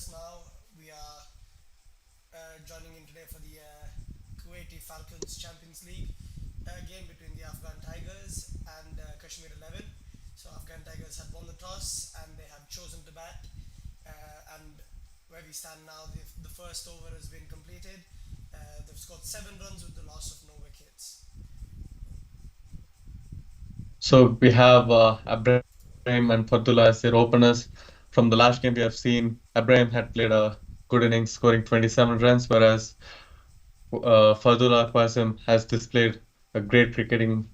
us now. We are joining in today for the Kuwaiti Falcons Champions League game between the Afghan Tigers and Kashmir 11. So Afghan Tigers had won the toss and they have chosen to bat. And where we stand now, the first over has been completed. They've scored 7 runs with the loss of no wickets. So we have Abraham and Fadullah as their openers. From the last game, we have seen Abraham had played a good innings, scoring 27 runs, whereas Fadullah Qasim has displayed a great cricketing.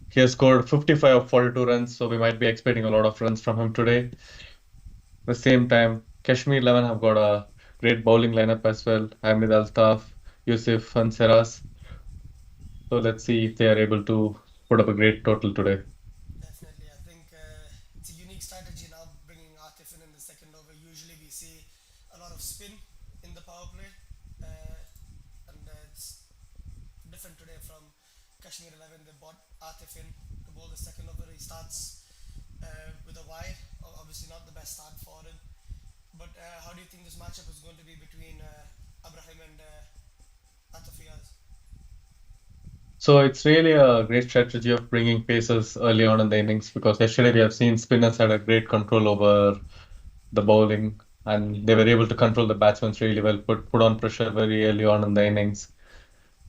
He has scored 55 of 42 runs, so we might be expecting a lot of runs from him today. At the same time, Kashmir 11 have got a great bowling lineup as well. Hamid Altaf, Yusuf, and Seras. So let's see if they are able to put up a great total today. Definitely, I think it's a unique strategy now bringing Atif in the second over. Usually, we see a lot of spin in the power play, and it's different today from Kashmir 11. They bought Atif in to bowl the second over. He starts with a wide, obviously not the best start for him. But how do you think this matchup is going to be between Abraham and Atif Riaz? So it's really a great strategy of bringing pacers early on in the innings because yesterday we have seen spinners had a great control over the bowling and they were able to control the batsmen really well, put on pressure very early on in the innings.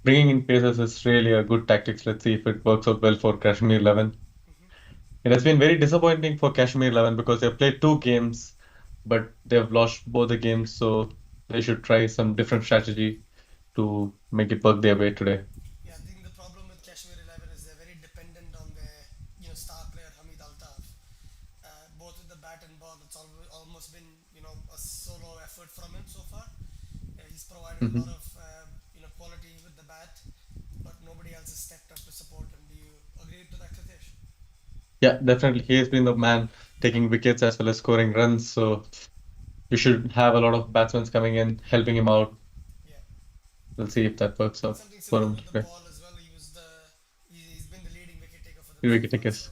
Bringing in pacers is really a good tactics. Let's see if it works out well for Kashmir 11. Mm-hmm. It has been very disappointing for Kashmir 11 because they've played two games, but they've lost both the games, so they should try some different strategy to make it work their way today. Yeah, I think the problem with Kashmir 11 is they're very dependent on their star player Hamid Altaf. Both with the bat and ball, it's almost been a solo effort from him so far. He's provided a lot Mhm. of quality with the bat, but nobody else has stepped up to support him. Do you agree to that, Kritesh? Yeah, definitely. He has been the man taking wickets as well as scoring runs. So we should have a lot of batsmen coming in, helping him out. Yeah, We'll see if that works and out something for similar him with the today. ball as well. He's been the leading wicket taker for them so Wicket far. So takers.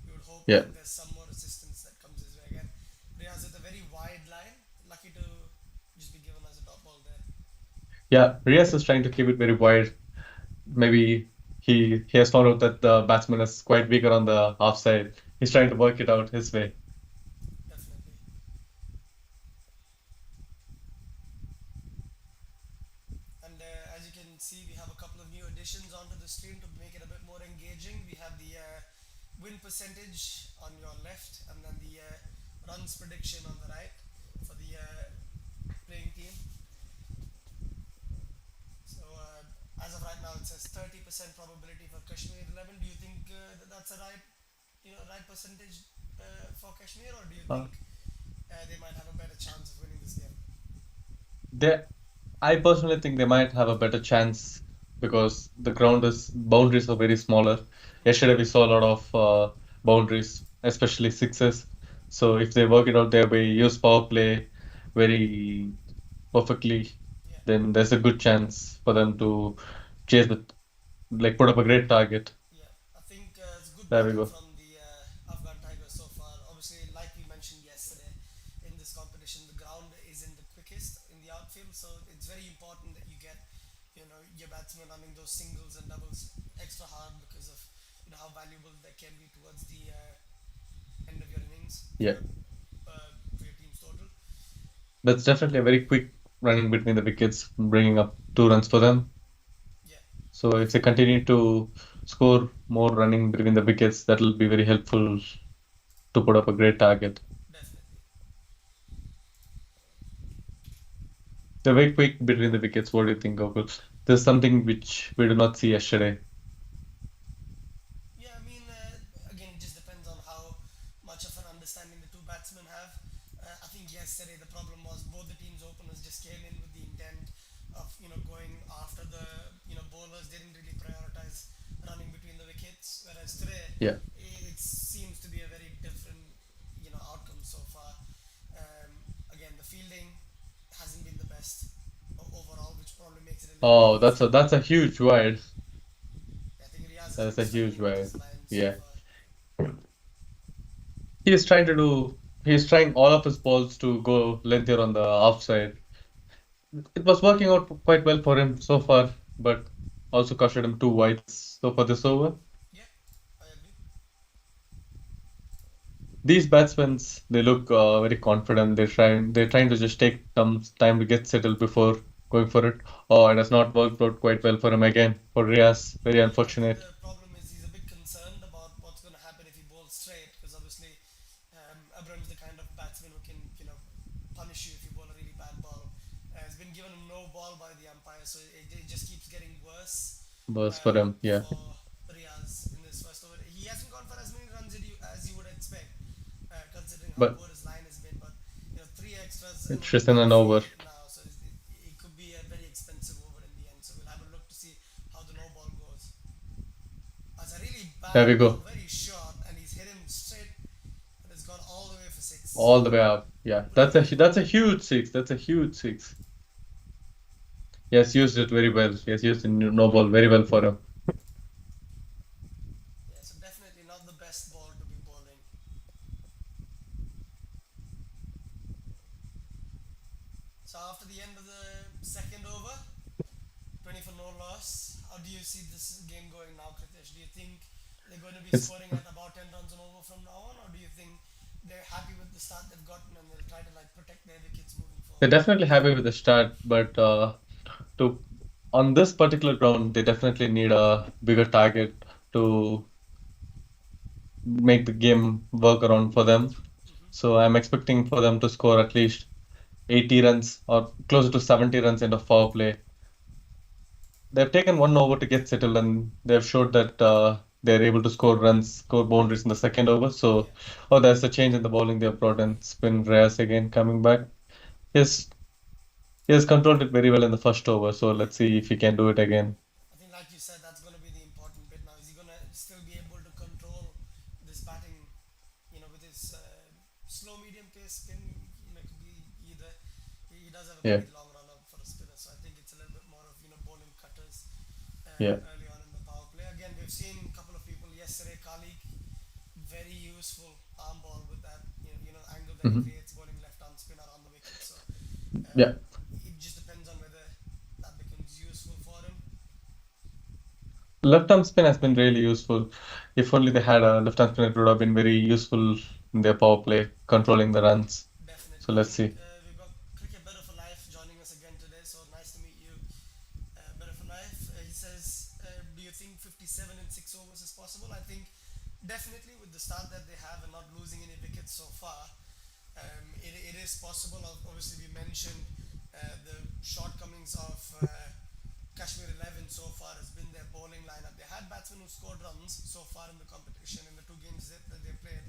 we would hope Yeah. that there's some more assistance that comes his way again. Riaz with a very wide line, lucky to just be given as a dot ball there. Yeah, Riaz is trying to keep it very wide. Maybe he has found out that the batsman is quite weaker on the half side. He's trying to work it out his way. Definitely. And as you can see, we have a couple of new additions onto the stream to make it a bit more engaging. We have the win percentage on your left, and then the runs prediction on the right for the playing team. So as of right now, it says 30% probability for Kashmir 11. Do you think that's a right percentage for Kashmir, or do you Uh, think they might have a better chance of winning this game? they, I personally think they might have a better chance because the ground is boundaries are very smaller. Mm-hmm. Yesterday we saw a lot of boundaries, especially sixes. So if they work it out their way, use power play very perfectly, Yeah. then there's a good chance for them to chase like put up a great target. Yeah, I think it's good There we bowling go. from the Afghan Tigers so far. Obviously, like we mentioned yesterday, in this competition, the ground isn't the quickest in the outfield, so it's very important that you get, your batsmen running those singles and doubles extra hard because of how valuable that can be towards the end of your innings Yeah, for your team's total. that's definitely a very quick running between the wickets, bringing up 2 runs for them. Yeah, So if they definitely, continue to score more running between the wickets, that will be very helpful to put up a great target. definitely. They're very quick between the wickets. What do you think, Gokul? There's something which we did not see yesterday. Yeah, I mean, again, it just depends on how much of an understanding the two batsmen have. I think yesterday the problem was both the teams' openers just came in with the intent of going after the bowlers. They didn't really prioritize running between the wickets. Whereas today Yeah. it seems to be a very different outcome so far. Again, the fielding hasn't been the best overall, which probably makes it a little bit Oh, easier. that's a huge wide. I think Riaz has That's been a huge struggling with wide. his line so Yeah. far. He is trying to do. he's trying all of his balls to go lengthier on the offside. It was working out quite well for him so far, but also costed him two wides so for this over. Yeah, I agree. These batsmen, they look very confident. They're trying to just take some time to get settled before going for it. Oh, it has not worked out quite well for him again. For Riaz, very Yeah, I think unfortunate. the problem is he's a bit concerned about what's going to happen if he bowls straight, because obviously Abram's the kind of batsman who can, punish you if you bowl a really bad ball. He's been given a no ball by the umpire, so it just keeps getting worse Burst for him, yeah. for Riaz in this first over. He hasn't gone for as many runs as you would expect, considering how But poor his line has been. But three extras and it's only just in an 33 over. now, so it could be a very expensive over in the end. So we'll have a look to see how the no ball goes. That's a really There we bad ball, go. very short, and he's hit him straight, and it's gone all the way for six. All the way up. Yeah. That's Brilliant. a huge six. That's a huge six. He has used it very well. He has used the no ball very well for him. Yeah, so definitely not the best ball to be bowling. So after the end of the second over, 20 for no loss. How do you see this game going now, Kritesh? Do you think they're going to be It's scoring at about 10 runs and over from now on, or do you think they're happy with the start they've gotten and they'll try to protect their wickets moving they're forward? definitely happy with the start, but to on this particular ground, they definitely need a bigger target to make the game work around for them. Hmm. So I'm expecting for them to score at least 80 runs or closer to 70 runs in the power play. They've taken one over to get settled, and they've showed that they're able to score runs, score boundaries in the second over. So, Yeah. oh, there's a change in the bowling. They've brought in Spin Reyes again coming back. He's, he has controlled it very well in the first over. So Yeah. let's see if he can do it again. I think, like you said, that's going to be the important bit now. Is he going to still be able to control this batting, with his slow medium pace spin? It could be either. He does have a Yeah, pretty long run up for a spinner, so I think it's a little bit more of bowling cutters yeah. early on in the power play. Again, we've seen a couple of people yesterday. Kalik, very useful arm ball with that angle that he Hmm. creates, bowling left arm spinner on the wicket. So Yeah. it just depends on whether that becomes useful for him. Left arm spin has been really useful. If only they had a left arm spin, it would have been very useful in their power play, controlling the runs. So Definitely. I let's think see. we've got Cricket Better for Life joining us again today. So nice to meet you, Better for Life. He says, do you think 57 in 6 overs is possible? I think definitely with the start that they have and not losing any wickets so far, it is possible. Obviously, we mentioned the shortcomings of Kashmir 11 so far has been their bowling lineup. They had batsmen who scored runs so far in the competition in the two games that they played,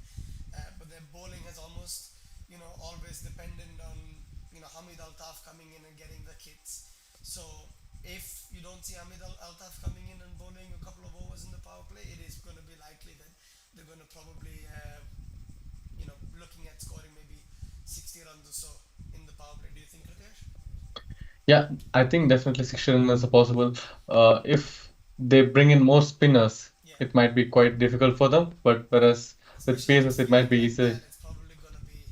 but their bowling has almost, always dependent on, Hamid Altaf coming in and getting the kits. So if you don't see Hamid Altaf coming in and bowling a couple of overs in the power play, it is going to be likely that they're going to probably, looking at scoring maybe 60 runs or so in the power play. Do you think, Ritesh? Yeah, I think definitely 60 runners are possible. If they bring in more spinners, Yeah, it might be quite difficult for them. But whereas with especially at a pacers, it speed might be like easy, that, it's probably going to be,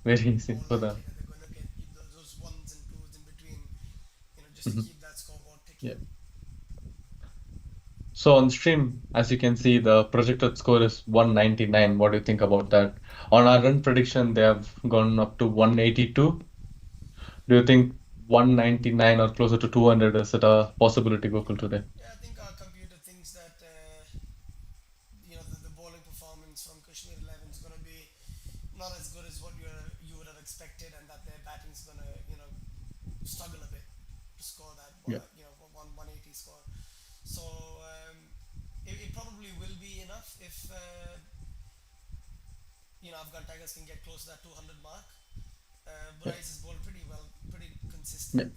very easy more for likely them. that they're going to get those ones and twos in between, just to Mhm. keep that scoreboard ticking. Yeah. So on stream, as you can see, the projected score is 199. What do you think about that? On our run prediction, they have gone up to 182. Do you think 199 or closer to 200 is it a possibility, Gokul, today? Yeah, I think our computer thinks that the bowling performance from Kashmir 11 is going to be not as good as what you would have expected, and that their batting is going to struggle a bit to score that Yeah. 180 score. So it probably will be enough if Afghan Tigers can get close to that 200 mark. Yeah. Bryce has bowled pretty well, pretty Yeah. consistent.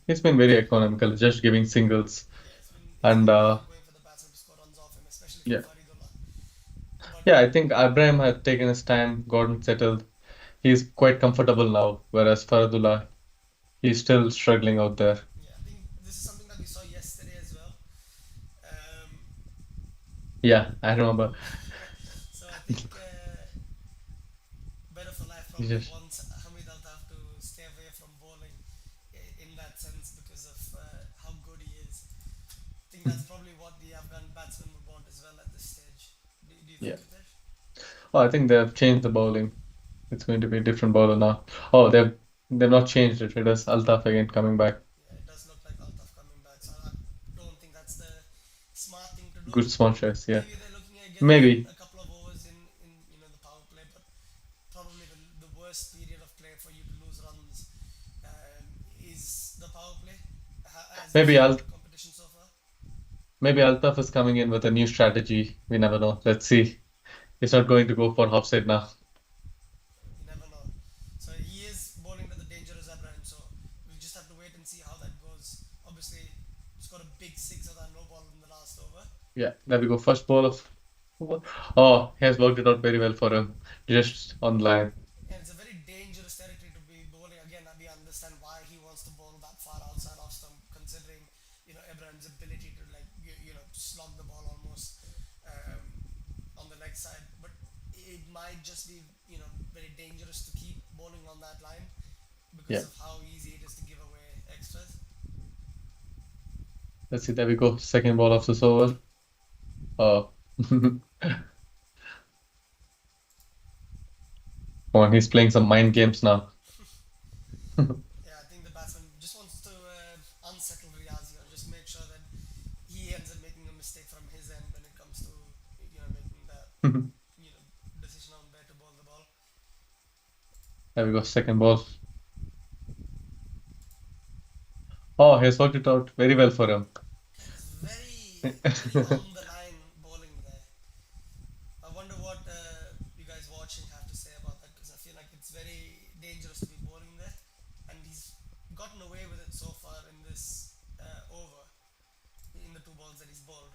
He's been very economical, just giving singles. Yeah, it's And been hard going for the batsman to score runs off him, especially from yeah, Faridullah. But yeah, I think Abraham has taken his time, gotten settled. He's quite comfortable now, whereas Faradullah, he's still struggling out there. yeah, I think this is something that we saw yesterday as well. Um, Yeah, I remember. so I think Better for probably Yes. wants Hamid Altaf to stay away from bowling in that sense because of how good he is. I think that's probably what the Afghan batsmen would want as well at this stage. Do you Yeah. think, Hitesh? Oh, I think they've changed the bowling. It's going to be a different bowler now. Oh, they've not changed it. It is Altaf again coming back. Yeah, it does look like Altaf coming back, so I don't think that's the smart thing to do. Good small choice. Yeah. Maybe they're looking at getting in Maybe. a couple of overs in the power play, but probably the worst period of play for you to lose runs is the power play, as we've Maybe seen in Al the competition so far. maybe Altaf is coming in with a new strategy. We never know. Let's see. He's not going to go for offside now. You never know. So he is bowling to the dangerous Abraham, so we'll just have to wait and see how that goes. Obviously, he's got a big six of that no ball in the last over. Yeah, there we go. First ball of. Oh, he has worked it out very well for him. Just on the line. And it's a very dangerous territory to be bowling. Again, we understand why he wants to bowl that far outside off stump, considering Abraham's ability to slog the ball almost um, on the leg side. But it might just be very dangerous to keep bowling on that line because Yeah. of how easy it is to give away extras. Let's see. There we go. Second ball of this over. Oh. Come on, he's playing some mind games now. Yeah, I think the batsman just wants to unsettle Riaz here, just make sure that he ends up making a mistake from his end when it comes to making that decision on where to bowl the ball. There we go. Second ball. Oh, he has worked it out very well for him. Yeah, it was very on the line bowling there. I wonder what you guys watching have to say about that because I feel like it's very dangerous to be bowling there, and he's gotten away with it so far in this over, in the two balls that he's bowled.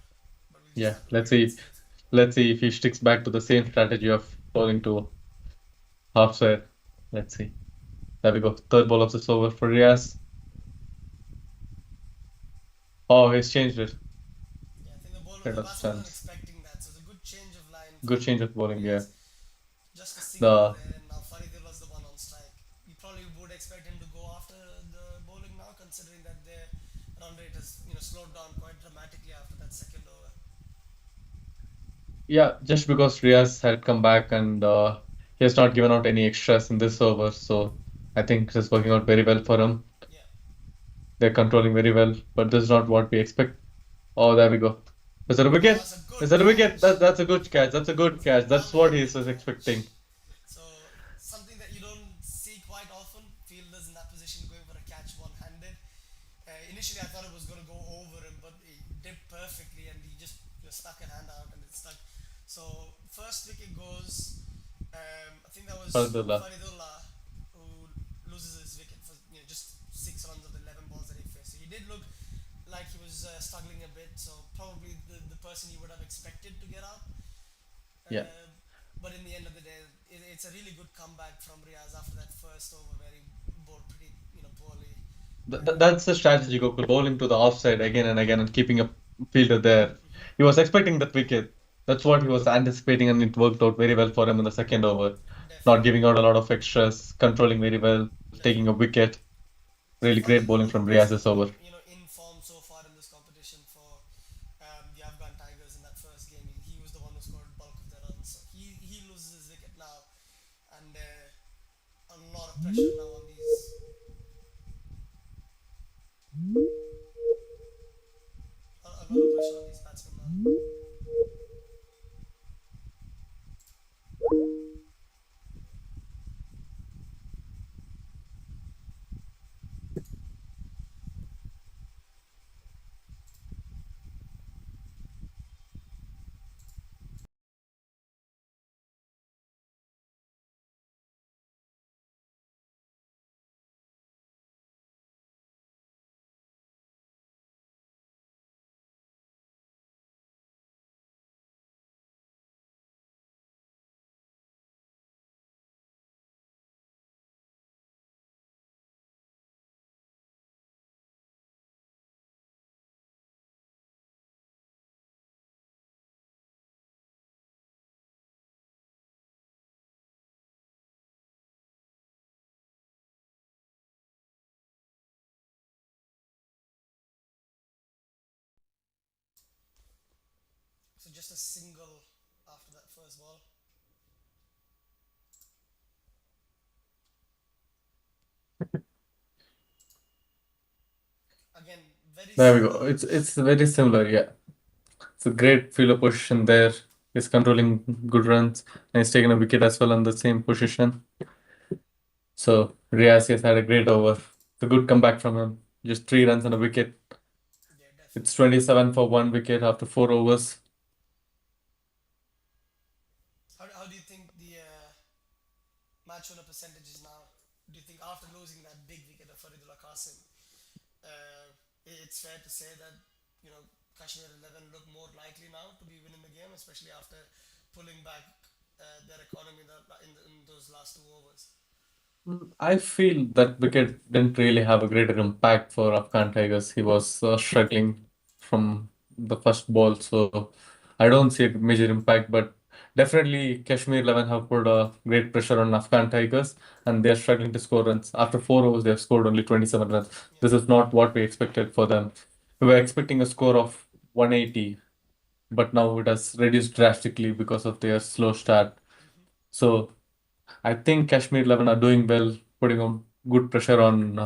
But we'll just Yeah, have to let's wait and see. see. Let's see if he sticks back to the same strategy of bowling to half square. Let's see. There we go. Third ball of this over for Riaz. Oh, he's changed it. Yeah, I think Right the of batsman wasn't stance. expecting that, so it's a good change of line Good from change of bowling, yeah. Riaz. Just a single The there, and now Faridullah was the one on strike. You probably would expect him to go after the bowling now, considering that their run rate has slowed down quite dramatically after that second over. Yeah, just because Riaz had come back and he has not given out any extras in this over, so I think this is working out very well for him. Yeah, They're controlling very well, but this is not what we expect. Oh, there we go. Is that a oh, wicket? that's a good Is that a wicket? catch. That's a good catch. That's a good catch. That's what he is One-handed expecting. catch. So something that you don't see quite often. Fielders in that position going for a catch one-handed. Initially, I thought it was going to go over him, but he dipped perfectly, and he just stuck a hand out, and it stuck. So first wicket goes. I think that was Alhamdulillah. Faridullah who loses his wicket for just 6 runs of the 11 balls that he faced. So he did look like he was struggling a bit. So probably the person you would have expected to get out. Yeah. Uh, but in the end of the day, it's a really good comeback from Riaz after that first over where he bowled pretty poorly. That's the strategy, Gokul, bowling to the offside again and again and keeping a fielder there. He was expecting that wicket. That's what he was anticipating, and it worked out very well for him in the second over. Not Definitely, giving out a lot of extras, controlling very well, taking a definitely. wicket. So Really great probably bowling the from Riaz person this over. in form so far in this competition for the Afghan Tigers in that first game. He was the one who scored bulk of the runs. So he loses his wicket now, and a lot of pressure now on these a lot of pressure on these batsmen now. So just a single after that first ball. Again, very There we go. similar. It's very similar, yeah. It's a great fielder position there. He's controlling good runs and he's taken a wicket as well on the same position. So Riaz has had a great over. It's a good comeback from him. Just 3 runs and a wicket. Yeah, It's definitely. 27 for 1 wicket after 4 overs. How do you think the match winner percentage is now? Do you think after losing that big wicket of Faridullah Qasim, it's fair to say that you know Kashmir 11 look more likely now to be winning the game, especially after pulling back their economy in those last 2 overs. I feel that wicket didn't really have a greater impact for Afghan Tigers. He was struggling from the first ball, so I don't see a major impact. But definitely, Kashmir 11 have put a great pressure on Afghan Tigers, and they are struggling to score runs. After 4 overs, they have scored only 27 runs. Yeah. This is not what we expected for them. We were expecting a score of 180, but now it has reduced drastically because of their slow start. Hmm. So I think Kashmir 11 are doing well, putting on good pressure on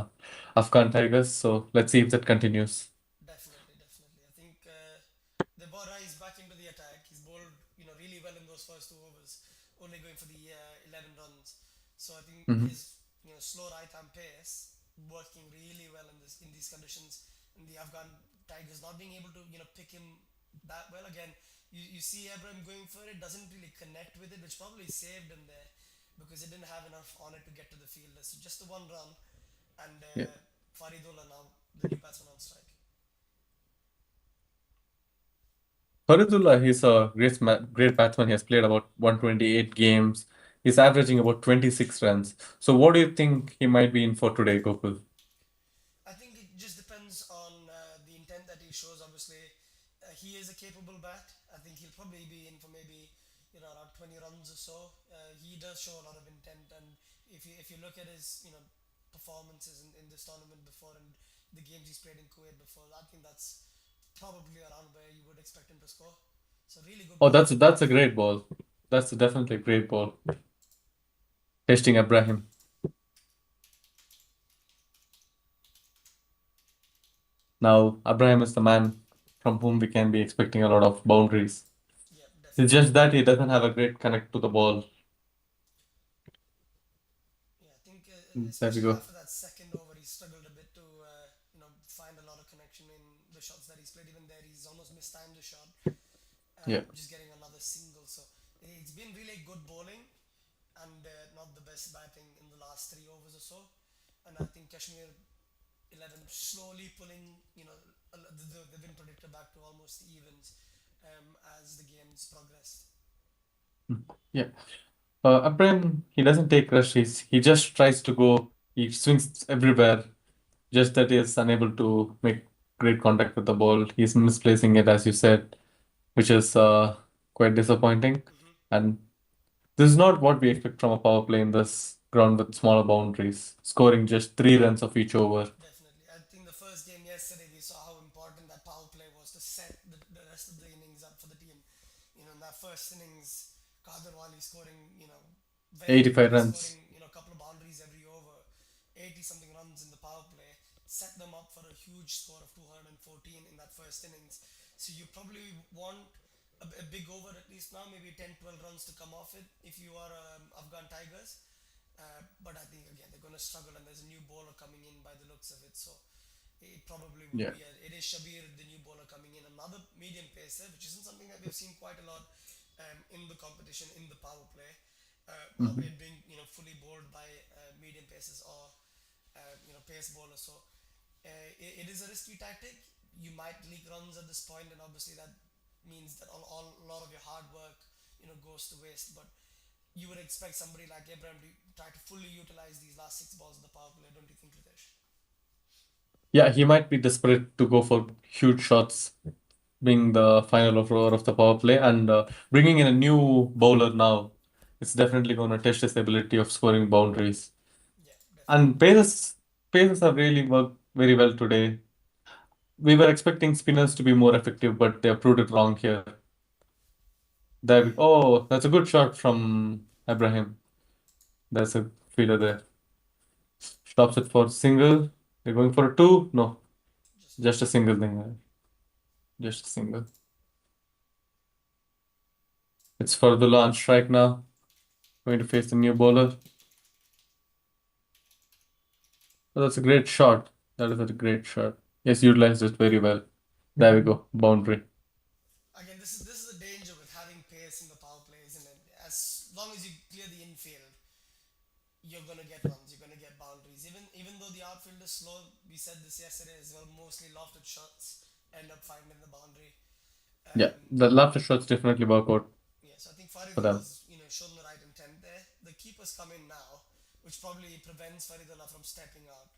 Afghan Tigers. So let's see if that continues. Definitely, definitely. I think the Bora is back into the attack. He's bowled, really well in those first 2 overs, only going for the 11 runs. So I think Hmm. his, slow right-hand pace working really well in these conditions. And the Afghan Tigers not being able to, pick him that well. Again, you see Abraham going for it, doesn't really connect with it, which probably saved him there because he didn't have enough on it to get to the fielder. So just the one run, and Yeah. Faridullah now the new batsman on strike. Faridullah, he's a great batsman. He has played about 128 games. He's averaging about 26 runs. So what do you think he might be in for today, Gokul? I think it just depends on the intent that he shows. Obviously, he is a capable bat. I think he'll probably be in for maybe around 20 runs or so. He does show a lot of intent, and if you look at his performances in this tournament before and the games he's played in Kuwait before, I think that's probably around where you would expect him to score. So really good Oh, ball. that's a great ball. That's definitely a great ball. Testing Abraham. Now, Abraham is the man from whom we can be expecting a lot of boundaries. Yeah, It's definitely. just that he doesn't have a great connect to the ball. Yeah, I think There we especially go. after that second over, he struggled a bit to find a lot of connection in the shots that he's played. Even there, he's almost mistimed the shot, Yeah. just getting another single. So it's been really good bowling and not the best batting in the last 3 overs or so. And I think Kashmir 11 slowly pulling the win predictor back to almost evens as the games progressed. Yeah. Abraham, he doesn't take rushes. He just tries to go. He swings everywhere. Just that he is unable to make great contact with the ball. He's misplacing it, as you said, which is quite disappointing. Hmm. And this is not what we expect from a power play in this ground with smaller boundaries, scoring just 3 runs of each over. Definitely. I think the first game yesterday we saw how important that power play was to set the rest of the innings up for the team. In that first innings, Kader Wali scoring, very 85 quickly runs. scoring, a couple of boundaries every over, 80 something runs in the power play, set them up for a huge score of 214 in that first innings. So you probably want a big over at least now, maybe 10, 12 runs to come off it if you are Afghan Tigers. But I think again they're going to struggle, and there's a new bowler coming in by the looks of it. So it probably would Yeah. be. It is Shabir, the new bowler coming in, another medium pacer, which isn't something that we've seen quite a lot in the competition in the power play. Mhm. Albeit being fully bowled by medium pacers or pace bowlers. So it is a risky tactic. You might leak runs at this point, and obviously that means that a lot of your hard work goes to waste. But you would expect somebody like Abraham to try to fully utilize these last 6 balls of the power play, don't you think, Ritesh? Yeah, he might be desperate to go for huge shots, being the final over of the power play, and bringing in a new bowler now. It's definitely going to test his ability of scoring boundaries. Yeah, definitely. And paces have really worked very well today. We were expecting spinners to be more effective, but they have proved it wrong here. Oh, that's a good shot from Abraham. There's a fielder there. Stops it for single. They're going for a two? No, Just one. just a single thing. Just a single. It's for the launch strike now. Going to face the new bowler. Oh, that's a great shot. That is a great shot. Yes, utilized it very well. There we go. Boundary. Again, this is the danger with having pace in the power play, isn't it? As long as you clear the infield, you're gonna get runs, you're gonna get boundaries. Even though the outfield is slow, we said this yesterday as well. Mostly lofted shots end up finding the boundary. Yeah, Um, the left shots definitely work out yeah, so I think for them. Faridullah shown the right intent there. The keepers come in now, which probably prevents Faridullah from stepping out.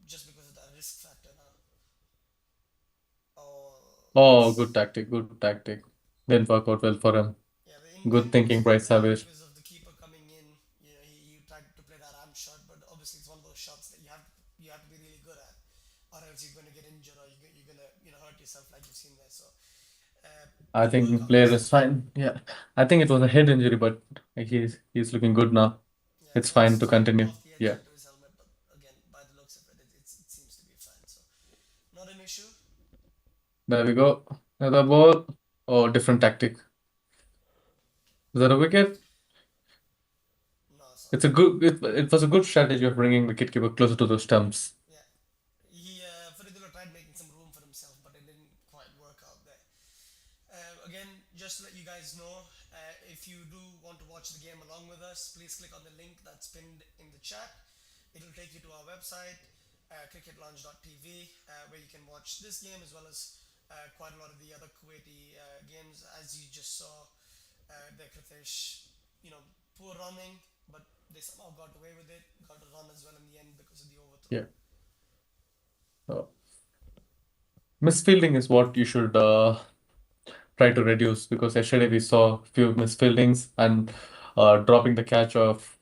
Just because of that risk factor now. Oh, Oh, that's good tactic. Good tactic. Didn't work out well for him. yeah. The Good intent was thinking, good Bryce there Savage. because of the keeper coming in. He tried to play that arm shot, but obviously it's one of those shots that you have to be really good at, or else you're going to get injured or you're going to hurt yourself like you've seen there. So I good work think out player this is time. fine. Yeah, I think it was a head injury, but he's looking good now. Yeah, It's it's one fine to slight continue. off the edge Yeah, onto his helmet, but again, by the looks of it, it seems to be fine. So not an issue. there we go. Another ball. Oh, different tactic. Is that a wicket? No, it's not. It's a good. It was a good strategy of bringing wicketkeeper closer to the stumps. Yeah, Faridullah tried making some room for himself, but it didn't quite work out there. Again, just to let you guys know, if you do want to watch the game along with us, please click on the link that's pinned in the chat. It'll take you to our website, cricketlaunch.tv, where you can watch this game as well as quite a lot of the other Kuwaiti games. As you just saw, the Kritesh, poor running, but they somehow got away with it, got a run as well in the end because of the overthrow. Yeah. So misfielding is what you should try to reduce because yesterday we saw few misfieldings and dropping the catch of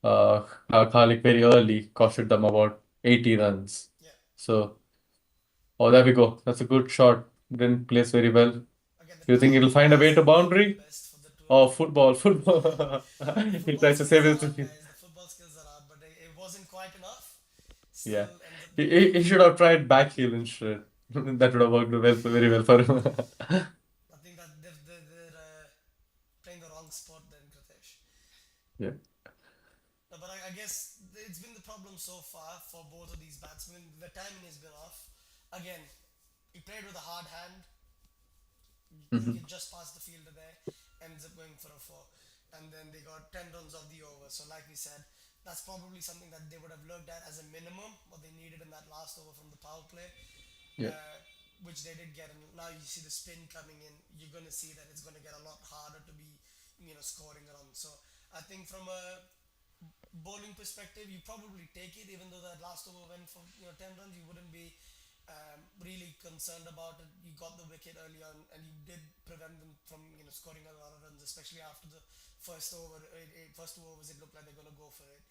Khalik very early costed them about 80 runs. Yeah. So, oh, there we go. That's a good shot. Didn't place very well. Again, the You think it'll timing find a way to wasn't really the boundary? best for the two of Oh, them. football, Yeah, football. the He football tries to skills save are his. out, guys. The football skills are out, but it wasn't quite enough. Yeah. Still ends up He, being a he he run. should have tried backheel instead. That would have worked very well for him. I think that they're playing the wrong sport then, Kritesh. Yeah. No, but I guess it's been the problem so far for both of these batsmen. The timing has been off. Again, he played with a hard hand. He Mhm. get just past the fielder there, ends up going for a four. And then they got 10 runs off the over. So, like we said, that's probably something that they would have looked at as a minimum, what they needed in that last over from the power play, Yeah. uh, which they did get. And now you see the spin coming in, you're going to see that it's going to get a lot harder to be, scoring runs. So, I think from a bowling perspective, you probably take it, even though that last over went for 10 runs. You wouldn't be really concerned about it. You got the wicket early on, and you did prevent them from scoring a lot of runs, especially after the first over. First two overs, it looked like they're going to go for it.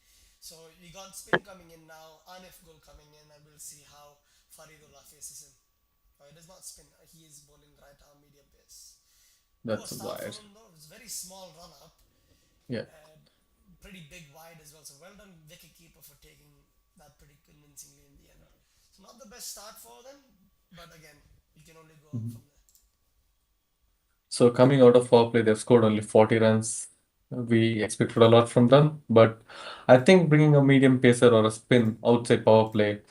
So you got spin coming in now, Anif Gul coming in, and we'll see how Faridullah faces him. It is not spin. He is bowling right arm medium pace. Poor That's start from wide. him though. It's very small run up, Yeah. uh, pretty big wide as well. So well done, wicket keeper, for taking that pretty convincingly in the end. So not the best start for them, but again, you can only go up Mhm. from there. So coming out of power play, they've scored only 40 runs. We expected a lot from them, but I think bringing a medium pacer or a spin outside power play,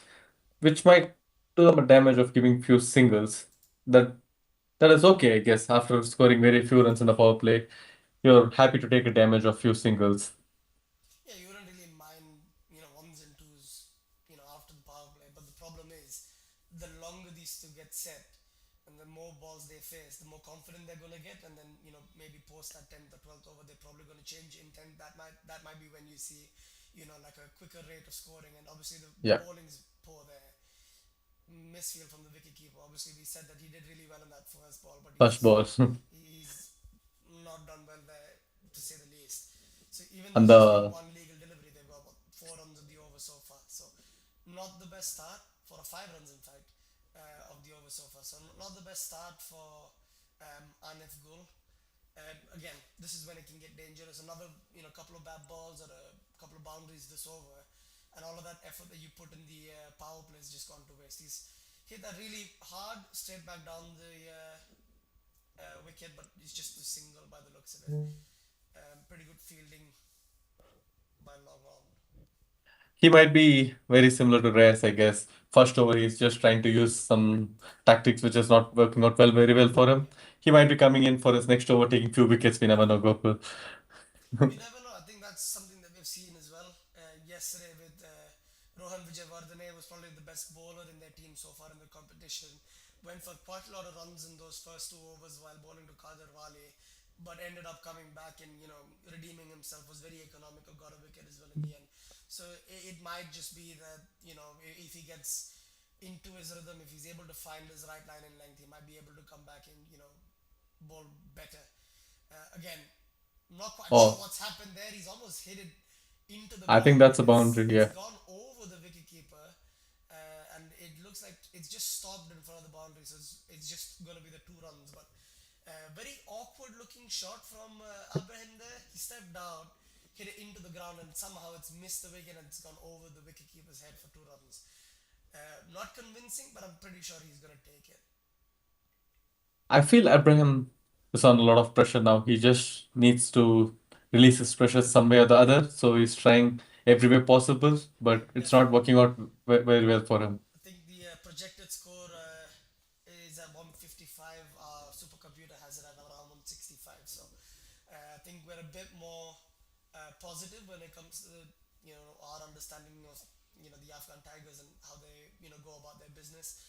which might do them a damage of giving few singles, that that is okay, I guess. After scoring very few runs in the power play, you're happy to take a damage of few singles. Yeah, you wouldn't really mind, ones and twos, after the power play. But the problem is, the longer these two get set, and the more balls they face, the more confident they're gonna get, and then maybe post that 10th or 12th over, they're probably gonna change intent. That might be when you see, like a quicker rate of scoring, and obviously the Yeah, bowling's poor there. Misfield from the wicket keeper. Obviously, we said that he did really well in that first ball, but first he's ball. he's not done well there, to say the least. So even though And it's just been the one legal delivery, they've got about 4 runs of the over so far. So not the best start for a 5 runs, in fact, of the over so far. So not the best start for Anif Gul. Again, this is when it can get dangerous. Another, couple of bad balls or a couple of boundaries this over, and all of that effort that you put in the power play has just gone to waste. He's hit that really hard straight back down the wicket, but it's just a single by the looks of it. Pretty good fielding by long on. He might be very similar to Reyes, I guess. First over, he's just trying to use some tactics which is not working out very well for him. Yeah. He might be coming in for his next over, taking few wickets. We never know, Gokul. We never know. I think that's something that we've seen as well. Yesterday with Rohan Vijayawardene was probably the best bowler in their team so far in the competition. Went for quite a lot of runs in those first two overs while bowling to Kader Wale, but ended up coming back and redeeming himself. Was very economical, got a wicket as well in the end. So it might just be that if he gets into his rhythm, if he's able to find his right line and length, he might be able to come back and bowl better. Again, not quite sure Oh, what's happened there. He's almost hit it into the I think ground, that's but a it's boundary. it's Yeah. gone over the wicket keeper, and it looks like it's just stopped in front of the boundary. So it's just going to be the 2 runs. But very awkward looking shot from Abraham there. He stepped down, hit it into the ground, and somehow it's missed the wicket and it's gone over the wicket keeper's head for 2 runs. Not convincing, but I'm pretty sure he's going to take it. I feel Abraham is on a lot of pressure now. He just needs to release his pressure some way or the other. So he's trying every way possible, but it's not Definitely. working out very well for him. I think the projected score is at 155. Our supercomputer has it at around 165. So I think we're a bit more positive when it comes to our understanding of the Afghan Tigers and how they go about their business.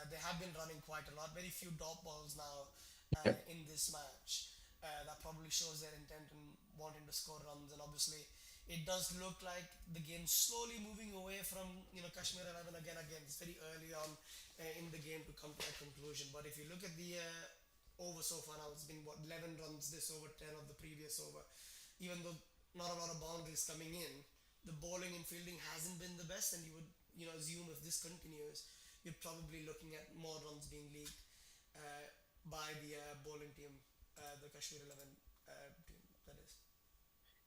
They have been running quite a lot. Very few dot balls now Yeah. in this match. That probably shows their intent in wanting to score runs, and obviously it does look like the game's slowly moving away from Kashmir 11 again. Again, it's very early on in the game to come to a conclusion. But if you look at the over so far now, it's been what 11 runs this over, 10 of the previous over. Even though not a lot of boundaries coming in, the bowling and fielding hasn't been the best, and you would assume if this continues, you're probably looking at more runs being leaked uh, by the bowling team, the Kashmir 11 team. That is.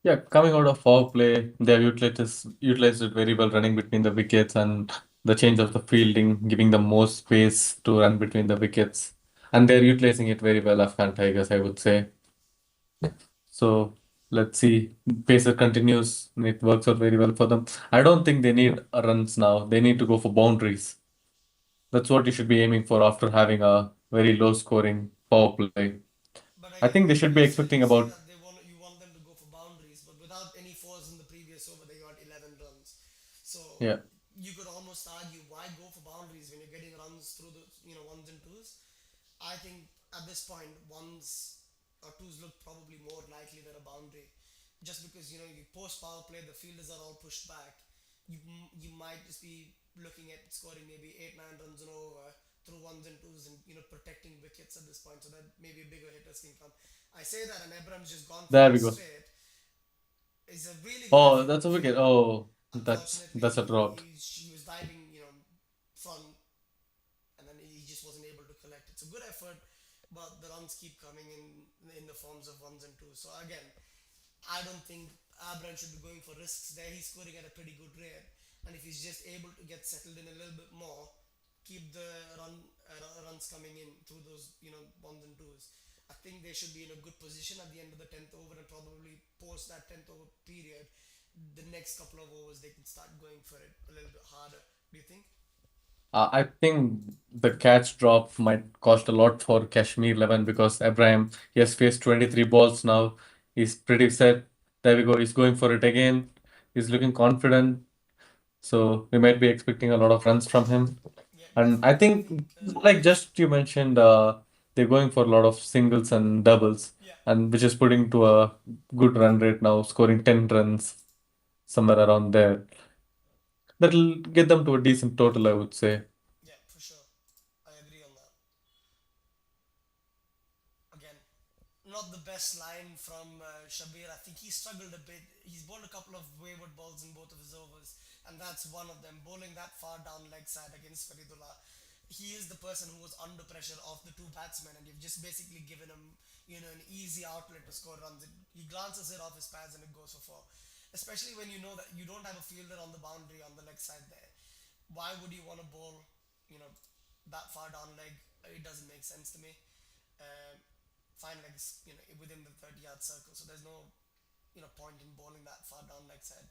Yeah, coming out of power play, they have utilized it very well, running between the wickets and the change of the fielding, giving them more space to run between the wickets. And they're utilizing it very well, Afghan Tigers, I would say. So let's see. Pacer continues, and it works out very well for them. I don't think they need runs now. They need to go for boundaries. That's what you should be aiming for after having a very low scoring power play. But I again, think they should be you expecting say about, that you want them to go for boundaries, but without any fours in the previous over, they got 11 runs. So yeah. you could almost argue why go for boundaries when you're getting runs through the ones and twos. I think at this point ones or twos look probably more likely than a boundary, just because you post power play, the fielders are all pushed back. You might just be looking at scoring maybe 8 9 runs and over through ones and twos and protecting wickets at this point, so that maybe bigger hitters can come. I say that, and Abraham's just gone for There it we go. straight. It's a really good Oh, effort by that's the a wicket. fielder. Oh, Unfortunately, that's a drought. he was diving, front, and then he just wasn't able to collect it. So good effort, but the runs keep coming in the forms of ones and twos. So again, I don't think Abraham should be going for risks there. He's scoring at a pretty good rate, and if he's just able to get settled in a little bit more, keep the runs coming in through those ones and twos. I think they should be in a good position at the end of the 10th over, and probably post that 10th over period, the next couple of overs they can start going for it a little bit harder. Do you think? I think the catch drop might cost a lot for Kashmir 11 because Abraham, he has faced 23 balls now. He's pretty set. There we go. He's going for it again. He's looking confident. So we might be expecting a lot of runs from him. Yeah, And I definitely. I think, think like just you mentioned, they're going for a lot of singles and doubles, yeah, and which is putting to a good run rate now, scoring 10 runs, somewhere around there. That'll get them to a decent total, I would say. yeah, for sure. I agree on that. Again, not the best line from Shabir. I think he struggled a bit. He's bowled a couple of wayward balls in both of his overs, and that's one of them. Bowling that far down leg side against Faridullah, he is the person who was under pressure of the two batsmen, and you've just basically given him, an easy outlet to score runs. He glances it off his pads and it goes for four. Especially when you know that you don't have a fielder on the boundary on the leg side there. Why would you want to bowl, you know, that far down leg? It doesn't make sense to me. Um, Fine legs, within the 30-yard circle, so there's no, point in bowling that far down leg side.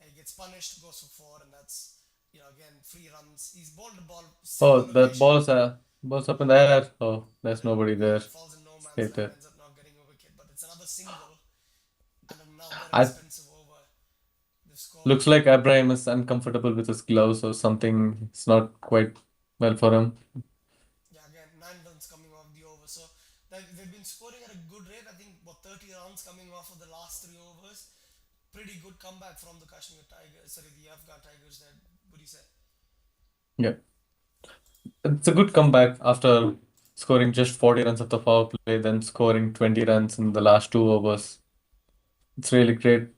And he gets punished, goes for four, and that's, again, free runs. He's bowled the ball Oh, similar the location. balls up in the air. Oh, there's nobody Yeah, there. it falls in no man's Stayed land, there. ends up not getting a wicket, but it's another single and another I expensive over. They've scored. Looks like Abraham is uncomfortable with his gloves or something. It's not quite well for him. Yeah, again, 9 runs coming off the over. So they've been scoring at a good rate. I think, 30 runs coming off of the last 3 overs. Pretty good comeback from the Kashmir Tigers, sorry, the Afghan Tigers there, would you say? Yeah. It's a good comeback after scoring just 40 runs of the power play, then scoring 20 runs in the last 2 overs. It's really great.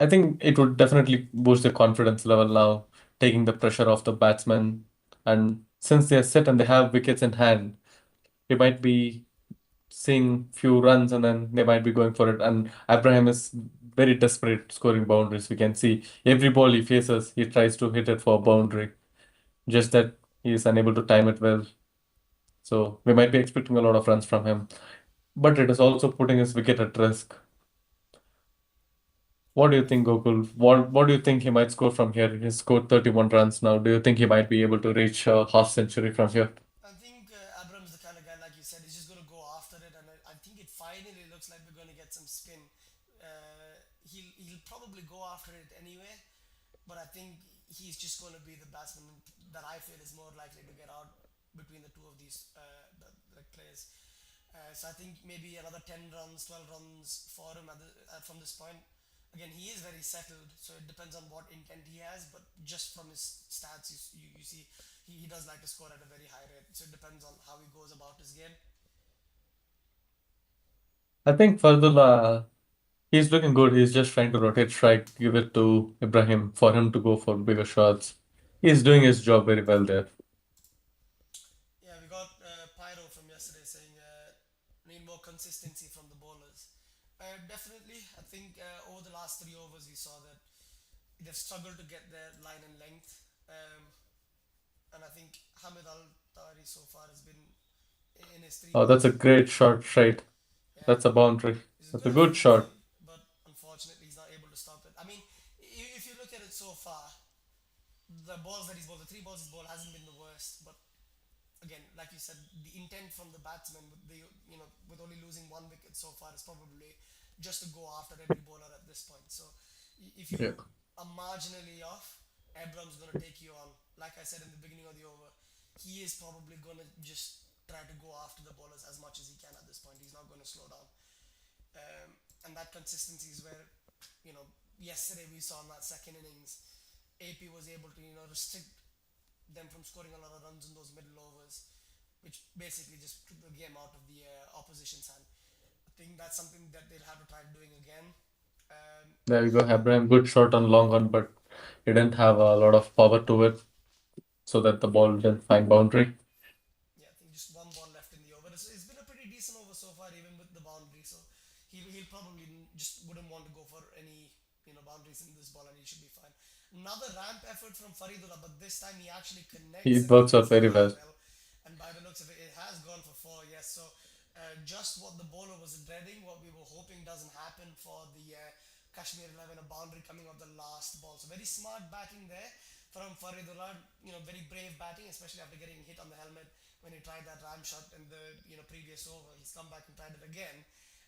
I think it would definitely boost the confidence level now, taking the pressure off the batsmen. And since they're set and they have wickets in hand, they might be seeing few runs and then they might be going for it. And Abraham is very desperate scoring boundaries. We can see every ball he faces, he tries to hit it for a boundary. Just that he is unable to time it well. So we might be expecting a lot of runs from him. But it is also putting his wicket at risk. What do you think, Gokul? What do you think he might score from here? He's scored 31 runs now. Do you think he might be able to reach a half century from here? I think Abram's the kind of guy, like you said, he's just going to go after it, and I think it finally looks like we're going to get some spin. He'll probably go after it anyway, but I think he's just going to be the batsman that I feel is more likely to get out between the two of these the players. So I think maybe another 10 runs, 12 runs for him from this point. Again, he is very settled, so it depends on what intent he has. But just from his stats, you see he does like to score at a very high rate. So it depends on how he goes about his game. I think Fardullah, he's looking good. He's just trying to rotate strike, give it to Ibrahim for him to go for bigger shots. He's doing his job very well there. Yeah, we got Pyro from yesterday saying need more consistency from the bowlers. Definitely, I think over the last 3 overs we saw that they've struggled to get their line and length. And I think Hamid Al Tari so far has been in his three Oh, that's a balls. great shot straight. Yeah, That's a boundary. he's That's good a at good shot. fielding, but unfortunately he's not able to stop it. I mean, if you look at it so far, the balls that he's bowled, the 3 balls he's bowled hasn't been the worst. But again, like you said, the intent from the batsman with with only losing 1 wicket so far is probably just to go after every bowler at this point. So if Yeah. you are marginally off, Abram's going to take you on. Like I said in the beginning of the over, he is probably going to just try to go after the bowlers as much as he can at this point. He's not going to slow down. And that consistency is where, yesterday we saw in that second innings, AP was able to, restrict them from scoring a lot of runs in those middle overs, which basically just took the game out of the opposition's hand. I think that's something that they'll have to try doing again. Um, There you go, Abraham. Good shot on long on, but he didn't have a lot of power to it so that the ball didn't find boundary. yeah, I think just 1 ball left in the over. It's been a pretty decent over so far, even with the boundary. So he'll probably just wouldn't want to go for any boundaries in this ball, and he should be fine. Another ramp effort from Faridullah, but this time he actually connects It it with works his out very leg well. well. And by the looks of it, it has gone for four. Yes, so just what the bowler was dreading, what we were hoping doesn't happen for the Kashmir 11, a boundary coming off the last ball. So very smart batting there from Faridullah. Very brave batting, especially after getting hit on the helmet when he tried that ram shot in the previous over. He's come back and tried it again,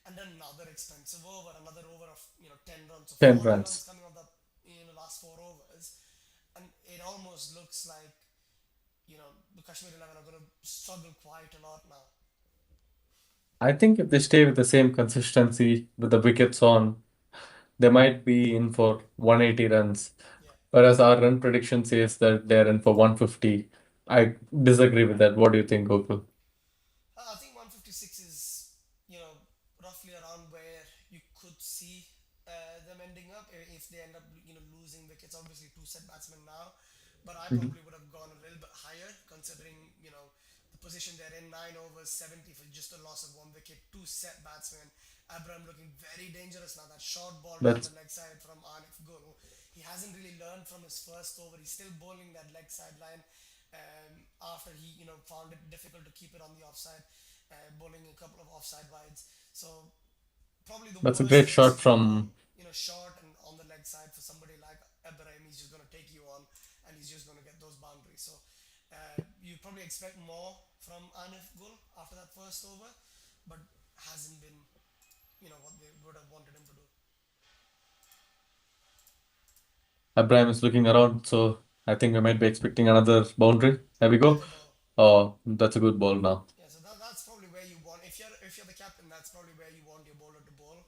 and then another expensive over, another over of 10 runs, so 10 40 runs runs. coming off the last 4 overs, and it almost looks like the Kashmir 11 are going to struggle quite a lot now. I think if they stay with the same consistency with the wickets on, they might be in for 180 runs. Yeah. Whereas our run prediction says that they're in for 150. I disagree with that. What do you think, Gokul? I think 156 is, roughly around where you could see them ending up if they end up, losing wickets. Obviously, two set batsmen now, but I Mhm. probably would have gone a little bit higher considering, the position they're in, 9 overs, 70 for just a loss of 1 wicket, two set batsmen. Abraham looking very dangerous now. That short ball down That's the leg side from Anif Gul. He hasn't really learned from his first over. He's still bowling that leg sideline after he, found it difficult to keep it on the offside, bowling a couple of offside wides. So probably the that's a worst great first shot over ball, from short and on the leg side for somebody like Ibrahim. He's just going to take you on and he's just going to get those boundaries. So you probably expect more from Anif Gul after that first over, but hasn't been, what they would have wanted him to do. Abraham is looking around, so I think we might be expecting another boundary. There we go. Better ball. Oh, that's a good ball now. Yeah, so that's probably where you want. If you're the captain, that's probably where you want your bowler to bowl.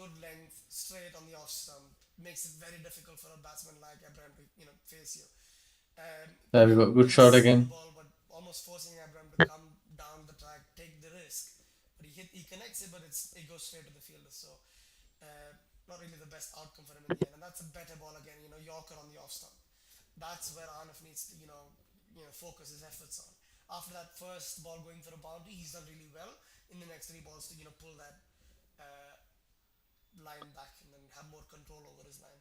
Good length, straight on the off stump makes it very difficult for a batsman like Abraham to face you. There we Yeah, go. Good very shot slow again. ball, but almost forcing Abraham to come down the track, take the risk. But he connects it, but it goes straight to the fielder. So uh, not really the best outcome for him in the end. And that's a better ball again. Yorker on the off stump. That's where Arnav needs to focus his efforts on. After that first ball going for a boundary, he's done really well in the next three balls to pull that uh, line back and then have more control over his line.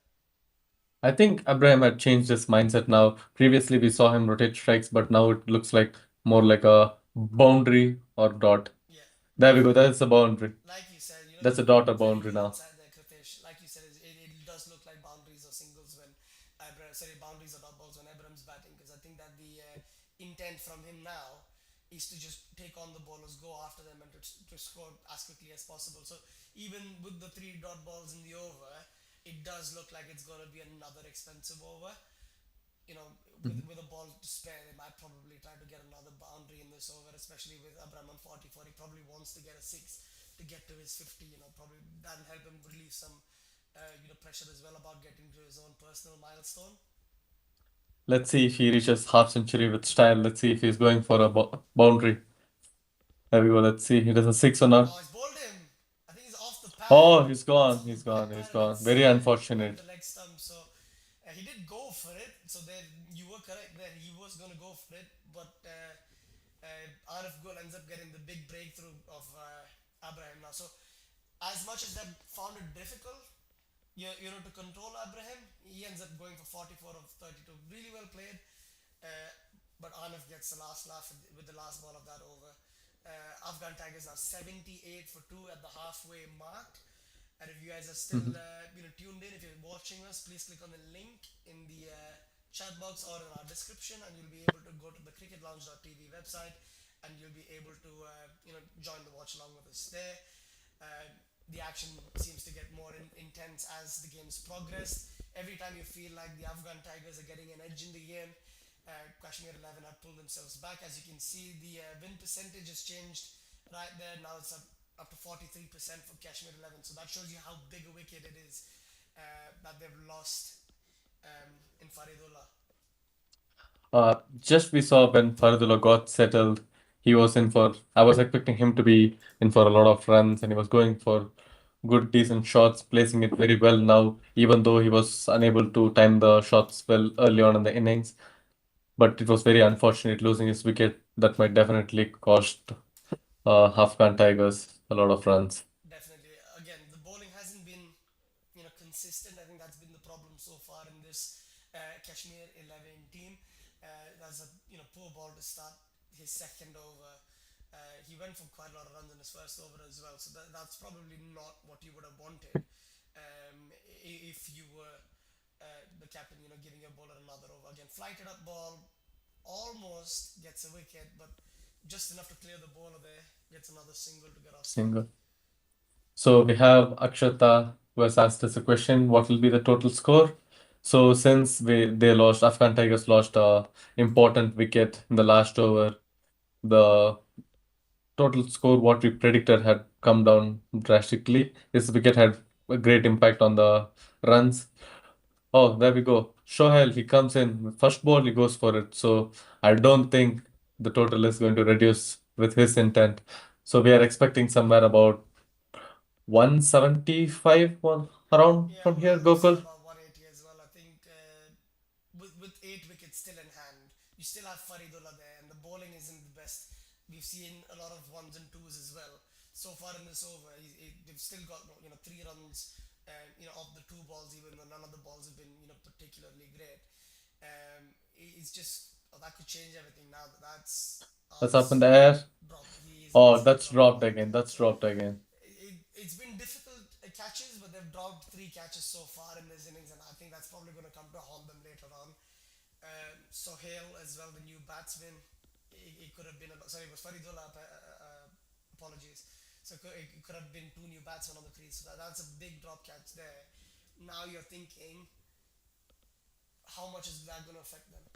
I think Abraham had changed his mindset now. Previously, we saw him rotate strikes, but now it looks like more like a boundary or dot. Yeah, There we go. definitely. That's a boundary. Like you said, That's a dot or boundary very well now. said there, Kritesh. Like you said, it does look like boundaries or singles when boundaries or dot balls when Abraham's batting, because I think that the intent from him now is to just take on the bowlers, go after them, and to score as quickly as possible. So even with the three dot balls in the over, it does look like it's going to be another expensive over. With a ball to spare, they might probably try to get another boundary in this over, especially with Abraham on 44. He probably wants to get a six to get to his 50. Probably that'll help him relieve some, pressure as well about getting to his own personal milestone. Let's see if he reaches half century with style. Let's see if he's going for a boundary. There we go. Let's see. He does a six or not. Oh, he's bowled him. I think he's off the pad. Oh, he's It's gone. off the He's gone. He's pad and gone. it's Very on unfortunate. the leg stump. So he did go for it. So there, you were correct there. He was going to go for it, but Arif Gul ends up getting the big breakthrough of Abraham now. So as much as they found it difficult, to control Abraham, he ends up going for 44 of 32. Really well played. Uh, but Anif gets the last laugh with the last ball of that over. Afghan Tigers now 78 for 2 at the halfway mark. And if you guys are still Mhm. tuned in, if you're watching us, please click on the link in the chat box or in our description, and you'll be able to go to the cricketlounge.tv website, and you'll be able to join the watch along with us there. Uh, the action seems to get more intense as the games progress. Every time you feel like the Afghan Tigers are getting an edge in the game, Kashmir 11 have pulled themselves back. As you can see, the win percentage has changed right there. Now it's up to 43% for Kashmir 11. So that shows you how big a wicket it is that they've lost in Faridullah. Just we saw when Faridullah got settled, he was in for. I was expecting him to be in for a lot of runs, and he was going for good, decent shots, placing it very well now, even though he was unable to time the shots well early on in the innings. But it was very unfortunate losing his wicket. That might definitely cost Afghan Tigers a lot of runs. Definitely. Again, the bowling hasn't been consistent. I think that's been the problem so far in this Kashmir 11 team. That's a poor ball to start his second over. He went for quite a lot of runs in his first over as well, so that's probably not what you would have wanted if you were the captain. Giving your bowler another over again. Flighted up ball, almost gets a wicket, but just enough to clear the bowler there. Gets another single to get off stump. Single. So we have Akshata who has asked us a question, what will be the total score? So since they lost, Afghan Tigers lost a important wicket in the last over, the total score what we predicted had come down drastically. This wicket had a great impact on the runs. Oh, there we go. Shohel, he comes in. First ball, he goes for it. So I don't think the total is going to reduce with his intent. So we are expecting somewhere about 175 one around Yeah, from here, we said Gokul. about 180 as well. I think with 8 wickets still have Faridullah there, and the bowling isn't the best. We've seen a lot of ones and twos as well. So far in this over, they've still got 3 runs, off the two balls, even though none of the balls have been particularly great. It's just that could change everything now. That's That's up in Art's the air. drop. He is Oh, basically that's dropped the dropped ball again. That's again. So dropped again. it's been difficult catches, but they've dropped 3 catches so far in this innings, and I think that's probably going to come to haunt them later on. Sohail as well, the new batsman. It could have been sorry, it was Faridullah. Apologies. So it could have been 2 new batsmen on the crease. So that's a big drop catch there. Now you're thinking, how much is that going to affect them?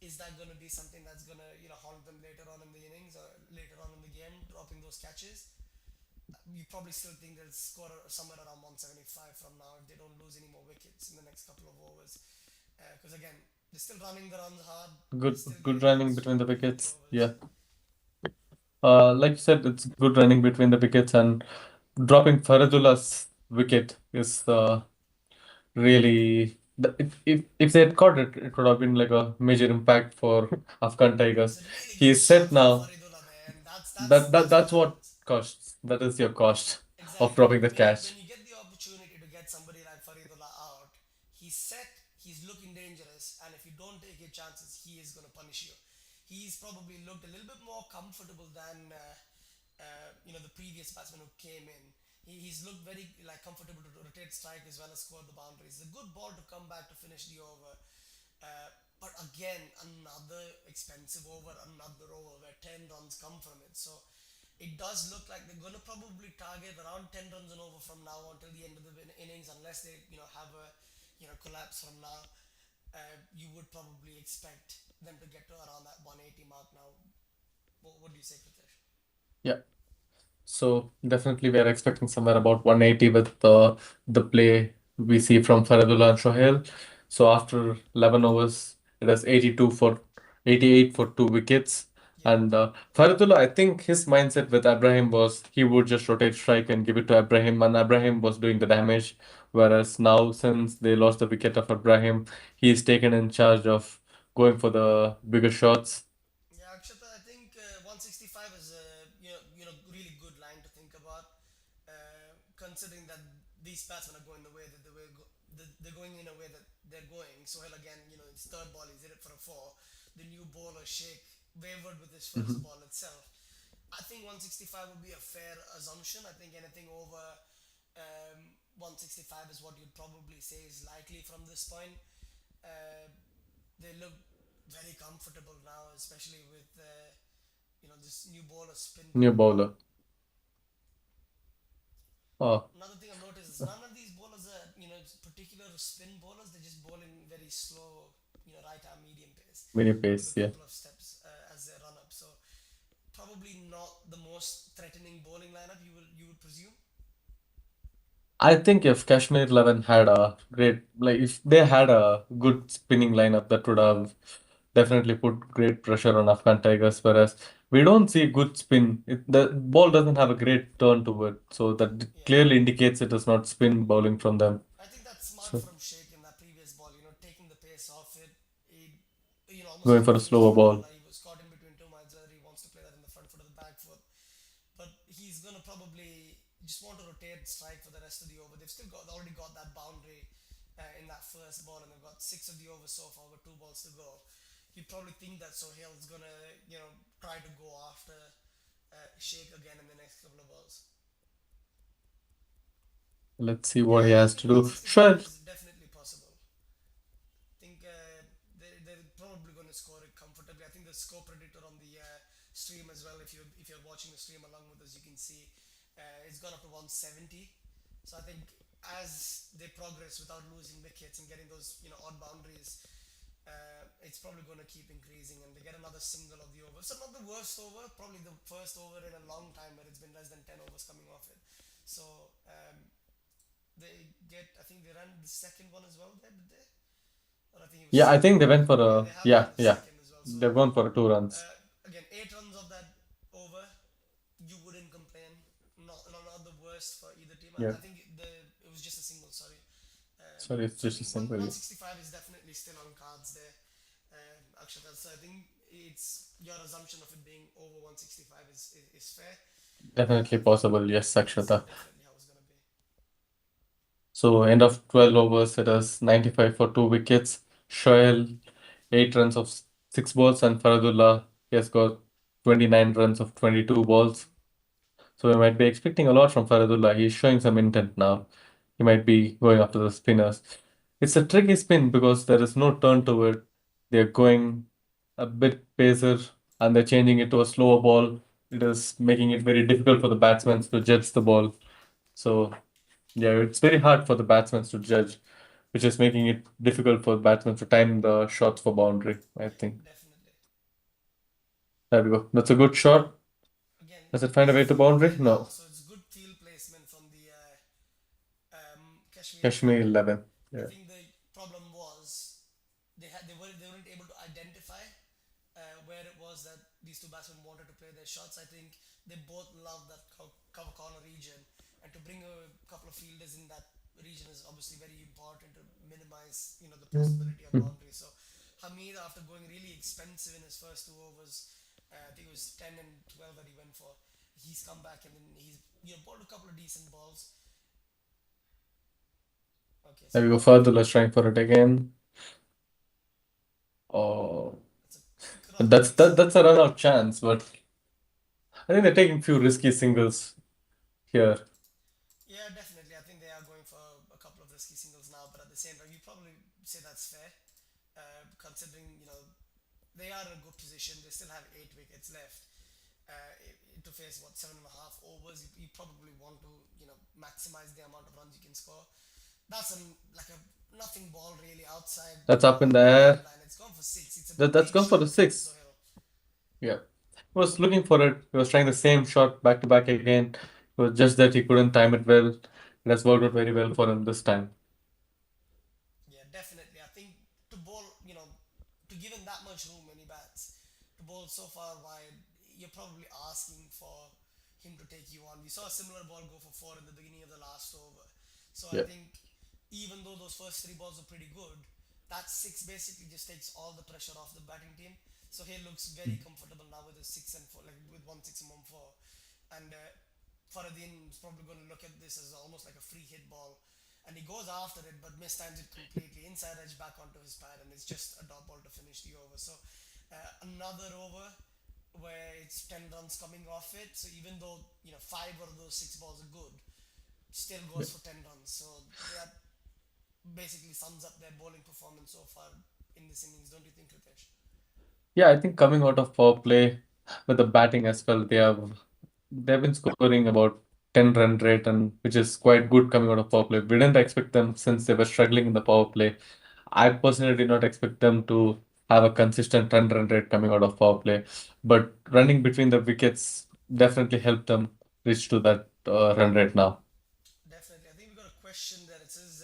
Is that going to be something that's going to haunt them later on in the innings or later on in the game, dropping those catches? You probably still think they'll score somewhere around 175 from now if they don't lose any more wickets in the next couple of overs. Because again, they're still running the runs hard. They're Good, still good getting running runs between the through the wickets. overs. Yeah. Like you said, it's good running between the wickets, and dropping Faridullah's wicket is really. If they had caught it, it would have been like a major impact for Afghan It's Tigers. a really He good is set shot from now. Faridullah there, and that's what That's what happens. costs. That is your cost of Exactly. dropping the When catch. you get the opportunity to get somebody like Faridullah out, he's set, he's looking dangerous, and if you don't take your chances, he is going to punish you. He's probably looked a little bit more comfortable than the previous batsman who came in. He's looked very comfortable to rotate strike as well as score the boundaries. It's a good ball to come back to finish the over. Uh, but again, another expensive over, another over where 10 runs come from it. So it does look like they're going to probably target around 10 runs and over from now until the end of the innings, unless they have a collapse from now. You would probably expect them to get to around that 180 mark now. What do you say, Pritesh? Yeah. So definitely we are expecting somewhere about 180 with the play we see from Faridullah and Shohail. So after 11 overs, it is 88 for 2 wickets. Yeah, And Faridullah, I think his mindset with Abraham was he would just rotate strike and give it to Abraham, and Abraham was doing the damage. Whereas now, since they lost the wicket of Abraham, he is taken in charge of going for the bigger shots. yeah, Akshata. I think 165 is a really good line to think about, considering that these batsmen are going the way that they're going in a way that they're going. So well, again, it's third ball. He's hit it for a four. The new bowler Sheikh wavered with his first Mhm. ball itself. I think 165 would be a fair assumption. I think anything over 165 is what you'd probably say is likely from this point. Uh, they look very comfortable now, especially with this new bowler spin New coming in. bowler. Oh, Another thing I've noticed is none of these bowlers are particular spin bowlers. They're just bowling very slow, right arm medium pace mini with pace. a Yeah. couple of steps as they run up. So probably not the most threatening bowling lineup you would presume. I think if Kashmir 11 had a great, like if they had a good spinning lineup, that would have definitely put great pressure on Afghan Tigers. Whereas we don't see good spin. The ball doesn't have a great turn to it, so that Yeah. clearly indicates it is not spin bowling from them. I think that's smart So from Sheikh in that previous ball, taking the pace off it. He, almost going like for he a finished slower ball. Faridullah. He was caught in between two minds whether he wants to play that in the front foot or the back foot. But he's going to probably just want to rotate strike for the rest of the over. They've still already got that boundary in that first ball, and they've got 6 of the over so far with 2 balls to go. You'd probably think that Sohail's going to, try to go after Sheikh again in the next couple of balls. Let's see Yeah, what he I has think to do. 165 Sure. is definitely possible. I think they're probably going to score it comfortably. I think the score predictor on the stream as well, if you're watching the stream along with us, you can see it's gone up to 170. So I think as they progress without losing wickets and getting those odd boundaries, it's probably going to keep increasing, and they get another single of the over. So not the worst over, probably the first over in a long time where it's been less than 10 overs coming off it. So I think they ran the second one as well there, did they? Or I think it was Yeah, I think second. they went for Yeah, a, they have yeah, run the yeah. second as well. So They've gone for 2 runs. again, 8 runs of that over, you wouldn't complain. Not the worst for either team. Yeah. I think it was just a single. Sorry. Sorry, it's So I just a think one single. 165 is definitely still on cards there. Akshata. So I think it's your assumption of it being over 165 is fair. Definitely possible, yes, That's Akshata. definitely how it's gonna be. So end of 12 overs, it is 95 for two wickets. Shoaib, 8 runs of 6 balls, and Faradullah, he has got 29 runs of 22 balls. So we might be expecting a lot from Faradullah. He's showing some intent now. He might be going after the spinners. It's a tricky spin because there is no turn to it. They're going a bit pacer and they're changing it to a slower ball. It is making it very difficult for the batsmen to judge the ball. So yeah, it's very hard for the batsmen to judge, which is making it difficult for batsmen to time the shots for boundary, I Yeah, think. definitely. There we go. That's a good shot. Again, Does it find a way to boundary? yeah, no. No. So it's good field placement from the Kashmir Kashmir 11. 11. I Yeah. think the problem was they weren't able to identify where it was that these two batsmen wanted to play their shots. I think they both love that cover corner region, and to bring a couple of fielders in that region is obviously very important to minimize the possibility of Mhm. boundaries. So Hamid, after going really expensive in his first two overs, I think it was 10 and 12 that he went for. He's come back and then he's bowled a couple of decent balls. Okay, so There we go. Fadullah trying for it again. Oh, that's a quick run chase. that's a run out chance, but I think they're taking few risky singles here. Yeah, definitely. I think they are going for a couple of risky singles now, but at the same time, you probably say that's fair, considering they are in a good position. They still have 8 wickets left. To face what 7.5 overs, you probably want to maximize the amount of runs you can score. That's like a nothing ball really outside That's up in the the wide air. line. It's gone for six. It's a That's big gone for shot the from six. Sohail. Yeah. He was looking for it. He was trying the same shot back to back again. It was just that he couldn't time it well. It has worked out very well for him this time. Yeah, definitely. I think to bowl, to give him that much room when he bats, to bowl so far wide, you're probably asking for him to take you on. We saw a similar ball go for four in the beginning of the last over. So I Yeah. think even though those first three balls are pretty good, that six basically just takes all the pressure off the batting team. So he looks very comfortable now with his six and four, like with 1 6 and 1 4. And Faradin is probably going to look at this as almost like a free hit ball, and he goes after it but mistimes it completely. Inside edge back onto his pad, and it's just a dot ball to finish the over. So another over where it's 10 runs coming off it. So even though five of those six balls are good, still Yeah. goes for 10 runs. So that basically sums up their bowling performance so far in this innings, don't you think, Ritesh? Yeah, I think coming out of power play with the batting as well, they've been scoring about 10 run rate and which is quite good coming out of power play. We didn't expect them since they were struggling in the power play. I personally did not expect them to have a consistent 10 run rate coming out of power play. But running between the wickets definitely helped them reach to that run rate now. Definitely. I think we got a question there. It says,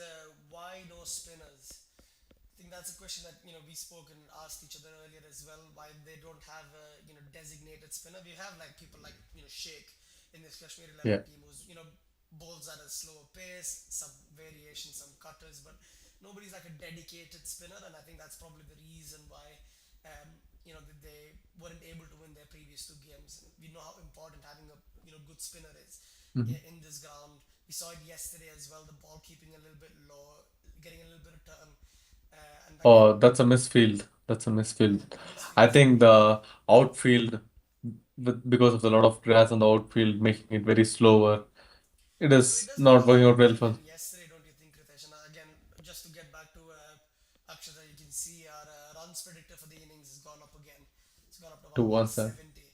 why no spinners? I think that's a question that we spoke and asked each other earlier as well. Why they don't have a designated spinner? We have like people like Sheikh in this Kashmir 11 Yeah. team who's bowls at a slower pace, some variations, some cutters, but nobody's like a dedicated spinner, and I think that's probably the reason why that they weren't able to win their previous two games. We know how important having a good spinner is Mhm. in this ground. We saw it yesterday as well. The ball keeping a little bit low, getting a little bit of turn. And again, Oh, that's a misfield. That's a misfield. I misfield. So think the outfield, because of the lot of grass on the outfield, making it very slower, it so it is does look not like working it out was well for again yesterday, don't you think, Ritesh? And again, just to get back to Akshata, you can see our runs predictor for the innings has gone up again. It's gone up to to about one side. 170.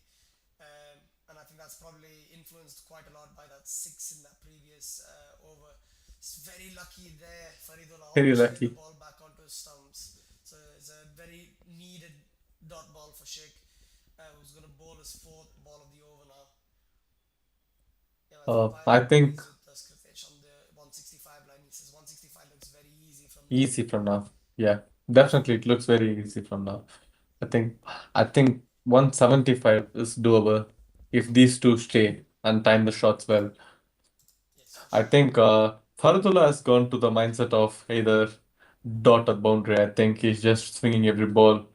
And I think that's probably influenced quite a lot by that six in that previous over. It's very lucky there. Faridullah Very almost played the lucky. ball back onto his stumps. So it's a very needed dot ball for Sheikh, who's going to bowl his fourth ball of the over now. Yeah, I think I Payal think agrees with us, Kritesh, on the 165 line. He says 165 looks very easy from now. easy from now. Yeah, definitely it looks very easy from now. I think I think 175 is doable if these two stay and time the shots well. Yes, for I sure. think Faradullah has gone to the mindset of either dot or boundary. I think he's just swinging every ball.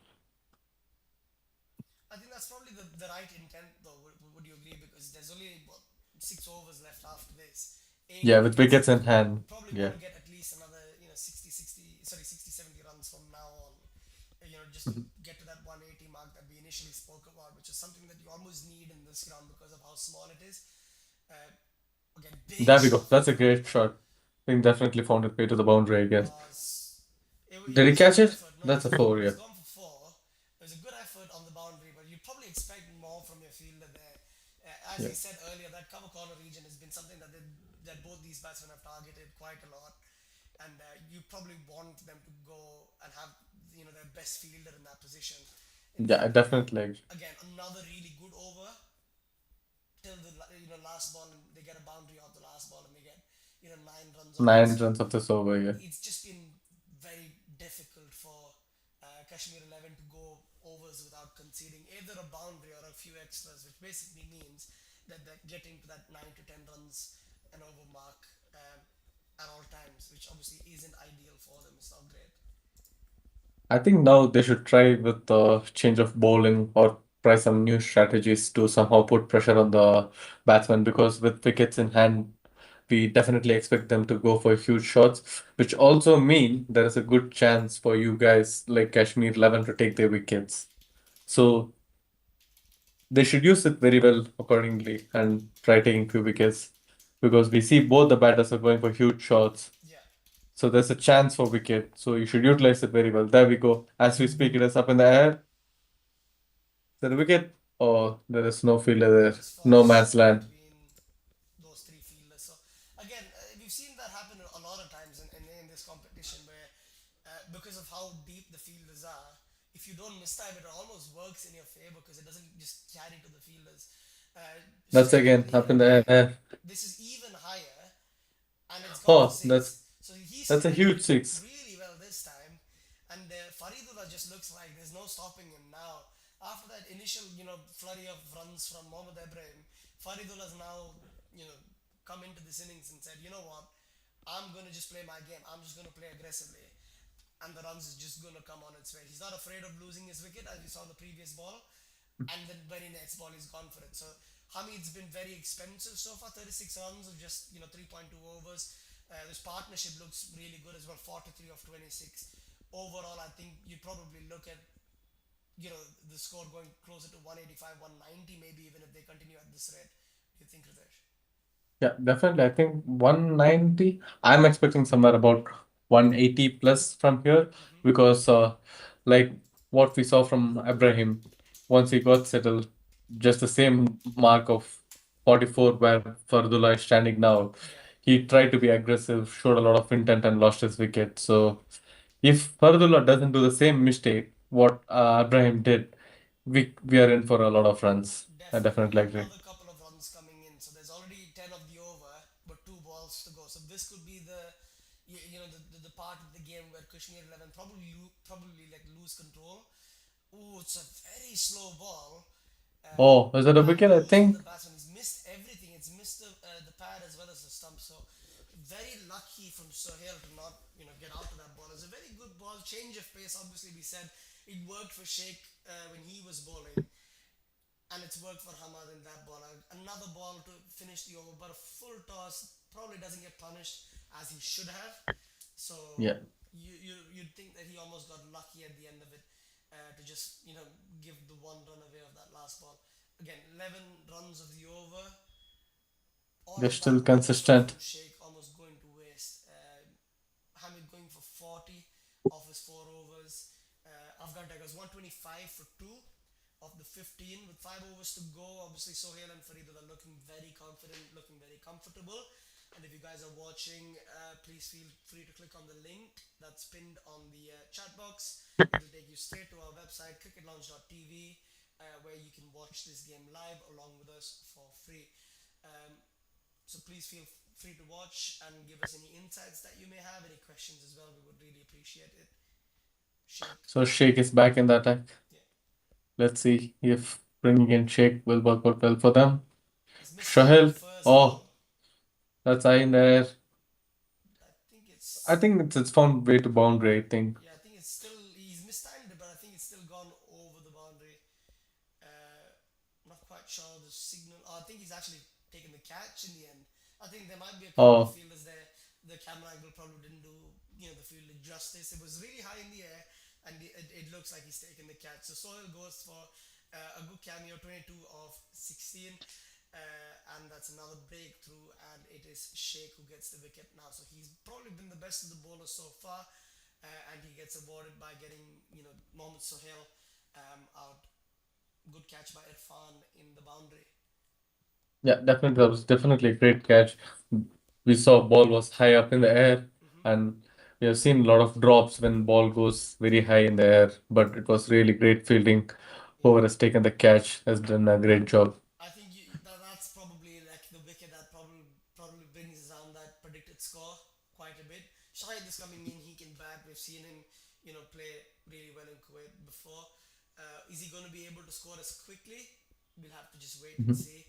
8 Yeah, with wickets, wickets in hand. you probably Yeah. want to get at least another 60, 60, sorry, 60, 70 runs from now on, just to Mhm. get to that 180 mark that we initially spoke about, which is something that you almost need in this ground because of how small it is. uh, Again, big There we go. shot from That's a great Faridullah. shot. I think definitely found its way to the boundary, I guess. It Did he was a catch good it? effort. No, That's a four, he's yeah. gone for four. It was a good effort on the boundary, but you'd probably expect more from your fielder there. As Yeah. we said earlier, that cover corner region has been something that both these batsmen have targeted quite a lot, and you probably want them to go and have their best fielder in that position. In Yeah, I fact, definitely agree. again, another really good over till the last ball, and they get a boundary off the last ball, and they get 9 runs off it. Nine So runs of this over, yeah. it's just been very difficult for Kashmir 11 to go overs without conceding either a boundary or a few extras, which basically means that they're getting to that 9 to 10 runs and over mark at all times, which obviously isn't ideal for them. It's not great. I think now they should try with the change of bowling or try some new strategies to somehow put pressure on the batsman because with wickets in hand, we definitely expect them to go for huge shots, which also mean there is a good chance for you guys like Kashmir 11 to take their wickets. So they should use it very well accordingly and try taking few wickets because we see both the batters are going for huge shots. Yeah, So there's a chance for wicket. So you should utilize it very well. There we go. As we speak, it is up in the air. Is there a wicket? Oh, there is no fielder it there. just No falls man's land. between those three fielders. So again, we've seen that happen a lot of times in this competition where because of how deep the fielders are, if you don't mistime it, it almost works in your favor because it doesn't just carry to the fielders. That's Straight again up in the again, air. this is even higher, and it's gone for Oh, that's six. So he's that's a fielded huge it six. really well this time, and Faridullah just looks like there's no stopping him now. After that initial, flurry of runs from Mohammad Ibrahim, Faridullah's now, come into this innings and said, you know what, I'm gonna just play my game. I'm just gonna play aggressively, and the runs is just gonna come on its way. He's not afraid of losing his wicket, as we saw the previous ball, and the very next ball he's gone for it. So Hamid's been very expensive so far. 36 runs of just 3.2 overs. This partnership looks really good as well. 43 of 26. Overall, I think you'd probably look at the score going closer to 185, 190, maybe even if they continue at this rate. Do you think, Ritesh? Yeah, definitely. I think 190. I'm expecting somewhere about 180 plus from here Mm-hmm. because, like what we saw from Ibrahim, once he got settled, just the same mark of 44 where Fardullah is standing now, Yeah, he tried to be aggressive, showed a lot of intent, and lost his wicket. So, if Fardullah doesn't do the same mistake what Ibrahim did, we are in for a lot of runs. I definitely. definitely agree. Another couple of runs coming in. So there's already 10 of the over, but two balls to go. So this could be the part of the game where Kashmir 11 probably like lose control. Ooh, it's a very slow ball. Oh, is that a Bad wicket? I news for the think. batsman. He's missed everything. It's missed the pad as well as the stump. So very lucky from Sohail to not get out of that ball. It's a very good ball. Change of pace. Obviously, we said it worked for Sheikh when he was bowling, and it's worked for Hamad in that ball. Another ball to finish the over, but a full toss probably doesn't get punished as he should have. So Yeah. you'd think that he almost got lucky at the end of it to just give the one run away of that last ball. Again, 11 runs of the over. All They're of that still effort from consistent. Sheikh almost going to waste. Hamid going for 40 of his 4 overs. Afghan Tigers 125 for 2 of the 15 with 5 overs to go. Obviously, Sohail and Faridullah looking very confident, looking very comfortable. And if you guys are watching, please feel free to click on the link that's pinned on the chat box. It'll take you straight to our website, cricketlaunch.tv, where you can watch this game live along with us for free. Um, so please feel free to watch and give us any insights that you may have, any questions as well. We would really appreciate it. Sheikh, So Sheikh is back in the attack. yeah, Let's see if bringing in Sheikh will work out well for them. he's mistimed the Shahil. first Oh, ball. that's high in there. I think I it's think it's found way to boundary, I think. Yeah, I think it's still he's mistimed it, but I think it's still gone over the boundary. Not quite sure the signal. Oh, I think he's actually taken the catch in the end. I think there might be a couple of Oh, fielders there. The camera angle probably didn't do the fielder justice. It was really high in the air, and it looks like he's taken the catch. So Soil goes for a good cameo, 22 of 16, and that's another breakthrough. And it is Sheikh who gets the wicket now. So he's probably been the best of the bowlers so far, and he gets awarded by getting Mohammad Sohail out. Good catch by Irfan in the boundary. yeah, definitely. That was definitely a great catch. We saw ball was high up in the air, Hmm. and we have seen a lot of drops when ball goes very high in the air. But it was really great fielding. Yeah. Whoever has taken the catch has done a great job. I think that's probably like the wicket that probably brings down that predicted score quite a bit. Shahid is coming in; he can bat. We've seen him, play really well in Kuwait before. Is he going to be able to score as quickly? We'll have to just wait and Mhm. see.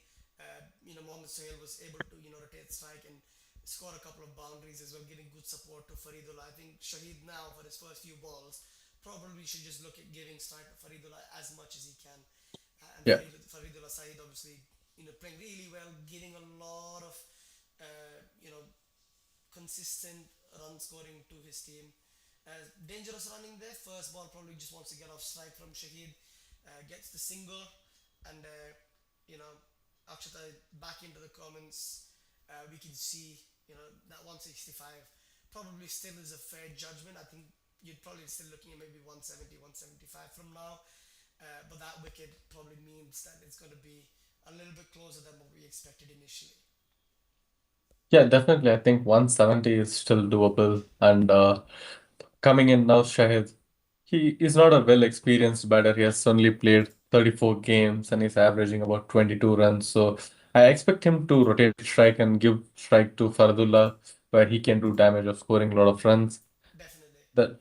Mohammad Sohail was able to rotate strike and score a couple of boundaries as well, giving good support to Faridullah. I think Shahid now for his first few balls probably should just look at giving strike to Faridullah as much as he can. And Yeah. Faridullah Saeed obviously playing really well, giving a lot of uh, you know consistent run scoring to his team. Dangerous running there. First ball probably just wants to get off strike from Shahid. Gets the single, and you know Akshata back into the comments. We can see that 165 probably still is a fair judgment. I think you'd probably still looking at maybe 170, 175 from now. But that wicket probably means that it's going to be a little bit closer than what we expected initially. Yeah, definitely. I think 170 is still doable. And coming in now, Shahid, he is not a well experienced batter. He has only played 34 games and he's averaging about 22 runs. So I expect him to rotate strike and give strike to Fardullah, where he can do damage of scoring a lot of runs. Definitely. That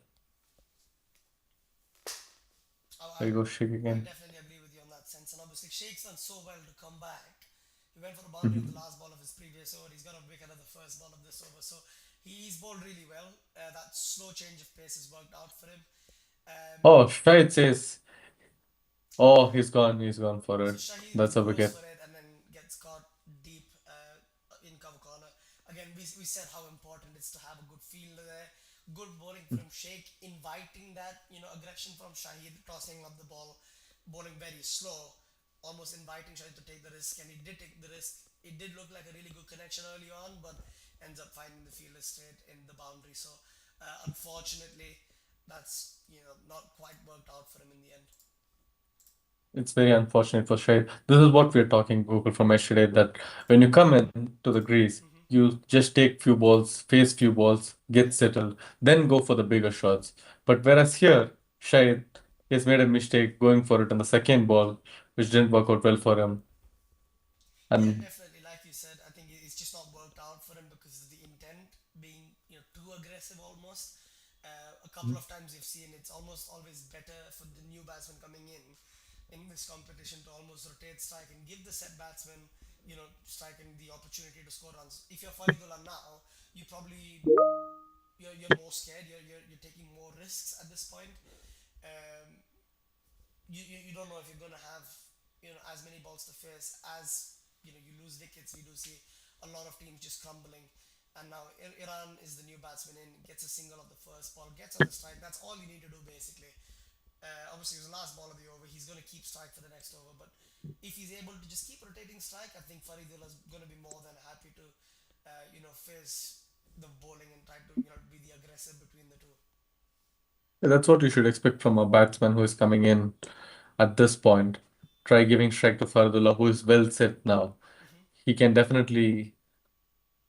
Oh, there you go, Sheikh I again. definitely agree with you on that sense. And obviously, Sheikh's done so well to come back. He went for a boundary on the Mhm. last ball of his previous over. He's got a wicket at the first ball of this over. So he's bowled really well. That slow change of pace has worked out for him. Um, Oh, Shahid says, oh, he's gone for So it. Shahid That's a goes wicket. for it and then gets caught deep in cover corner. Again, we said how important it is to have a good fielder there. Good bowling from Sheikh, inviting that aggression from Shahid, tossing up the ball, bowling very slow, almost inviting Shahid to take the risk, and he did take the risk. It did look like a really good connection early on, but ends up finding the fielder straight in the boundary. So unfortunately, that's not quite worked out for him in the end. It's very unfortunate for Shahid. This is what we're talking, Google, from yesterday, that when you come in to the crease, Hmm. you just take few balls, face few balls, get settled, then go for the bigger shots. But whereas here, Shahid has made a mistake going for it on the second ball, which didn't work out well for him. Yeah, And definitely. Like you said, I think it's just not worked out for him because of the intent being, too aggressive almost. A couple of times you've seen it's almost always better for the new batsman coming in this competition to almost rotate strike and give the set batsman, striking the opportunity to score runs. If you're Faridullah now, you probably you're more scared. You're taking more risks at this point. Um, you don't know if you're going to have as many balls to face as you lose wickets. We do see a lot of teams just crumbling, and now Iran is the new batsman in, gets a single of the first ball, gets on the strike. That's all you need to do basically. Obviously it was the last ball of the over. He's going to keep strike for the next over, but if he's able to just keep rotating strike, I think Faridullah is going to be more than happy to face the bowling and try to be the aggressor between the two. that's what you should expect from a batsman who is coming in at this point. Try giving strike to Fardullah, who is well set now. Hmm. He can definitely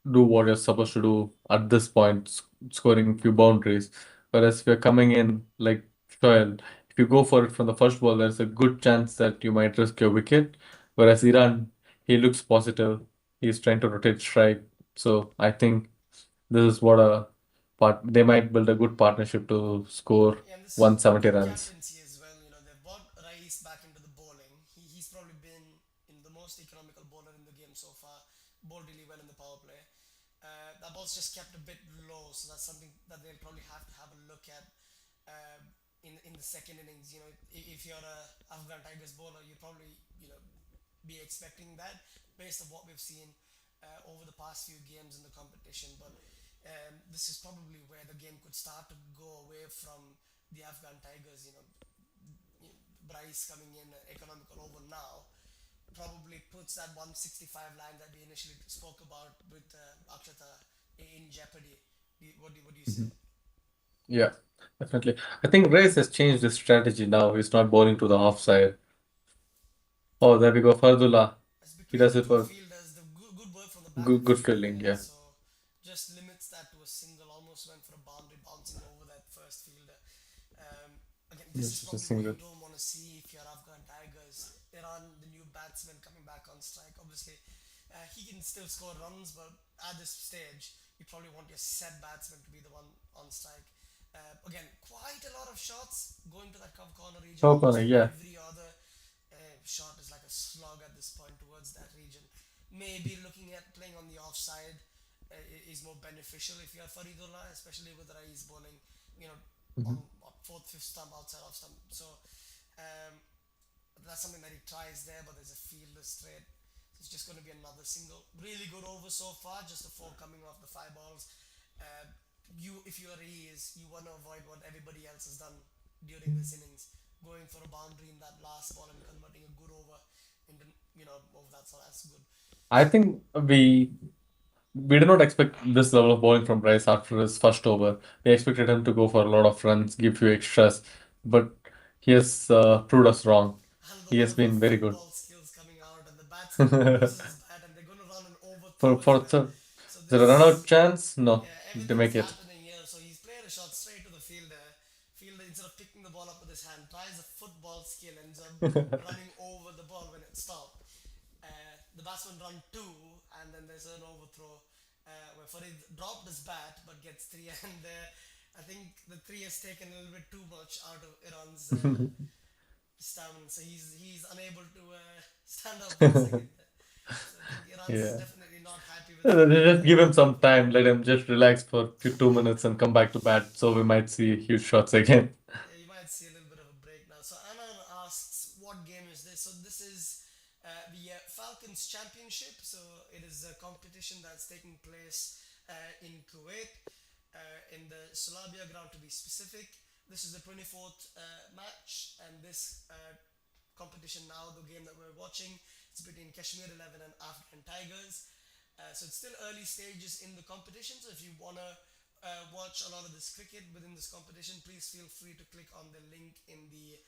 do what you're supposed to do at this point, scoring few boundaries. Whereas if you're coming in like Shoaib, if you go for it from the first ball, there's a good chance that you might risk your wicket. Whereas Iran, he looks positive. He's trying to rotate strike. So I think this is what a part they might build a good partnership to score Yeah, and this is 170 good runs. captaincy as well. They've brought Rais back into the bowling. He's probably been the most economical bowler in the game so far. Bowled really well in the power play. That ball's just kept a bit low, so that's something that they'll probably have to have a look at uh, in the second innings. If you're a Afghan Tigers bowler, you probably be expecting that based on what we've seen. over the past few games in the competition. But this is probably where the game could start to go away from the Afghan Tigers. Bryce coming in, economical over now, probably puts that 165 line that we initially spoke about with Akshata in jeopardy. What do you say? Mhm. Yeah, definitely. I think Reyes has changed his strategy now. He's not bowling to the offside. Oh, there we go. Fardullah. It's He between does the it two for fielders. The good work from the good, good backfield fielding. there. Yeah. So just limits that to a single. Almost went for a boundary, bouncing over that first fielder. Again, this is This is a probably what you single. don't want to see if you're Afghan Tigers. Iran, the new batsman coming back on strike. Obviously, he can still score runs, but at this stage, you probably want your set batsman to be the one on strike. Again, quite a lot of shots going to that cover corner region. Top corner, Almost yeah. every other shot is like a slog at this point towards that region. Maybe looking at playing on the offside is more beneficial if you're Faridullah, especially with Rais bowling, you know, on Mhm. fourth, fifth stump, outside off stump. So um, that's something that he tries there, but there's a fielder straight. So it's just going to be another single. Really good over so far, just a four coming off the five balls. Uh, if you're he is, you want to avoid what everybody else has done during this innings, going for a boundary in that last ball and converting a good over into over that. So that's good. I think we did not expect this level of bowling from Bryce after his first over. We expected him to go for a lot of runs, give few extras, but he has proved us wrong. Another He one has of the been very good. football skills coming out, and the batsman loses his bat, and they're going to run an overthrow as For well. third, So is there a run out this, chance? No, yeah, they everything's make it. happening here. So he's played a shot straight to the fielder. Fielder, instead of picking the ball up with his hand, tries a football skill, ends up running over the ball when it stopped. The batsman run two, and then there's an overthrow where Farid dropped his bat but gets three, and I think the three has taken a little bit too much out of Iran's stamina, so he's unable to stand up once again. So I think Iran's Yeah. definitely not happy with Farid Just give there. him some time. Let him just relax for 2 minutes and come back to bat. So we might see huge shots again. Yeah, you might see a little bit of a break now. So Anna asks, what game is this? So this is the Falcons Championship. So it is a competition that's taking place in Kuwait, in the Sulabiya ground to be specific. This is the 24th match, and this competition now, the game that we're watching, it's between Kashmir 11 and Afghan Tigers. So it's still early stages in the competition. So if you wanna watch a lot of this cricket within this competition, please feel free to click on the link in the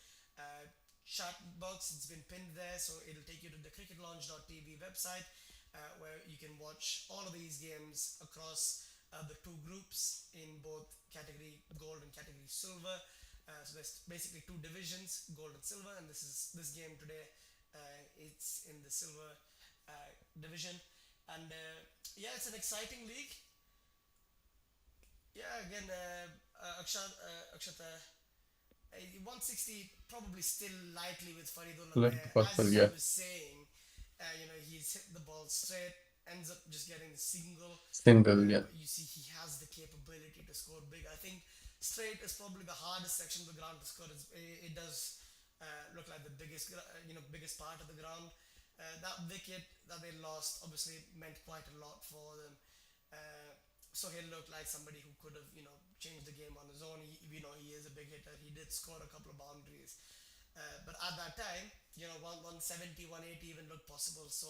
chat box. It's been pinned there, so it'll take you to the cricketlaunch.tv website where you can watch all of these games across the two groups in both category gold and category silver. So there's basically two divisions, gold and silver, and this game today. It's in the silver division, and yeah, it's an exciting league. Yeah, again, Akshata, 160 probably still likely with Faridullah Let there. Purple, As yeah. you were saying, he's hit the ball straight, ends up just getting the single. Single, yeah. But you see, he has the capability to score big. I think straight is probably the hardest section of the ground to score. It does look like the biggest part of the ground. That wicket that they lost obviously meant quite a lot for them. Uh, so he looked like somebody who could have, changed the game on his own. He is a big hitter. He did score a couple of boundaries. But at that time, 170, 180 even looked possible. So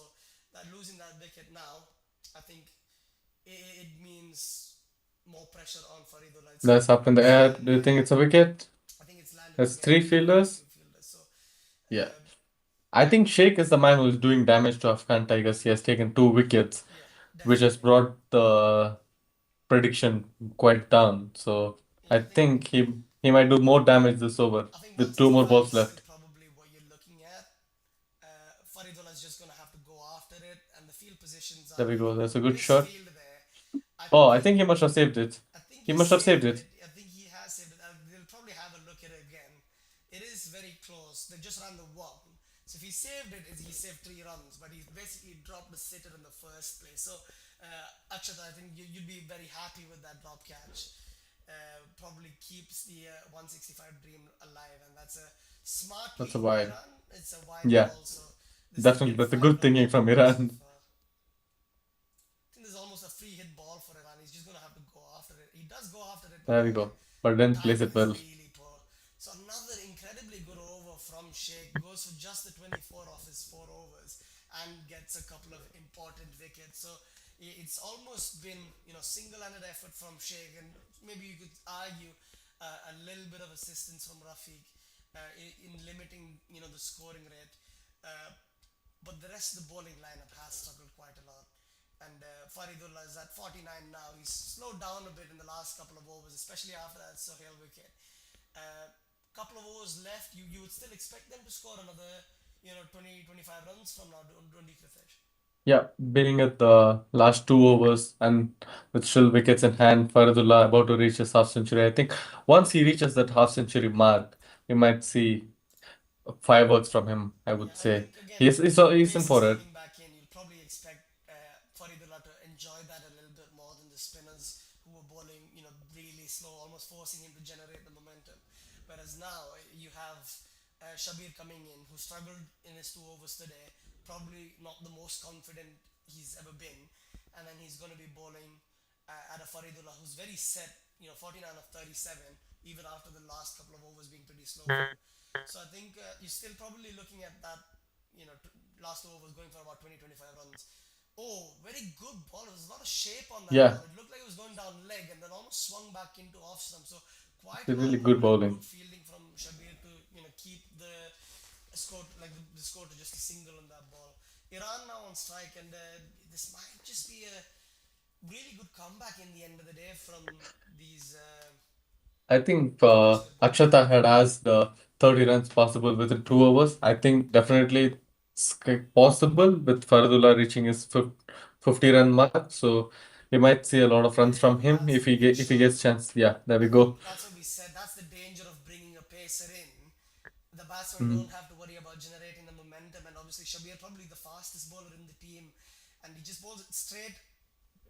that losing that wicket now, I think it means more pressure on Faridullah. That's up in the It's air. Do you landed. think it's a wicket? I think it's landed There's again three on the fielders. two fielders. So Yeah. um, I think Sheikh is the man who is doing damage to Afghan Tigers. He has taken 2 wickets, yeah, which has definitely. brought the prediction quite down. So Yeah, I I think think he might do more damage this over I think with two more 165 balls is left. probably what you're looking at. Faridullah is just going to have to go after it, and the field positions There are we go. That's a good shot. misfield there. I Oh, I think think he must have saved it. I think He he must have saved saved it. it. I think he has saved it. They'll probably have a look at it again. It is very close. They just ran the one. So if he saved it, he saved 3 runs, but he basically dropped the sitter in the first place. So Akshata, I think you'd be very happy with that drop catch. Probably keeps the 165 dream alive, and that's a smart That's a lead by wide. Iran. It's a wide Yeah, ball, so this has definitely. been That's a five good run thinking game from so Iran. far. free hit ball for Iran. He's just gonna have to go after it. He does go after it, but There we again, go. But then plays timing it is well. really poor. So another incredibly good over from Sheikh, goes for just the 24 off his 4 overs and gets a couple of important wickets. So it's almost been single-handed effort from Sheikh, and maybe you could argue a little bit of assistance from Rafiq in limiting the scoring rate. Uh, but the rest of the bowling lineup has struggled quite a lot. And Faridullah is at 49 now. He's slowed down a bit in the last couple of overs, especially after that Sohail wicket. Couple of overs left. You would still expect them to score another 20 25 runs from now, don't you, Kritesh? Yeah, being at the last 2 overs and with still wickets in hand, Faridullah about to reach his half century. I think once he reaches that half century mark, we might see fireworks from him, I Yeah, would I say. think again He's in pace is for it. coming back in. You'll probably expect Faridullah to enjoy that a little bit more than the spinners who were bowling really slow, almost forcing him to generate the momentum. Whereas now you have Shabir coming in, who struggled in his 2 overs today, probably not the most confident he's ever been, and then he's going to be bowling at a Faridullah who's very set, 49 of 37, even after the last couple of overs being pretty slow for him. So I think you're still probably looking at that, last over was going for about 20 25 runs. Oh, very good ball. There was a lot of shape on that Yeah, ball. It looked like it was going down leg and then almost swung back into off stump. So quite it's a lot really of good movement, good bowling. fielding from Shabir to keep the score, like the score to just a single on that ball. Iran now on strike, and this might just be a really good comeback in the end of the day from these I think Kashmir bowlers. Akshata had asked 30 runs possible within 2 overs. I think definitely it's possible with Faridullah reaching his 50 run mark. So we might see a lot of runs Yeah, from him that's for if he sure. gets chance. Yeah, there we I think go. that's what we said. That's the danger of bringing a pacer in. The batsmen Mm. don't have to worry about generating the momentum, and obviously Shabir probably the fastest bowler in the team, and he just bowls it straight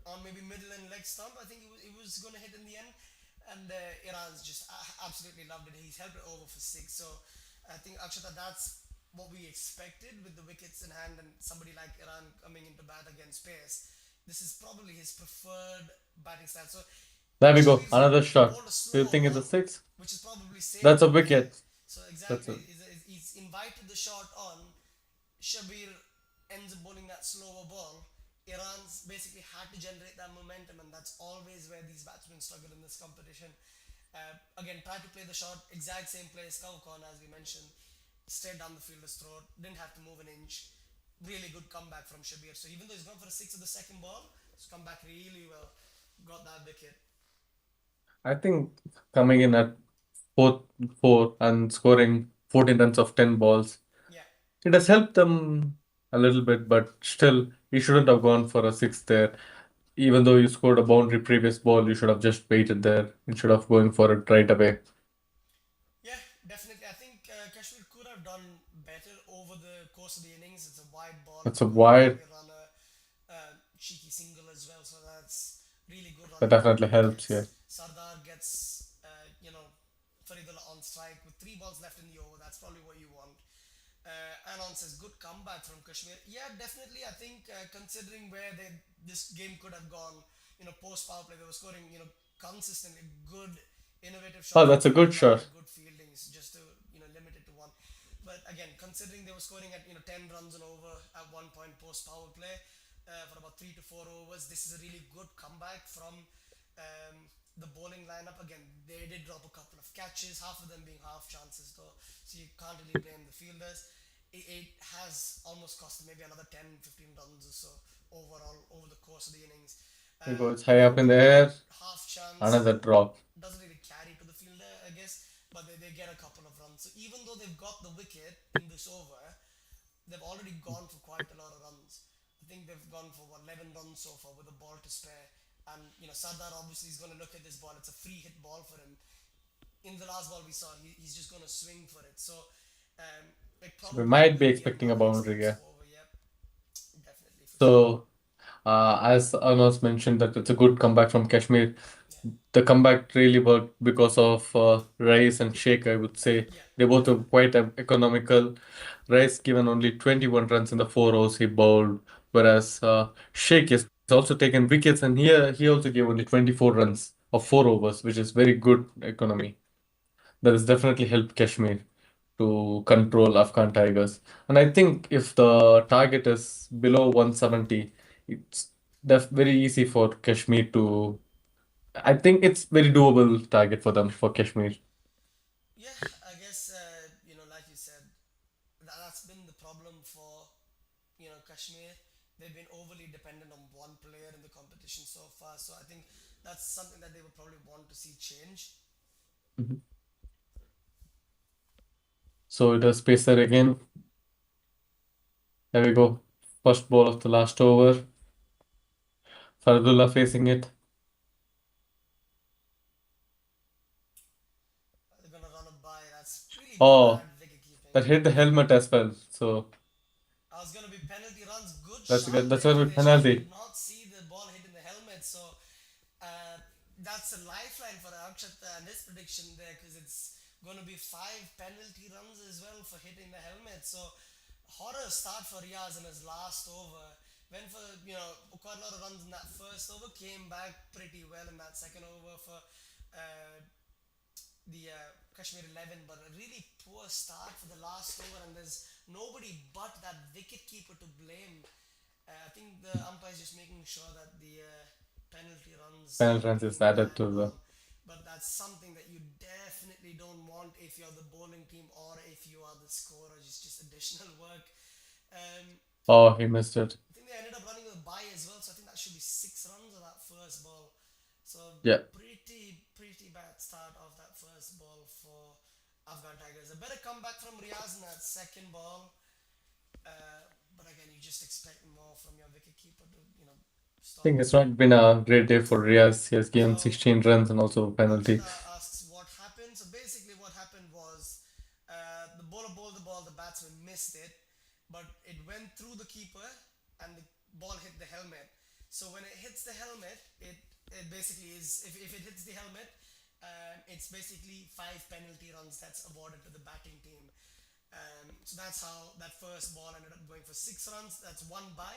on maybe middle and leg stump. I think it was going to hit in the end, and Iran's just absolutely loved it. He's held it over for six, so I think Akshata, that's what we expected with the wickets in hand and somebody like Iran coming into bat against pace. This is probably his preferred batting style. So There we go. Shabir's Another shot. bowled a Do you slower think it's a ball, six? which is probably safe That's for a the wicket. wicket. So That's exactly, a he's invited the shot on. Shabir ends up bowling that slower ball. Iran's basically had to generate that momentum, and that's always where these batsmen struggle in this competition. Again, tried to play the shot, exact same place, cover corner as we mentioned, straight down the fielder's throat, didn't have to move an inch. Really good comeback from Shabir. So even though he's gone for a six of the second ball, he's come back really well, got that wicket. I think coming in at fourth, four and scoring 14 runs of 10 balls. Yeah, It has helped them a little bit, but still, he shouldn't have gone for a six there. Even though you scored a boundary previous ball, you should have just waited there instead of going for it right away. yeah, definitely. I think Kashmir could have done better over the course of the innings. It's a wide ball. It's a Could wide, probably run a cheeky single as well. So that's really good that running between definitely the helps here. wickets. Sardar gets, Faridullah on strike with 3 balls left in the over. That's probably what you want. Anon says good comeback from Kashmir. Yeah, definitely. I think considering where this game could have gone, post power play, they were scoring, consistently good, innovative Oh, shots from that's a good Faridullah shot. and good fieldings just to limit it to one. But again, considering they were scoring at 10 runs and over at one point post power play for about 3 to 4 overs, this is a really good comeback from the bowling lineup. Again, they did drop a couple of catches, half of them being half chances though, so you can't really blame the fielders. It has almost cost them maybe another 10 15 runs or so overall over the course of the innings. He goes high Again, up in the air, half chance another drop. doesn't really carry to the fielder, I guess, but they get a couple of runs. So even though they've got the wicket in this over, they've already gone for quite a lot of runs. I think they've gone for what 11 runs so far with a ball to spare. And Sardar obviously is going to look at this ball. It's a free hit ball for him. In the last ball we saw, he's just going to swing for it. So it So we probably might be will be expecting a another boundary explosive here. over. Yep, definitely for sure. So, as Anas mentioned, that it's a good comeback from Kashmir. Yeah, The comeback really worked because of Rice and Sheikh, I would say. yeah, They both were quite economical. Rice given only 21 runs in the 4 overs he bowled, whereas Sheikh is also taken wickets, and here he also gave only 24 runs of 4 overs, which is very good economy. That has definitely helped Kashmir to control Afghan Tigers. And I think if the target is below 170, it's very easy for Kashmir to. I think it's very doable target for them for Kashmir. Yeah, I guess like you said, that's been the problem for Kashmir. They've been overly dependent on one player in the competition so far. So I think that's something that they would probably want to see change. Mhm. So it is Pacer again. There we go. First ball of the last over. Fardullah facing it. They're gonna run a by. That's really Oh, bad wicket keeping. that hit the helmet as well. So I was gonna be penalty runs. Good that's shot good. That's there, a Dinesh. I did penalty. not see the ball hitting the helmet. So uh, that's a lifeline for Akshata and his prediction there, because it's gonna be 5 penalty runs as well for hitting the helmet. So horror start for Riaz in his last over. Went for quite a lot of runs in that first over. Came back pretty well in that second over for uh, the Kashmir 11, but a really poor start for the last over, and there's nobody but that wicket keeper to blame. I think the umpire is just making sure that the penalty runs Penalty are runs is being added to added the. on. But that's something that you definitely don't want if you're the bowling team or if you are the scorer. It's just additional work. Um, Oh, he missed it. I think they ended up running with a bye as well, so I think that should be 6 runs of that first ball. So Yeah. pretty bad start of that first ball for Afghan Tigers. A better comeback from Riaz in that second ball, but again, you just expect more from your wicketkeeper to I stop think the it's ball. not been a great day for Riaz. He has given So 16 runs and also a penalty. Akshata asks what happened. So basically, what happened was the bowler bowled the ball, the batsman missed it, but it went through the keeper and the ball hit the helmet. So when it hits the helmet, it basically is, if it hits the helmet, it's basically 5 penalty runs that's awarded to the batting team. So that's how that first ball ended up going for 6 runs. That's one by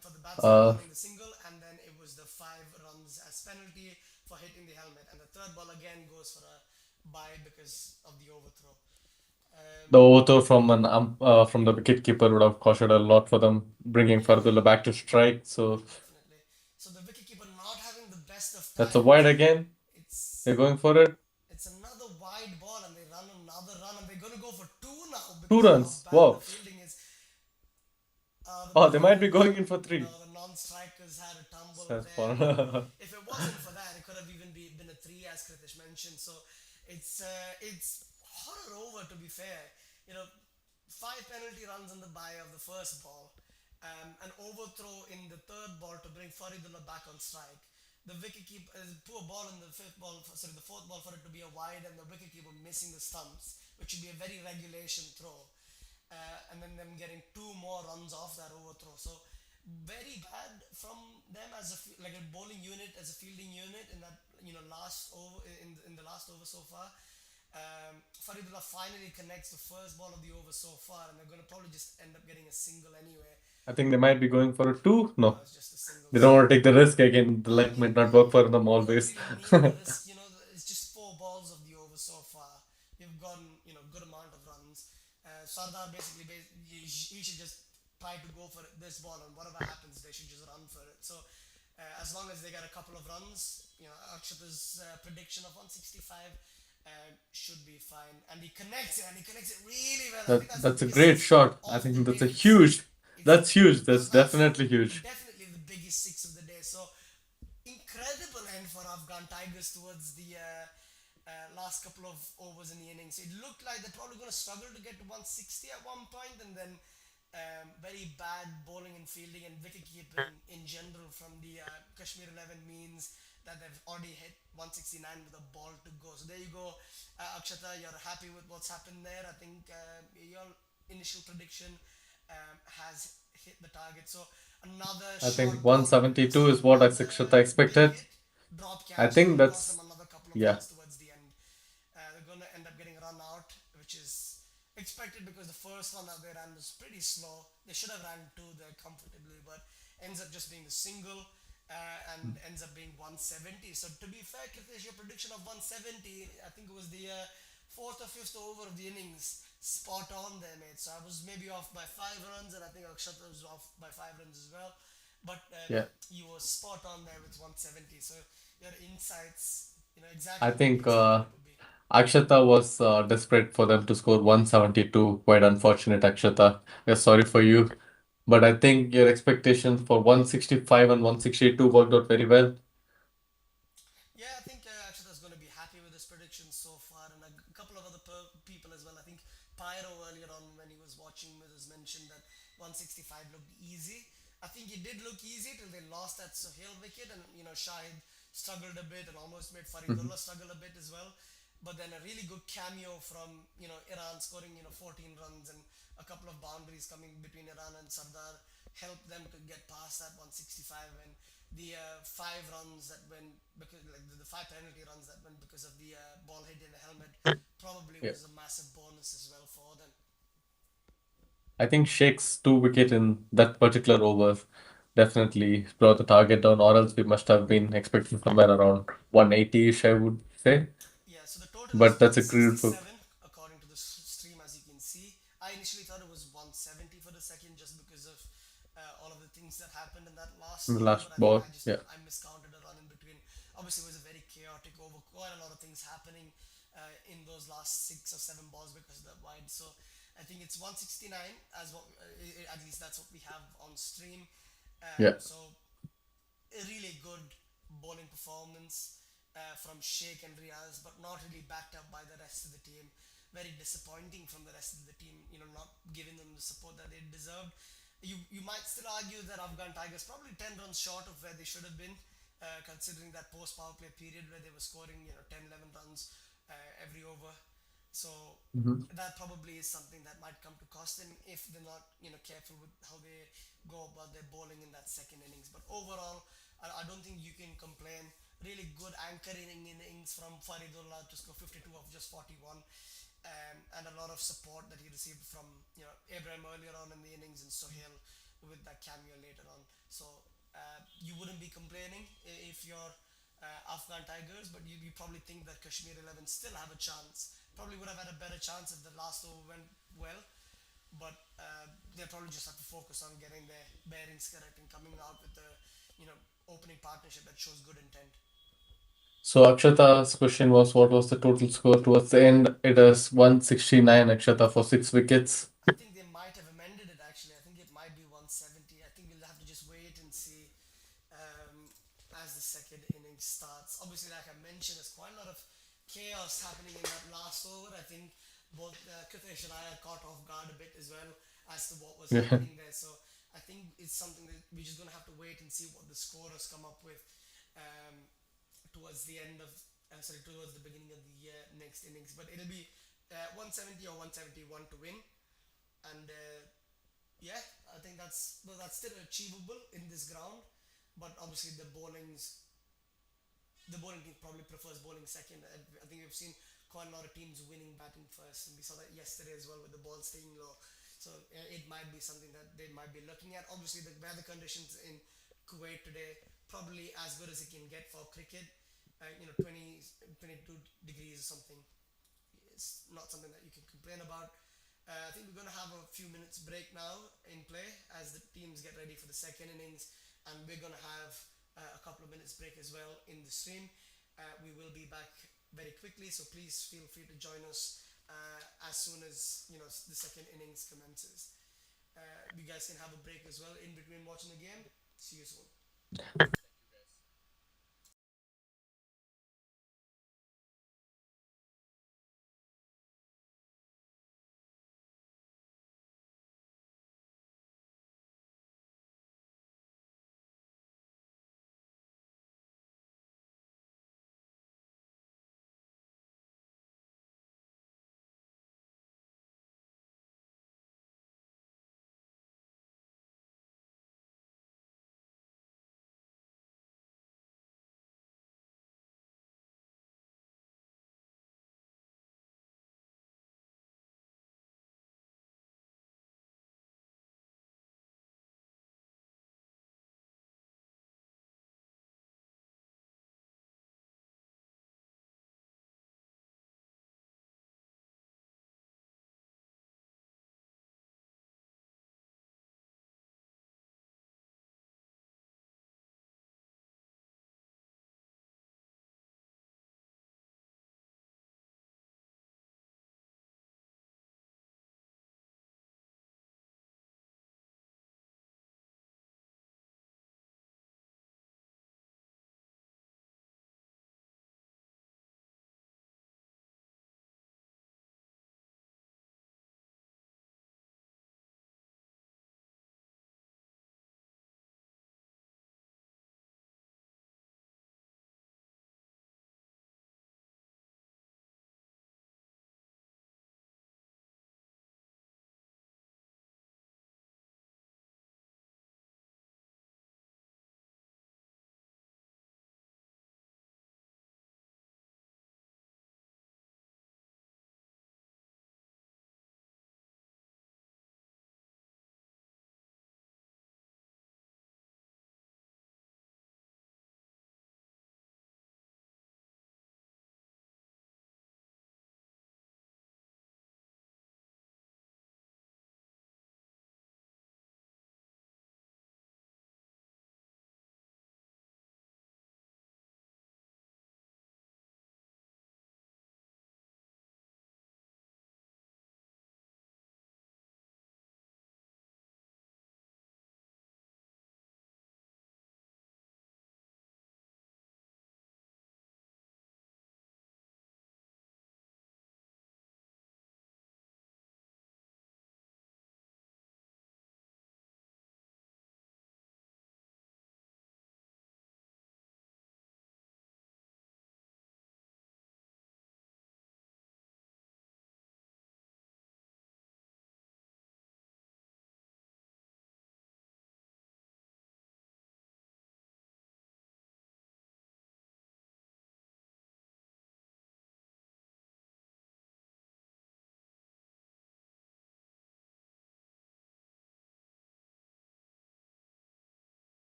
for the batsman Uh, bowling the single, and then it was the 5 runs as penalty for hitting the helmet. And the third ball again goes for a bye because of the overthrow. the Um, overthrow from the wicketkeeper would have costed a lot for them, bringing yeah, Fardullah back to strike. So definitely. So the wicketkeeper not having the best of that's a wide times. again. It's They're going for it. it's another wide ball, and they run another run, and they're gonna go for two now Two because of how runs. bad the Wow. fielding is. Oh, they might be going in for three. The non-strikers had a tumble That's there, but fun. if it wasn't for that, it could have even been a three, as Kritish mentioned. So it's horror over, to be fair. You know, 5 penalty runs in the bye of the first ball, an overthrow in the third ball to bring Faridullah back on strike. The wicketkeeper, poor ball in the the fourth ball for it to be a wide, and the wicketkeeper missing the stumps, which should be a very regulation throw, and then them getting 2 more runs off that overthrow. So very bad from them as like a bowling unit, as a fielding unit in that last over, in the last over so far. Faridullah finally connects the first ball of the over so far, and they're going to probably just end up getting a single anyway. I think they might be going for a two. No, No, it's just a single. they don't So want to take the risk again. The I luck think might not work for them you don't always. really need the risk. It's just 4 balls of the over so far. You've gotten good amount of runs. Sardar basically, he should just try to go for this ball, and whatever happens, they should just run for it. So as long as they get a couple of runs, Akshata's prediction of 165 should be fine. And he connects it, and he connects it really well. I think that's the That's a biggest great six shot. I of the think that's a day. It's it's That's huge. That's that's definitely huge. definitely the biggest six of the day. So incredible end for Afghan Tigers towards the last couple of overs in the innings. It looked like they're probably going to struggle to get to 160 at one point, and then very bad bowling and fielding and wicket keeping in general from the Kashmir 11 means that they've already hit 169 with a ball to go. So there you go, Akshata. You're happy with what's happened there. I think your initial prediction has hit the target. So another I think short ball. Let's 172 talk is what about the Akshata big expected. hit, drop I catch. It's think going to cost them that's, another couple of yeah. runs towards the end. They're going to end up getting run out, which is expected because the first one that they ran was pretty slow. They should have ran two there comfortably, but ends up just being the single, and ends up being 170. So to be fair, Kritish, your prediction of 170, I think it was the fourth or fifth over of the innings, spot on there, mate. So I was maybe off by 5 runs, and I think Akshata was off by 5 runs as well. But Yeah. you were spot on there with 170. So your insights, I exactly what we think expected it would be. Akshata was desperate for them to score 172. Quite unfortunate, Akshata. We're sorry for you. But I think your expectations for 165 and 162 worked out very well. Yeah, I think Akshata's going to be happy with his predictions so far, and a couple of other people as well. I think Pyro earlier on when he was watching with us mentioned that 165 looked easy. I think it did look easy till they lost that Sohail wicket, and Shahid struggled a bit and almost made Mhm. Faridullah struggle a bit as well. But then a really good cameo from Iran scoring 14 runs and a couple of boundaries coming between Iran and Sardar helped them to get past that 165, and the 5 runs that went because like the five penalty runs that went because of the ball hit in the helmet probably Yeah. was a massive bonus as well for them. I think Sheikh's two wicket in that particular over definitely brought the target down, or else we must have been expecting somewhere around 180-ish, I would say. Yeah, so the total is But that's a beautiful 167 according to the stream, as you can see. I initially thought it was 170 for the second just because of all of the things that happened in that last over, last but I think ball. Yeah. I miscounted a run in between. Obviously, it was a very chaotic over, quite a lot of things happening in those last 6 or 7 balls because of that wide. So I think it's 169 as what at least that's what we have on stream. Yeah. So a really good bowling performance from Sheikh and Riaz, but not really backed up by the rest of the team. Very disappointing from the rest of the team, not giving them the support that they deserved. You might still argue that Afghan Tigers probably 10 runs short of where they should have been, considering that post power play period where they were scoring 10 11 runs every over. So Mhm. that probably is something that might come to cost them if they're not careful with how they go about their bowling in that second innings. But overall, I don't think you can complain. Really good anchoring innings from Faridullah to score 52 of just 41, and a lot of support that he received from Abraham earlier on in the innings and Sohail with that cameo later on. So you wouldn't be complaining if you're Afghan Tigers, but you probably think that Kashmir 11 still have a chance. Probably would have had a better chance if the last over went well, but they probably just have to focus on getting their bearings correct and coming out with the opening partnership that shows good intent. So Akshata's question was what was the total score towards the end? It is 169, Akshata, for 6 wickets. I think they might have amended it actually. I think it might be 170. I think we'll have to just wait and see as the second innings starts. Obviously, like I mentioned, there's quite a lot of chaos happening in that last over. I think both Kritesh and I are caught off guard a bit as well as to what was Yeah. happening there. So I think it's something that we're just going to have to wait and see what the scorers come up with um, towards the end of, sorry, towards the beginning of the next innings. But it'll be 170 or 171 to win. And yeah, I think that's still achievable in this ground. But obviously the bowling team probably prefers bowling second. I think we've seen quite a lot of teams winning batting first, and we saw that yesterday as well with the ball staying low. So it might be something that they might be looking at. Obviously, the weather conditions in Kuwait today probably as good as it can get for cricket. 20, 22 degrees or something. It's not something that you can complain about. I think we're going to have a few minutes break now in play as the teams get ready for the second innings, and we're going to have a couple of minutes break as well in the stream. We will be back very quickly, so please feel free to join us as soon as the second innings commences. You guys can have a break as well in between watching the game. See you soon.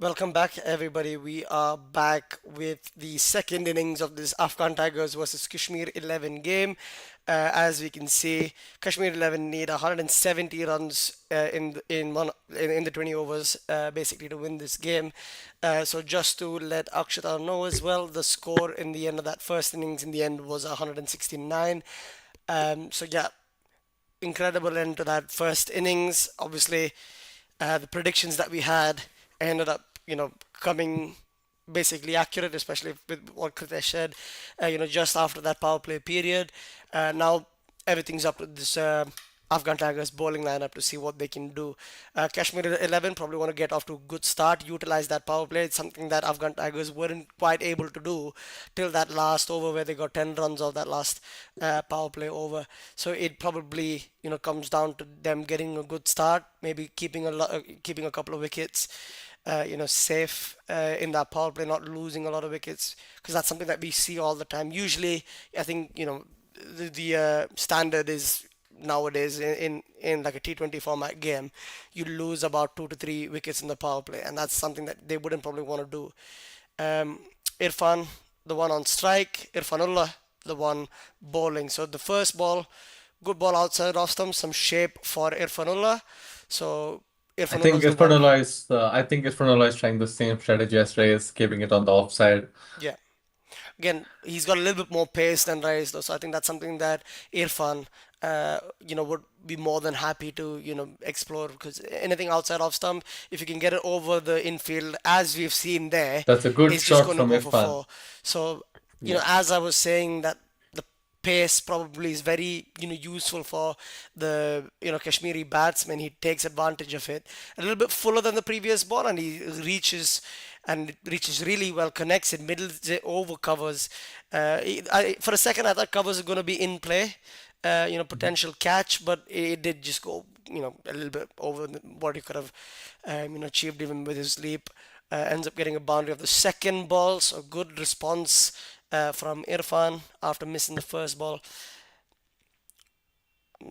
Welcome back, everybody. We are back with the second innings of this Afghan Tigers versus Kashmir 11 game. As we can see, Kashmir 11 need 170 runs in the 20 overs, basically to win this game. So just to let Akshata know as well, the score in the end of that first innings in the end was 169. So yeah, incredible end to that first innings. Obviously, the predictions that we had ended up, coming basically accurate, especially with what Kritesh said, just after that power play period. Now everything's up to this Afghan Tigers bowling lineup to see what they can do. Kashmir 11 probably want to get off to a good start, utilize that power play. It's something that Afghan Tigers weren't quite able to do till that last over where they got 10 runs off that last power play over. So it probably comes down to them getting a good start, maybe keeping a couple of wickets. Safe in that power play, not losing a lot of wickets, because that's something that we see all the time. Usually, I think the standard is nowadays in like a T20 format game, you lose about 2 to 3 wickets in the power play, and that's something that they wouldn't probably want to do. Irfan, the one on strike, Irfanullah, the one bowling. So the first ball, good ball outside off stump, some shape for Irfanullah. So Irfanullah's the one. I think Irfan is trying the same strategy as Reyes, keeping it on the offside. Yeah. Again, he's got a little bit more pace than Rice, though. So I think that's something that Irfan, would be more than happy to, explore. Because anything outside off stump, if you can get it over the infield, as we've seen there, That's a good is just shot going to from go for Irfan. four. So, Yeah. as I was saying, that the pace probably is very, useful for the, Kashmiri batsman. He takes advantage of it. A little bit fuller than the previous ball, and he reaches really well, connects it, middle over covers. For a second, I thought covers are going to be in play, Mhm. potential catch, but it did just go, a little bit over what he could have, achieved even with his leap. Ends up getting a boundary of the second ball, so good response from Irfan after missing the first ball.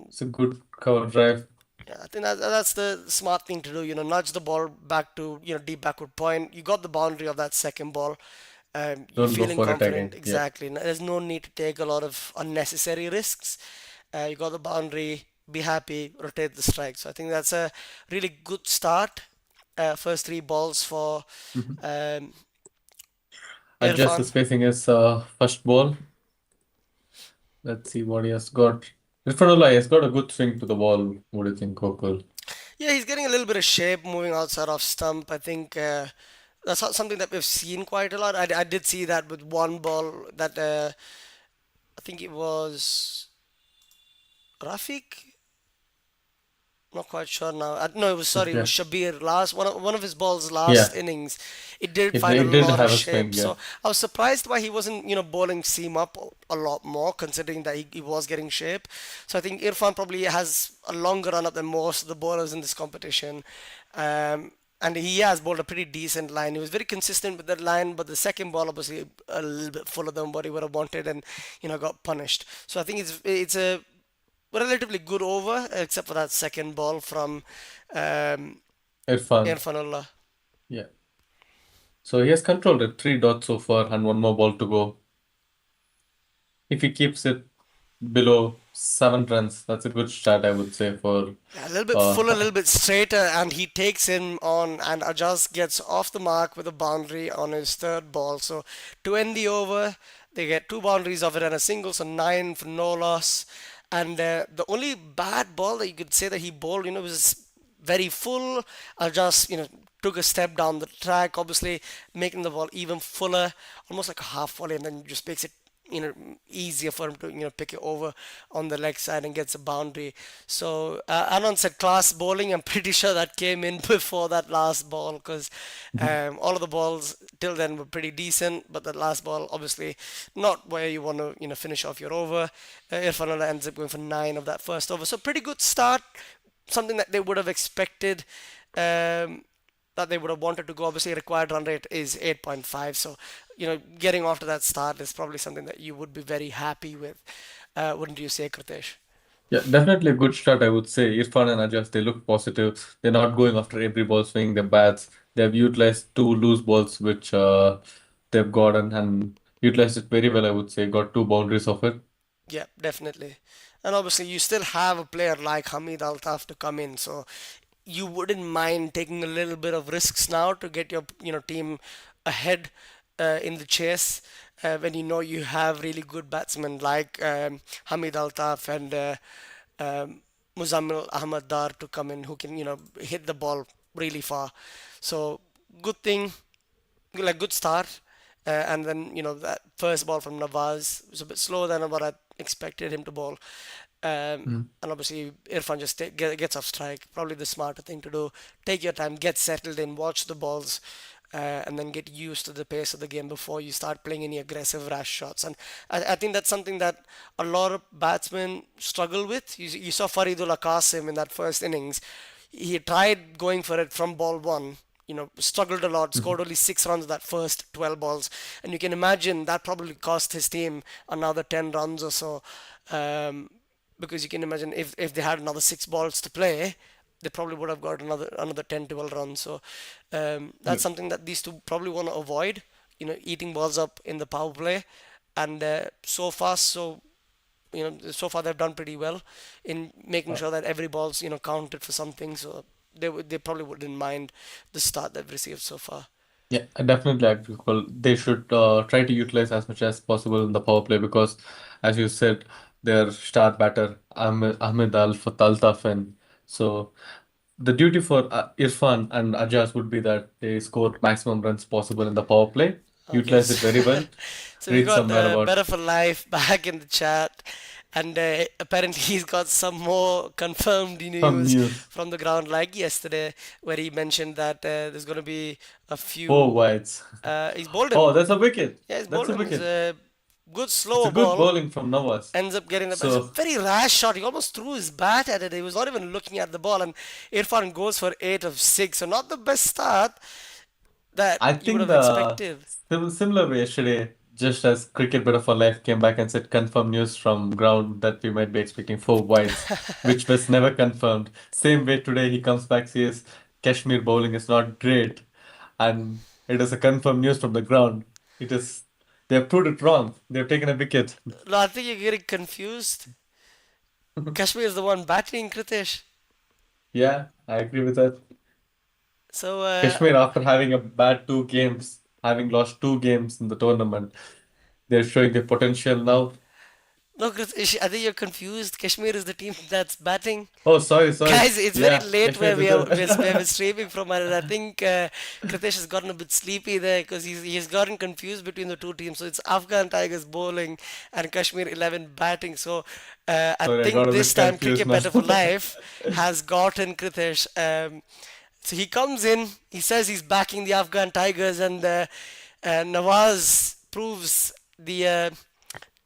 It's a good cover drive. Yeah, I think that's the smart thing to do. Nudge the ball back to deep backward point. You got the boundary of that second ball. You're Don't go feeling for it confident. again. Yeah. Exactly. There's no need to take a lot of unnecessary risks. You got the boundary. Be happy. Rotate the strike. So I think that's a really good start. First three balls for Mhm. um, Adjust the Irfan. spacing is first ball. Let's see what he has got. Irfanullah has got a good swing to the ball. What do you think, Gokul? Yeah, he's getting a little bit of shape moving outside of stump. I think that's something that we've seen quite a lot. I did see that with one ball that I think it was Rafiq. Not quite sure now. No, it was sorry. It was Yeah. Shabir. One of his balls last Yeah. innings, it did find a It did lot of have a shape. swing. Yeah. So I was surprised why he wasn't bowling seam up a lot more, considering that he was getting shape. So I think Irfan probably has a longer run up than most of the bowlers in this competition. And he has bowled a pretty decent line. He was very consistent with that line, but the second ball obviously a little bit fuller than what he would have wanted, and got punished. So I think it's a relatively good over, except for that second ball from um, Irfan. Irfanullah. Yeah. So he has controlled it. 3 dots so far and one more ball to go. If he keeps it below 7 runs, that's a good start, I would say, for Yeah, a little bit fuller, a uh little bit straighter, and he takes him on, and Ajaz gets off the mark with a boundary on his third ball. So to end the over, they get two boundaries of it and a single, so nine for no loss. And the only bad ball that you could say that he bowled, was very full. Ajaz, took a step down the track, obviously making the ball even fuller, almost like a half volley, and then just makes it easier for him to pick it over on the leg side and gets a boundary. So Anon said class bowling. I'm pretty sure that came in before that last ball, because all of the balls till then were pretty decent, but that last ball obviously not where you want to finish off your over. Irfanullah ends up going for nine of that first over, so pretty good start. Something that they would have expected. Um, that they would have wanted to go. Obviously, required run rate is 8.5. So, getting off to that start is probably something that you would be very happy with, wouldn't you say, Kritesh? Yeah, definitely a good start, I would say. Irfan and Ajaz, they look positive. They're not going after every ball, swinging their bats. They've utilized two loose balls which they've gotten and utilized it very well, I would say. Got two boundaries of it. Yeah, definitely. And obviously, you still have a player like Hamid Altaf to come in, so you wouldn't mind taking a little bit of risks now to get your team ahead in the chase when you know you have really good batsmen like Hamid Altaf and Muzammil Ahmad Dar to come in who can hit the ball really far. So good thing, like good start, and then that first ball from Nawaz was a bit slower than what I expected him to bowl. Mm. And obviously, Irfan just gets off strike. Probably the smarter thing to do. Take your time, get settled in, watch the balls, and then get used to the pace of the game before you start playing any aggressive rash shots. And I think that's something that a lot of batsmen struggle with. You saw Faridullah Qasim in that first innings. He tried going for it from ball one, struggled a lot, scored only 6 runs that first 12 balls. And you can imagine that probably cost his team another 10 runs or so. Um, because you can imagine if they had another 6 balls to play, they probably would have got another 10 12 runs. So Yeah. that's something that these two probably want to avoid, eating balls up in the power play. And so far they've done pretty well in making Uh, sure that every ball's counted for something. So they probably wouldn't mind the start they've received so far. yeah, I definitely agree. Well, they should try to utilize as much as possible in the power play because, as you said, their star batter Ahmed Al Altaf, and so the duty for Irfan and Ajaz would be that they score maximum runs possible in the power play, Okay, utilize so, it very well. so we Read got somewhere about Better for Life back in the chat, and apparently he's got some more confirmed some news news. from the ground, like yesterday, where he mentioned that there's going to be a Four few. wides. He's bowled him. Oh, that's a wicket. Yeah, he's That's bowled a him. It's wicket. a good It's a slower good ball. bowling from Nawaz. Ends up getting the. It's a So very rash shot. He almost threw his bat at it. He was not even looking at the ball, and Irfan goes for 8 of 6. So not the best start that I you would think have the expected. similar way yesterday, just as Cricket Bit of a Life came back and said confirmed news from ground that we might be expecting four wides, which was never confirmed. Same way today he comes back says Kashmir bowling is not great, and it is a confirmed news from the ground. It is they have proved it wrong. They have taken a wicket. No, I think you're getting confused. Kashmir is the one batting, Kritesh. Yeah, I agree with that. So, Kashmir, after having a bad two games, having lost two games in the tournament, they're showing their potential now. no, Kritesh, I think you're confused. Kashmir is the team that's batting. Oh, sorry, sorry. Guys, it's very Yeah, late Kashmir where is where we're a streaming from, and I think Kritesh has gotten a bit sleepy there because he's gotten confused between the two teams. So it's Afghan Tigers bowling and Kashmir 11 batting. So I sorry, I got think a this bit time confused Cricket now. Better for Life has gotten Kritesh. So he comes in, he says he's backing the Afghan Tigers, and Nawaz proves the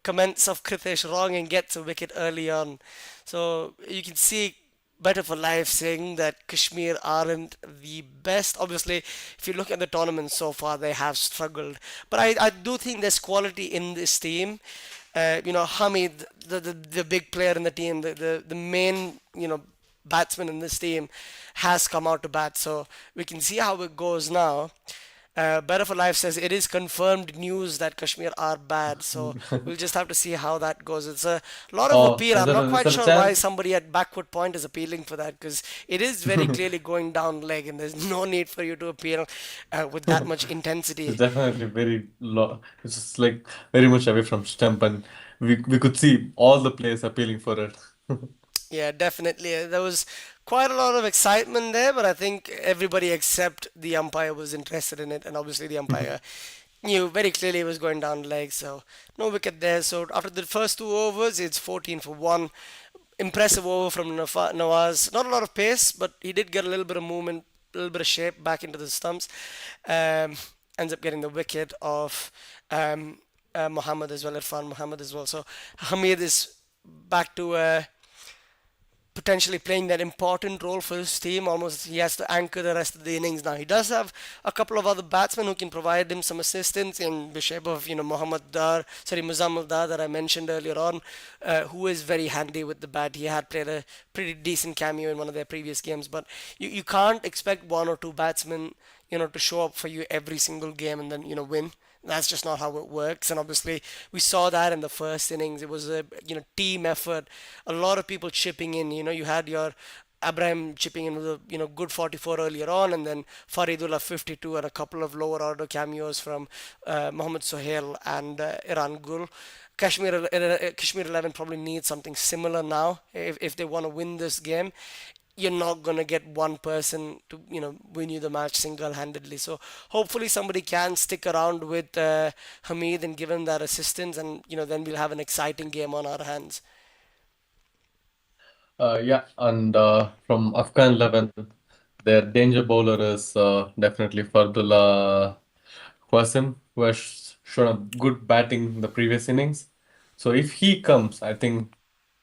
comments of Kritesh wrong and gets a wicket early on. So you can see Better for Life saying that Kashmir aren't the best. Obviously, if you look at the tournament so far, they have struggled. But I do think there's quality in this team. Hamid, the big player in the team, the main, batsman in this team, has come out to bat. So we can see how it goes now. Better for Life says it is confirmed news that Kashmir are bad, so we'll just have to see how that goes. It's a lot of Oh, appeal. I'm not is quite there a sure why chance? somebody at backward point is appealing for that because it is very clearly going down leg, and there's no need for you to appeal with that much intensity. It's definitely very low. It's just like very much away from stump, and we could see all the players appealing for it. Yeah, definitely. There was quite a lot of excitement there, but I think everybody except the umpire was interested in it, and obviously the umpire knew very clearly it was going down the leg, so no wicket there. So after the first 2 overs, it's 14 for 1. Impressive over from Nawaz. Not a lot of pace, but he did get a little bit of movement, a little bit of shape back into the stumps. Um, Ends up getting the wicket of Muhammad as well, Irfan Muhammad as well. So Hamid is back to potentially playing that important role for his team. Almost he has to anchor the rest of the innings now. He does have a couple of other batsmen who can provide him some assistance in the shape of Muzammil Dar that I mentioned earlier on, who is very handy with the bat. He had played a pretty decent cameo in one of their previous games, but you can't expect one or two batsmen to show up for you every single game and then win. That's just not how it works. And obviously, we saw that in the first innings. It was a team effort. A lot of people chipping in. You had your Abraham chipping in with a good 44 earlier on, and then Faridullah 52, and a couple of lower order cameos from Mohammad Sohail and Iran Gul. Kashmir 11 probably needs something similar now if they want to win this game. You're not going to get one person to win you the match single-handedly. So hopefully somebody can stick around with Hamid and give him that assistance, and then we'll have an exciting game on our hands. Yeah, and from Afghan 11, their danger bowler is definitely Fardullah Qasim, who has shown a good batting in the previous innings. So if he comes, I think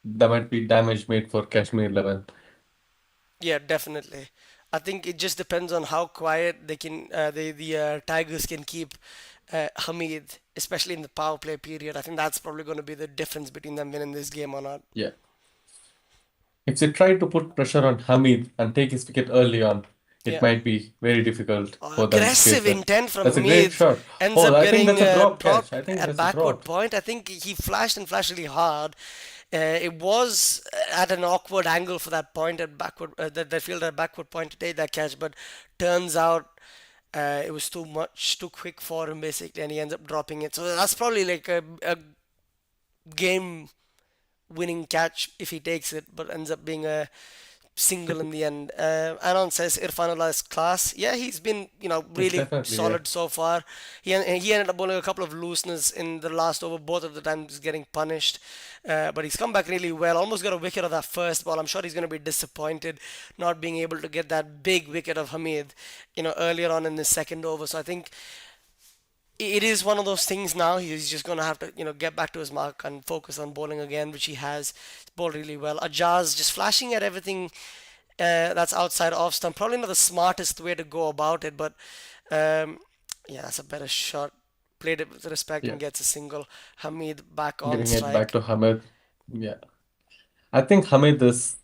there might be damage made for Kashmir 11. Yeah, definitely. I think it just depends on how quiet the Tigers can keep Hamid, especially in the power play period. I think that's probably going to be the difference between them winning this game or not. Yeah. If they try to put pressure on Hamid and take his wicket early on, it Yeah. might be very difficult for them to chase Aggressive that. intent from That's a great Hamid shot. ends Oh, up I think getting that's a drop catch. dropped I think at that's a backward drop. point. I think he flashed and flashed really hard. It was at an awkward angle for that point at backward that fielder at backward point to take that catch, but turns out it was too much, too quick for him basically, and he ends up dropping it. So that's probably like a game winning catch if he takes it, but ends up being a single in the end. Anon says Irfanullah is class. Yeah, he's been It's really definitely, yeah. solid so far. He ended up bowling a couple of looseness in the last over, both of the times getting punished. But he's come back really well. Almost got a wicket of that first ball. I'm sure he's going to be disappointed not being able to get that big wicket of Hamid, earlier on in the second over. So I think it is one of those things now. He's just going to have to, get back to his mark and focus on bowling again, which he has. He's bowled really well. Ajaz just flashing at everything that's outside off stump. Probably not the smartest way to go about it, but yeah, that's a better shot. Played it with respect Yeah. and gets a single. Hamid back on Giving it back strike. to Hamid. Yeah. I think Hamid is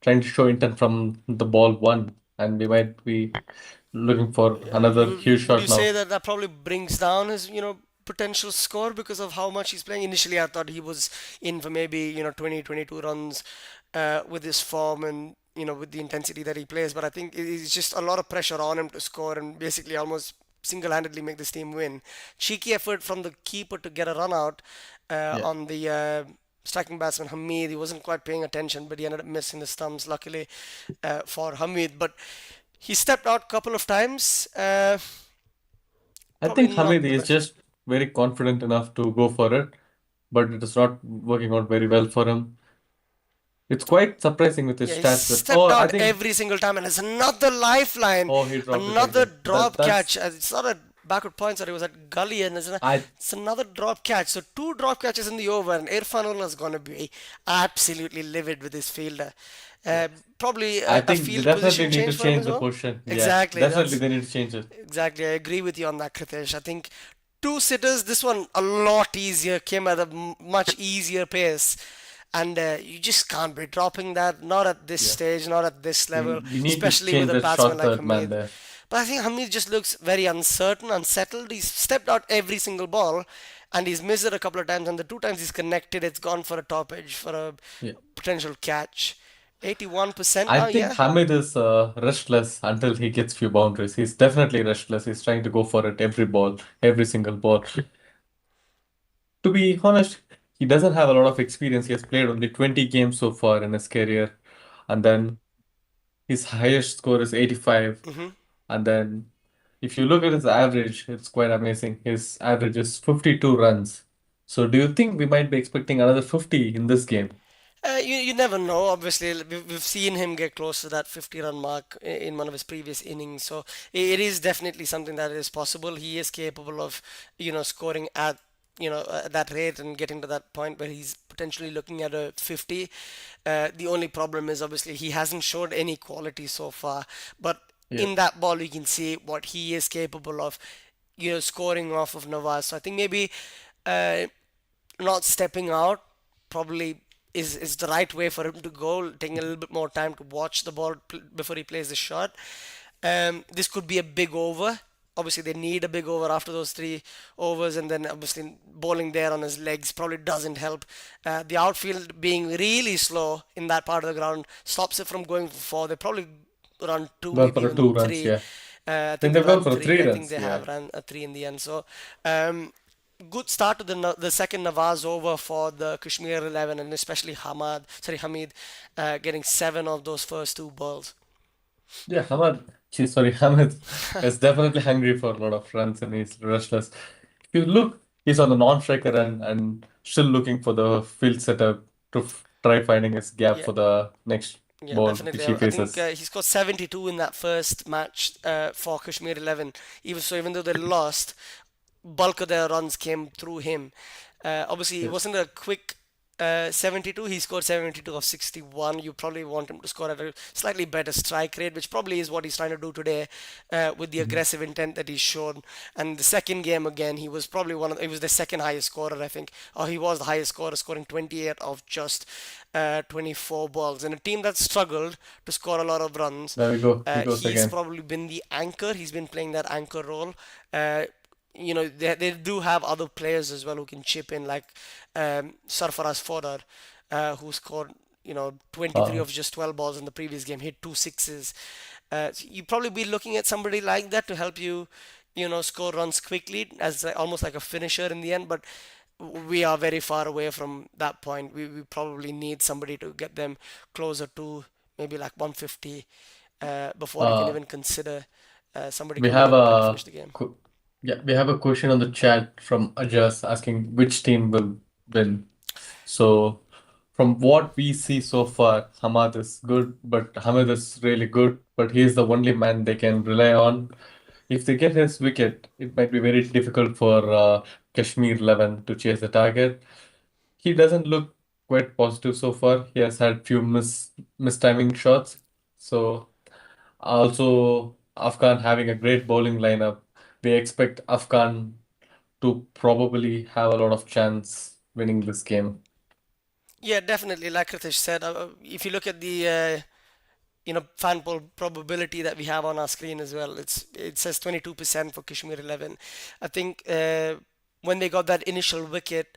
trying to show intent from the ball one, and we might be looking for another huge Would you shot say now. that that probably brings down his, potential score because of how much he's playing? Initially, I thought he was in for maybe, 20, 22 runs with his form and, with the intensity that he plays. But I think it's just a lot of pressure on him to score and basically almost single-handedly make this team win. Cheeky effort from the keeper to get a run out Yeah. on the striking batsman Hamid. He wasn't quite paying attention, but he ended up missing the stumps. Luckily for Hamid, but he stepped out a couple of times. I Probably think Hamid not the is best. just very confident enough to go for it, but it is not working out very well for him. It's quite surprising with his Yeah, he stats that, stepped I out think, every single time, and it's another lifeline, oh, he dropped it another again. drop That's, catch. It's not a backward point, sorry, it was at gully, and I it's another drop catch. So two drop catches in the over, and Irfanullah is going to be absolutely livid with his fielder. Yeah. Probably I a think they field definitely position need to change for him change as the well. position. Yeah, Exactly, definitely that's they need to change it. exactly. I agree with you on that, Kritesh. I think two sitters, this one a lot easier, came at a much easier pace. And you just can't be dropping that, not at this Yeah, stage, not at this level, we need to especially with change a that batsman short like third man Hamid. there. But I think Hamid just looks very uncertain, unsettled. He's stepped out every single ball and he's missed it a couple of times. And the two times he's connected, it's gone for a top edge for a Yeah. potential catch. 81% I now, think yeah. Hamid is restless until he gets few boundaries. He's definitely restless. He's trying to go for it every ball, every single ball. To be honest, he doesn't have a lot of experience. He has played only 20 games so far in his career. And then his highest score is 85. hmm And then if you look at his average, it's quite amazing. His average is 52 runs. So do you think we might be expecting another 50 in this game? You never know. Obviously, we've seen him get close to that 50 run mark in one of his previous innings. So it is definitely something that is possible. He is capable of, scoring at, that rate and getting to that point where he's potentially looking at a 50. The only problem is obviously he hasn't showed any quality so far. But Yeah. in that ball, you can see what he is capable of, scoring off of Nawaz. So I think maybe uh, not stepping out probably is the right way for him to go, taking a little bit more time to watch the ball before he plays the shot. This could be a big over. Obviously, they need a big over after those 3 overs, and then obviously bowling there on his legs probably doesn't help. The outfield being really slow in that part of the ground stops it from going for four. They probably run two, Gone maybe for a even 2 runs, three. yeah. I Then think they've they've gone ran for a three. three I think runs, they yeah. have ran a three in the end. So, good start to the second Nawaz over for the Kashmir 11, and especially Hamid, getting 7 of those first 2 balls. Yeah, Hamid is definitely hungry for a lot of runs and he's restless. If you look, he's on the non-striker and still looking for the field setup to try finding his gap Yeah, for the next yeah, ball definitely. which he I think faces. he scored 72 in that first match for Kashmir 11. Even though they lost, bulk of their runs came through him. Obviously, it Yes. wasn't a quick 72. He scored 72 of 61. You probably want him to score at a slightly better strike rate, which probably is what he's trying to do today with the Mhm. aggressive intent that he's shown. And the second game again, he was probably he was the second highest scorer, I think, or he was the highest scorer, scoring 28 of just 24 balls. In a team that struggled to score a lot of runs, There we go. He goes he's again. probably been the anchor. He's been playing that anchor role. Uh, they do have other players as well who can chip in, like Sarfaraz Fodder, who scored 23 Uh, of just 12 balls in the previous game, hit two sixes. So you probably be looking at somebody like that to help you, score runs quickly as almost like a finisher in the end. But we are very far away from that point. We probably need somebody to get them closer to maybe like 150 before you can uh, even consider somebody we coming have in and trying to finish the game. yeah, we have a question on the chat from Ajas asking which team will win. So, from what we see so far, Hamad is good, but Hamid is really good, but he is the only man they can rely on. If they get his wicket, it might be very difficult for Kashmir 11 to chase the target. He doesn't look quite positive so far. He has had few mistiming shots. So, also Afghan having a great bowling lineup. We expect Afghan to probably have a lot of chance winning this game. Yeah, definitely. Like Ritesh said, if you look at the fan poll probability that we have on our screen as well, it says 22% for Kashmir 11. I think when they got that initial wicket,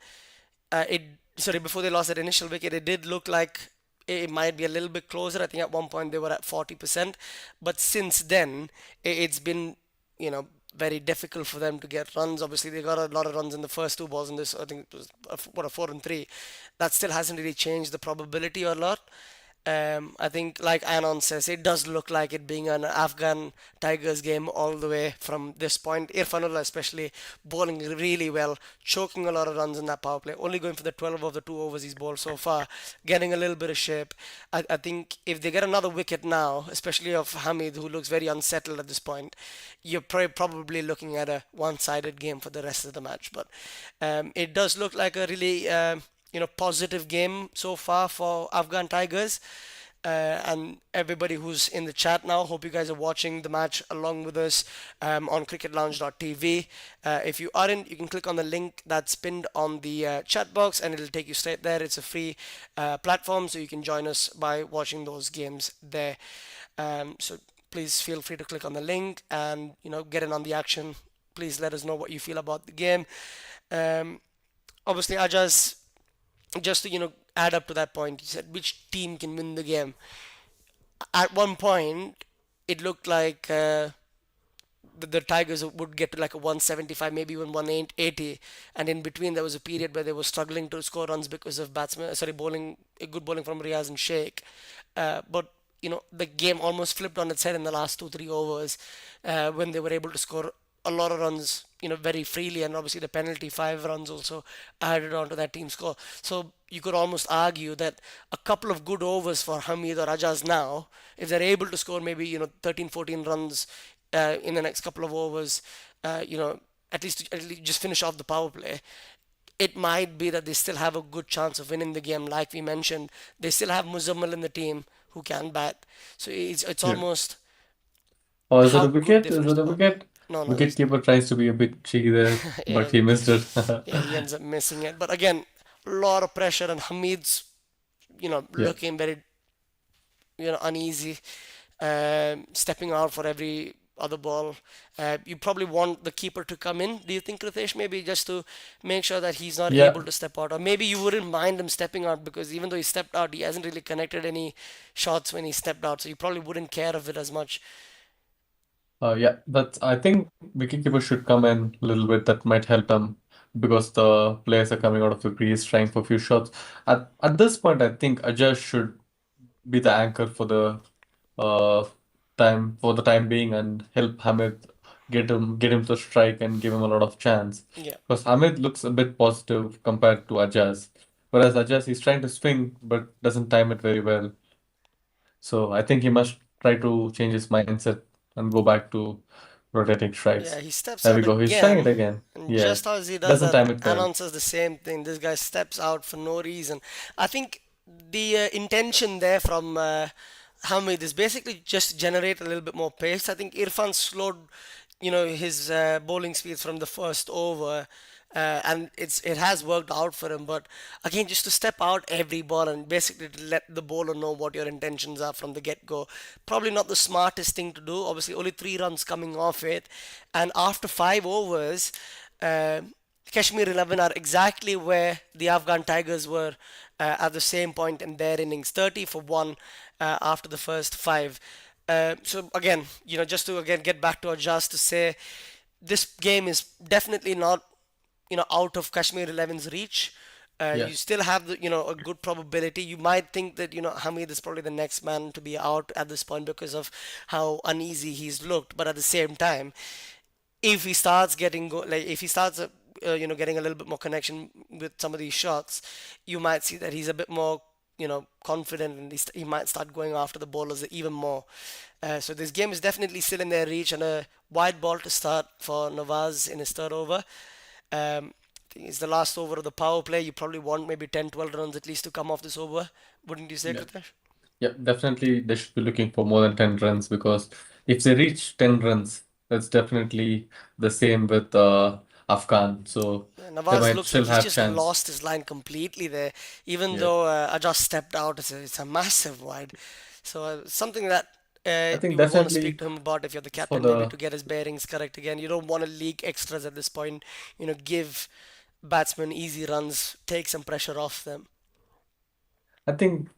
it sorry before they lost that initial wicket, it did look like it might be a little bit closer. I think at one point they were at 40%, but since then it's been very difficult for them to get runs. Obviously, they got a lot of runs in the first 2 balls in this. I think it was a 4 and 3. That still hasn't really changed the probability a lot. I think, like Anon says, it does look like it being an Afghan Tigers game all the way from this point. Irfanullah, especially, bowling really well, choking a lot of runs in that power play, only going for the 12 of the 2 overs he's bowled so far, getting a little bit of shape. I think if they get another wicket now, especially of Hamid, who looks very unsettled at this point, you're probably looking at a one-sided game for the rest of the match. But it does look like a really positive game so far for Afghan Tigers. And everybody who's in the chat now, hope you guys are watching the match along with us on cricketlounge.tv. If you aren't, you can click on the link that's pinned on the chat box and it'll take you straight there. It's a free platform, so you can join us by watching those games there. So please feel free to click on the link and get in on the action. Please let us know what you feel about the game. Um, Obviously, Ajas, just to add up to that point, you said which team can win the game. At one point, it looked like the Tigers would get to like a 175, maybe even 180, and in between there was a period where they were struggling to score runs because of bowling, good bowling from Riaz and Sheikh. But the game almost flipped on its head in the last 2 3 overs when they were able to score a lot of runs, very freely, and obviously the penalty 5 runs also added on to that team score. So you could almost argue that a couple of good overs for Hamid or Rajaz now, if they're able to score maybe 13 14 runs in the next couple of overs, at least just finish off the power play. It might be that they still have a good chance of winning the game. Like we mentioned, they still have Muzammal in the team who can bat. So it's Yeah. almost Oh, is it how a good they wicket? Is finish it the a ball. wicket? No, no, Wicketkeeper tries to be a bit cheeky there, but yeah, he missed it. yeah, he ends up missing it. But again, a lot of pressure, and Hamid's, Yeah. looking very, uneasy. stepping out for every other ball. You probably want the keeper to come in. Do you think, Ritesh, maybe just to make sure that he's not able Yeah, to step out, or maybe you wouldn't mind him stepping out because even though he stepped out, he hasn't really connected any shots when he stepped out, so you probably wouldn't care of it as much. yeah. That's. I think wicketkeeper should come in a little bit. That might help them because the players are coming out of the crease trying for a few shots. At this point, I think Ajay should be the anchor uh for the time being and help Hamid get him to strike and give him a lot of chance. Yeah. Because Hamid looks a bit positive compared to Ajaz. Whereas Ajaz he's trying to swing but doesn't time it very well. So I think he must try to change his mindset and go back to rotating Yeah, strikes. he steps There we out go. He's trying it again, again. and Yeah. just as he does Doesn't that, time it well. announces the same thing. This guy steps out for no reason. I think the intention there from Hamid is basically just generate a little bit more pace. I think Irfan slowed, his bowling speeds from the first over, and it has worked out for him. But again, just to step out every ball and basically to let the bowler know what your intentions are from the get-go, probably not the smartest thing to do. Obviously, only 3 runs coming off it, and after 5 overs. Uh, Kashmir 11 are exactly where the Afghan Tigers were at the same point in their innings, 30 for 1 after the first 5. So again, just to again get back to our just to say this game is definitely not out of Kashmir 11's reach. Yeah. You still have a good probability. You might think that Hamid is probably the next man to be out at this point because of how uneasy he's looked. But at the same time, if he starts if he starts getting a little bit more connection with some of these shots, you might see that he's a bit more confident, and he might start going after the bowlers even more. So this game is definitely still in their reach, and a wide ball to start for Nawaz in his third over. I think it's the last over of the power play. You probably want maybe 10, 12 runs at least to come off this over, wouldn't you say, Yeah. Kritesh? Yeah, definitely they should be looking for more than 10 runs because if they reach 10 runs, that's definitely the same with Afghan. So Yeah, they Nawaz might looks like still he's have just chance. lost his line completely there. Even Yeah. though I just stepped out, it's a massive wide. So something that I think you would want to speak definitely to him about if you're the for captain, maybe to the get his bearings correct again. You don't want to leak extras at this point. Give batsmen easy runs, take some pressure off them. I think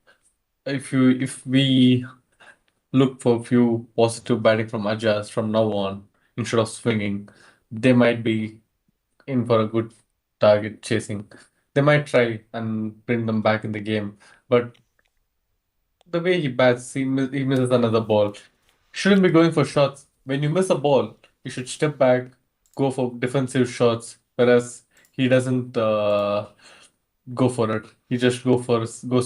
if we look for a few positive batting from Ajas from now on instead of swinging, they might be in for a good target chasing. They might try and bring them back in the game, but the way he bats, he misses another ball. Shouldn't be going for shots. When you miss a ball, you should step back, go for defensive shots. Whereas he doesn't go for it. He just goes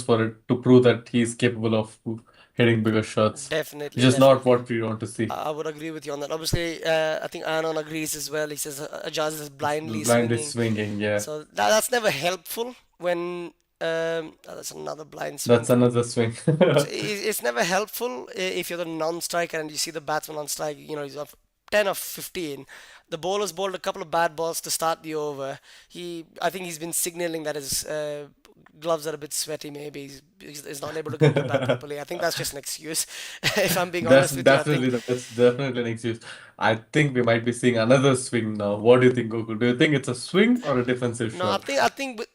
for it to prove that he's capable of hitting bigger shots, which Definitely, is not definitely. what we want to see. I would agree with you on that. Obviously, I think Anon agrees as well. He says Ajaz is blindly Blindly swinging. swinging, yeah. So that's never helpful when that's another blind swing That's from. another swing. So it's never helpful if you're the non-striker and you see the batsman on strike. He's off 10 or 15. The bowler's bowled a couple of bad balls to start the over. I think he's been signaling that his gloves are a bit sweaty. Maybe he's not able to grip the bat properly. I think that's just an excuse. If I'm being That's honest with you, I think. definitely that's definitely an excuse. I think we might be seeing another swing now. What do you think, Gokul? Do you think it's a swing or a defensive No, I shot? think I think with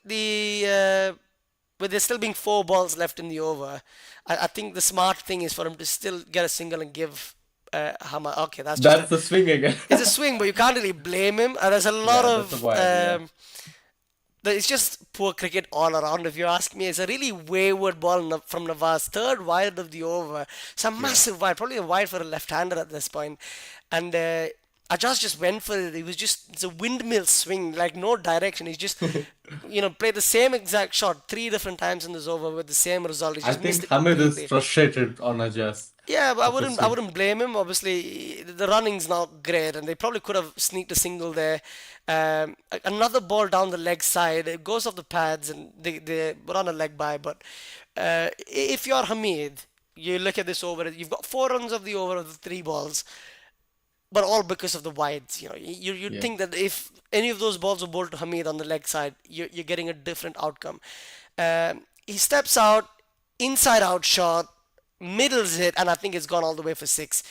there still being 4 balls left in the over, I think the smart thing is for him to still get a single and give Hama. Okay, that's just a That's the swing again. it's a swing, but you can't really blame him. There's a lot Yeah, that's a of wide, yeah. it's just poor cricket all around. If you ask me, it's a really wayward ball from Nawaz, third wide of the over. It's a Yeah. massive wide, probably a wide for a left-hander at this point, and. Ajaz just went for it. It was just it's a windmill swing, like no direction. He's just played the same exact shot 3 different times in this over with the same result. He I just missed think it Hamid is completely. frustrated on Ajaz Yeah, but I of his wouldn't I swing. wouldn't blame him. Obviously, the running's not great, and they probably could have sneaked a single there. Another ball down the leg side. It goes off the pads, and they run a leg by. But if you're Hamid, you look at this over. You've got 4 runs of the over of the 3 balls, but all because of the wides. You'd Yeah. think that if any of those balls were bowled to Hamid on the leg side, you're getting a different outcome. He steps out, inside out shot. middles hit, and I think it's gone all the way for six.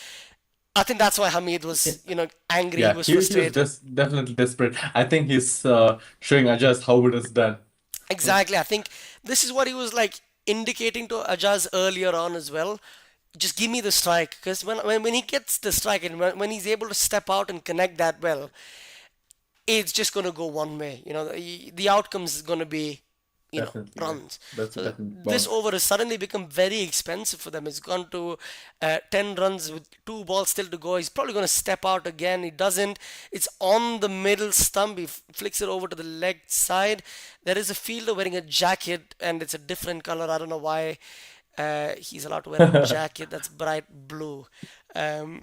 I think that's why Hamid was, angry. He Yeah, was he was frustrated. just definitely desperate. I think he's showing Ajaz how it is done. Exactly. I think this is what he was like indicating to Ajaz earlier on as well. Just give me the strike, because when he gets the strike and when he's able to step out and connect that well, it's just going to go one way. The outcome is going to be, Definitely, yeah. runs. That's a So definite this bound. over has suddenly become very expensive for them. It's gone to 10 runs with two balls still to go. He's probably going to step out again. He doesn't. It's on the middle stump. He flicks it over to the leg side. There is a fielder wearing a jacket, and it's a different color. I don't know why he's allowed to wear a jacket that's bright blue. Um,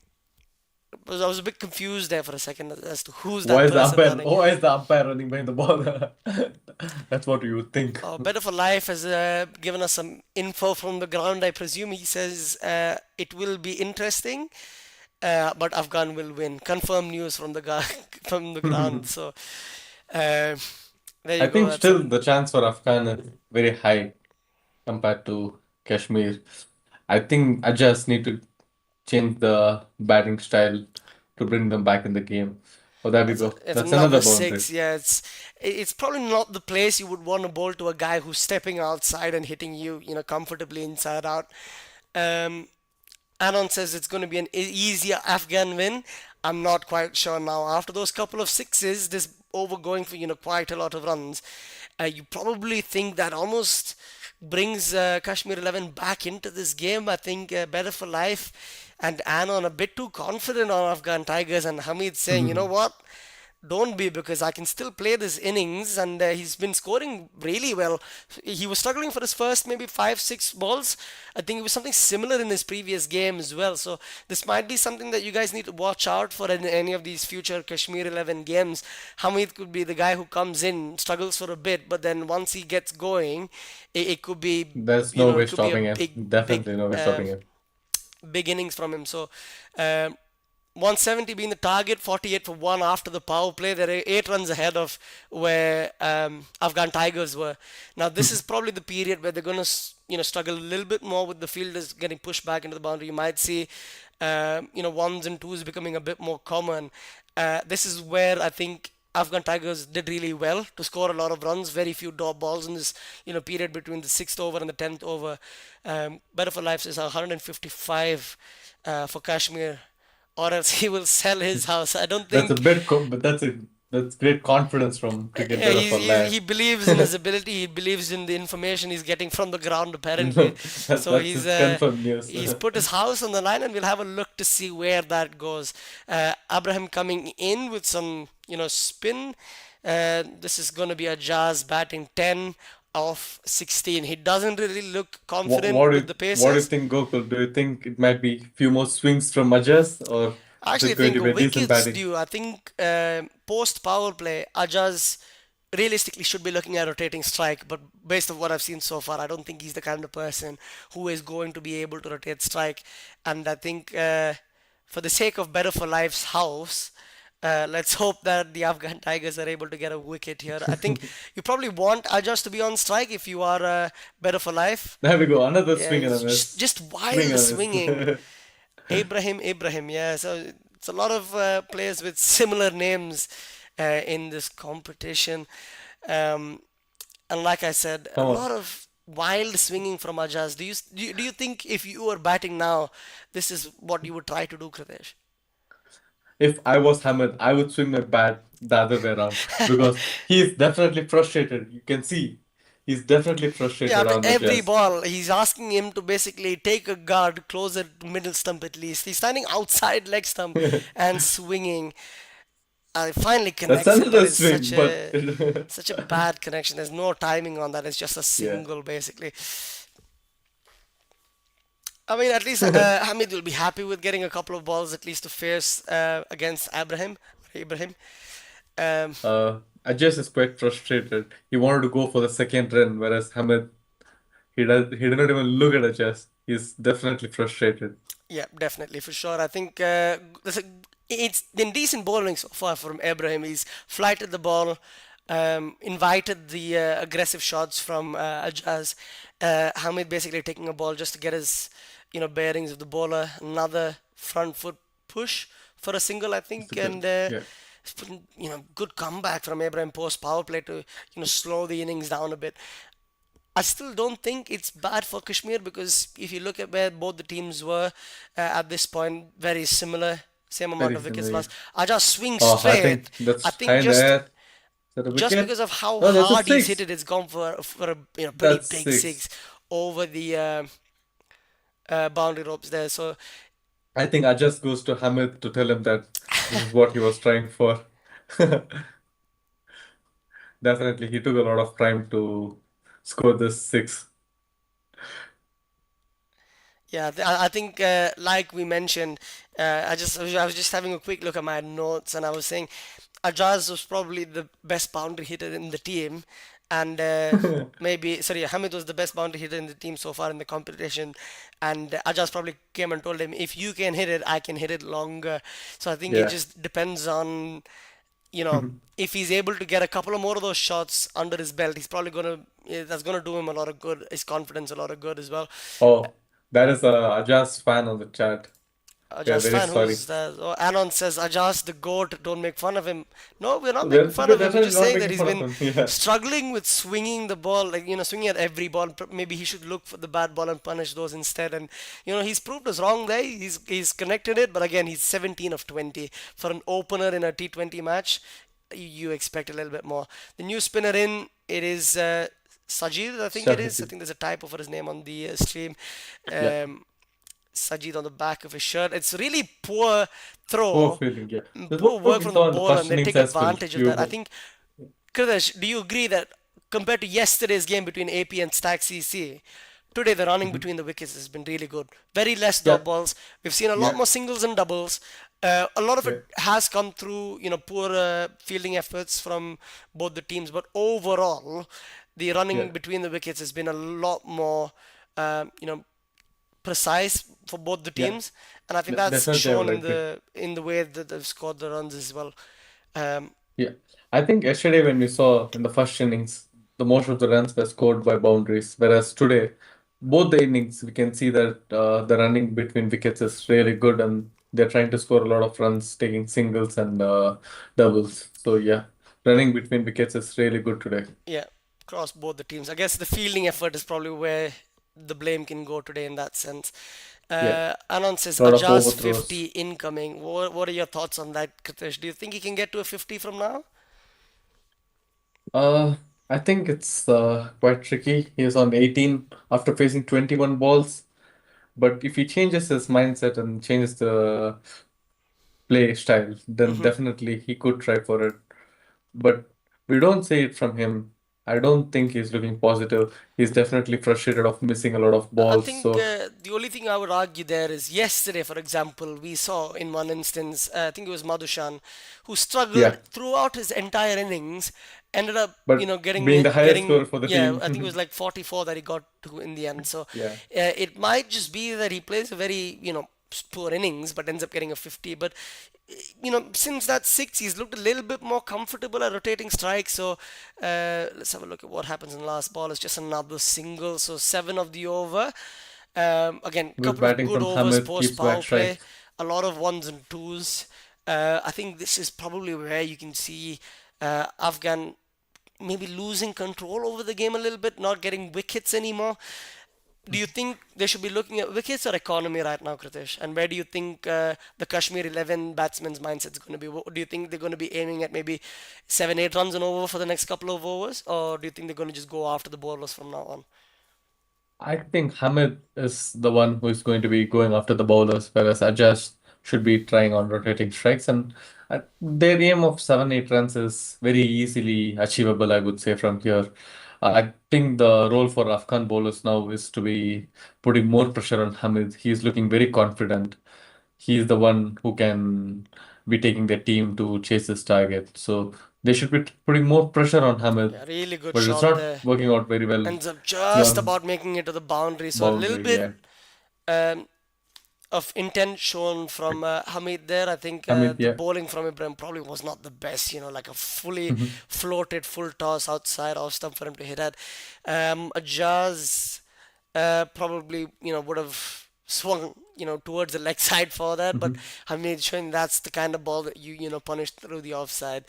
I was a bit confused there for a second as to who's Why that is the person umpire? running. Why is the umpire running behind the ball? That's what you would think. Better for Life has given us some info from the ground. I presume he says it will be interesting, but Afghan will win. Confirmed news from the from the ground. So uh, there I you go. think That's a still the chance for Afghan is very high compared to Kashmir. I think I just need to change the batting style to bring them back in the game. Oh, there we go. it's a That's number another boundary. six. Yeah, it's probably not the place you would want to bowl to a guy who's stepping outside and hitting you, comfortably inside out. Um, Anon says it's going to be an easier Afghan win. I'm not quite sure now. After those couple of sixes, this over going for quite a lot of runs, you probably think that almost brings Kashmir 11 back into this game. I think Better for Life and Anon a bit too confident on Afghan Tigers, and Hamid saying, you know what? Don't be, because I can still play this innings, and he's been scoring really well. He was struggling for his first maybe five, six balls. I think it was something similar in his previous game as well. So this might be something that you guys need to watch out for in any of these future Kashmir 11 games. Hamid could be the guy who comes in, struggles for a bit, but then once he gets going, it could be, There's no way it could be a stopping him. big, Definitely no way stopping him. big innings from him. So. Um 170 being the target, 48 for one after the power play. They're 8 runs ahead of where Afghan Tigers were. Now this is probably the period where they're going to struggle a little bit more with the fielders getting pushed back into the boundary. You might see ones and twos becoming a bit more common. This is where I think Afghan Tigers did really well to score a lot of runs. Very few dot balls in this period between the sixth over and the 10th over. Better for Life is 155 for Kashmir, or else he will sell his house. I don't That's a think bit, but that's great confidence from Cricket Better for he Life. believes in his ability. He believes in the information he's getting from the ground, apparently. So That's he's his confirmed news. he's put his house on the line, and we'll have a look to see where that goes. Abraham coming in with some spin. This is going to be a Jazz batting 10 of 16. He doesn't really look What, confident what do with you, the what do you paces. think, Gokul? Do you think it might be few more swings from Ajas, or I is actually it going think to be a decent wickets batting? due. I think post power play, Ajaz realistically should be looking at rotating strike, but based on what I've seen so far, I don't think he's the kind of person who is going to be able to rotate strike. And I think for the sake of Better for Life's house, let's hope that the Afghan Tigers are able to get a wicket here. I think you probably want Ajaz to be on strike if you are Better for Life. There we go, another Yeah, swing and a he's miss. just Swing wild and a miss. swinging. Ibrahim, yeah. So it's a lot of players with similar names in this competition. Um, and like I said, a Come on. lot of wild swinging from Ajaz. Do you think if you were batting now, this is what you would try to do, Kritesh? If I was Hamid, I would swing my bat the other way around because he's definitely frustrated. You can see he's definitely Yeah, frustrated after on the every chest. ball, he's asking him to basically take a guard closer to middle stump at least. He's standing outside leg stump and swinging. It finally That's connects it, but another it's swing, but such a bad connection. There's no timing on that. It's just a yeah. single basically. I mean, at least Hamid will be happy with getting a couple of balls at least to face against Ibrahim. Um, Ajay is quite frustrated. He wanted to go for the second run, whereas Hamid he didn't even look at Ajay. He's definitely frustrated. yeah, definitely for sure. I think it's been decent bowling so far from Ibrahim. He's flighted the ball, invited the aggressive shots from Ajaz. Hamid basically taking a ball just to get his bearings of the bowler. Another front foot push for a single, I It's a think, good. and Yeah. it's been, good comeback from Abraham post power play to slow the innings down a bit. I still don't think it's bad for Kashmir because if you look at where both the teams were at this point, very similar, same amount Very of wickets similar. Yeah. lost. Ajaz swing Oh, I straight. think I that's high think in the just air. Is that a just wicket? because of how No, that's a hard he's hit six. it, it's gone for a pretty That's big six. six over the boundary ropes there. So I think I just goes to Hamid to tell him that this is what he was trying for. Definitely, he took a lot of time to score this six. yeah, I think like we mentioned, I was just having a quick look at my notes and I was saying Ajaz was probably the best boundary hitter in the team, and maybe sorry, Hamid was the best boundary hitter in the team so far in the competition, and Ajaz probably came and told him, if you can hit it, I can hit it longer. So I think it Yeah. just depends on if he's able to get a couple of more of those shots under his belt, he's probably that's gonna do him a lot of good, his confidence a lot of good as well. Oh, that is a Ajaz fan on the chat. We are Ajaz very fan, sorry. who's that? Oh, Anon says Ajaz the goat. Don't make fun of him. No, we're not making fun We're of him. We're definitely just not saying that making he's fun of been him. Yeah. struggling with swinging the ball, like swinging at every ball. Maybe he should look for the bad ball and punish those instead. And he's proved us wrong there. He's connected it, but again, he's 17 of 20 for an opener in a T20 match. You expect a little bit more. The new spinner in it is Sajid, I think it is. I Shahid. think there's a typo for his name on the stream. Yeah. Um, Sajid on the back of his shirt. It's really poor Poor throw, feeling. Yeah. That's poor what work we from the saw in the bowler, first and they innings take as well. advantage of that. I think, Kridesh, do you agree that compared to yesterday's game between AP and Stack CC, today the running Mhm. between the wickets has been really good. Very less dot Yeah. balls. We've seen a lot Yeah. more singles and doubles. A lot of Yeah. it has come through, poor fielding efforts from both the teams, but overall, the Yeah. running between the wickets has been a lot more, precise for both the Yeah. teams, and I think that's Definitely, I would shown in agree. the way that they've scored the runs as well. Um, Yeah. I think yesterday when we saw in the first innings, the most of the runs were scored by boundaries, whereas today, both the innings, we can see that the running between wickets is really good and they're trying to score a lot of runs, taking singles and doubles. So, yeah, running between wickets is really good today. yeah, across both the teams. I guess the fielding effort is probably where the blame can go today in that sense. Yeah, Anand says a lot of Ajaz overthrows. 50 incoming. What are your thoughts on that, Kritish? Do you think he can get to a 50 from now? Uh, I think it's quite tricky. He is on 18 after facing 21 balls. But if he changes his mindset and changes the play style, then Hmm. definitely he could try for it. But we don't see it from him. I don't think he's looking positive. He's definitely frustrated of missing a lot of I balls. think So the only thing I would argue there is yesterday, for example, we saw in one instance, I think it was Madhushan, who struggled yeah, throughout his entire innings, ended up, but being getting the highest scorer for the yeah, I think it was team, like 44 that he got to in the end. So yeah, it might just be that he plays a very, poor innings, but ends up getting a 50. But since that six, he's looked a little bit more comfortable at rotating strikes. So let's have a look at what happens in the last ball. It's just another single. So seven of the over. Again, good couple of batting good from overs Hamid post keeps back power play. strikes. A lot of ones and twos. I think this is probably where you can see Afghan maybe losing control over the game a little bit, not getting wickets anymore. Do you think they should be looking at wickets or economy right now, Kritish? And where do you think the Kashmir 11 batsmen's mindset is going to be? Do you think they're going to be aiming at maybe 7, 8 runs and over for the next couple of overs? Or do you think they're going to just go after the bowlers from now on? I think Hamid is the one who is going to be going after the bowlers, whereas Ajaz should be trying on rotating strikes. And their aim of 7, 8 runs is very easily achievable, I would say, from here. I think the role for Afghan bowlers now is to be putting more pressure on Hamid. He's looking very confident. He's the one who can be taking the team to chase this target. So they should be putting more pressure on Hamid, Yeah, really good but it's shot not there. working out very well Ends up just beyond about making it to the boundary. So a little boundary. bit Yeah. um, of intent shown from Hamid there. I think Hamid, the yeah. bowling from Ibrahim probably was not the best, like a fully Mhm. floated full toss outside off stump for him to hit at. A Jazz probably, would have. swung, towards the leg side for that. But Mhm. Hamid showing that's the kind of ball that punish through the offside.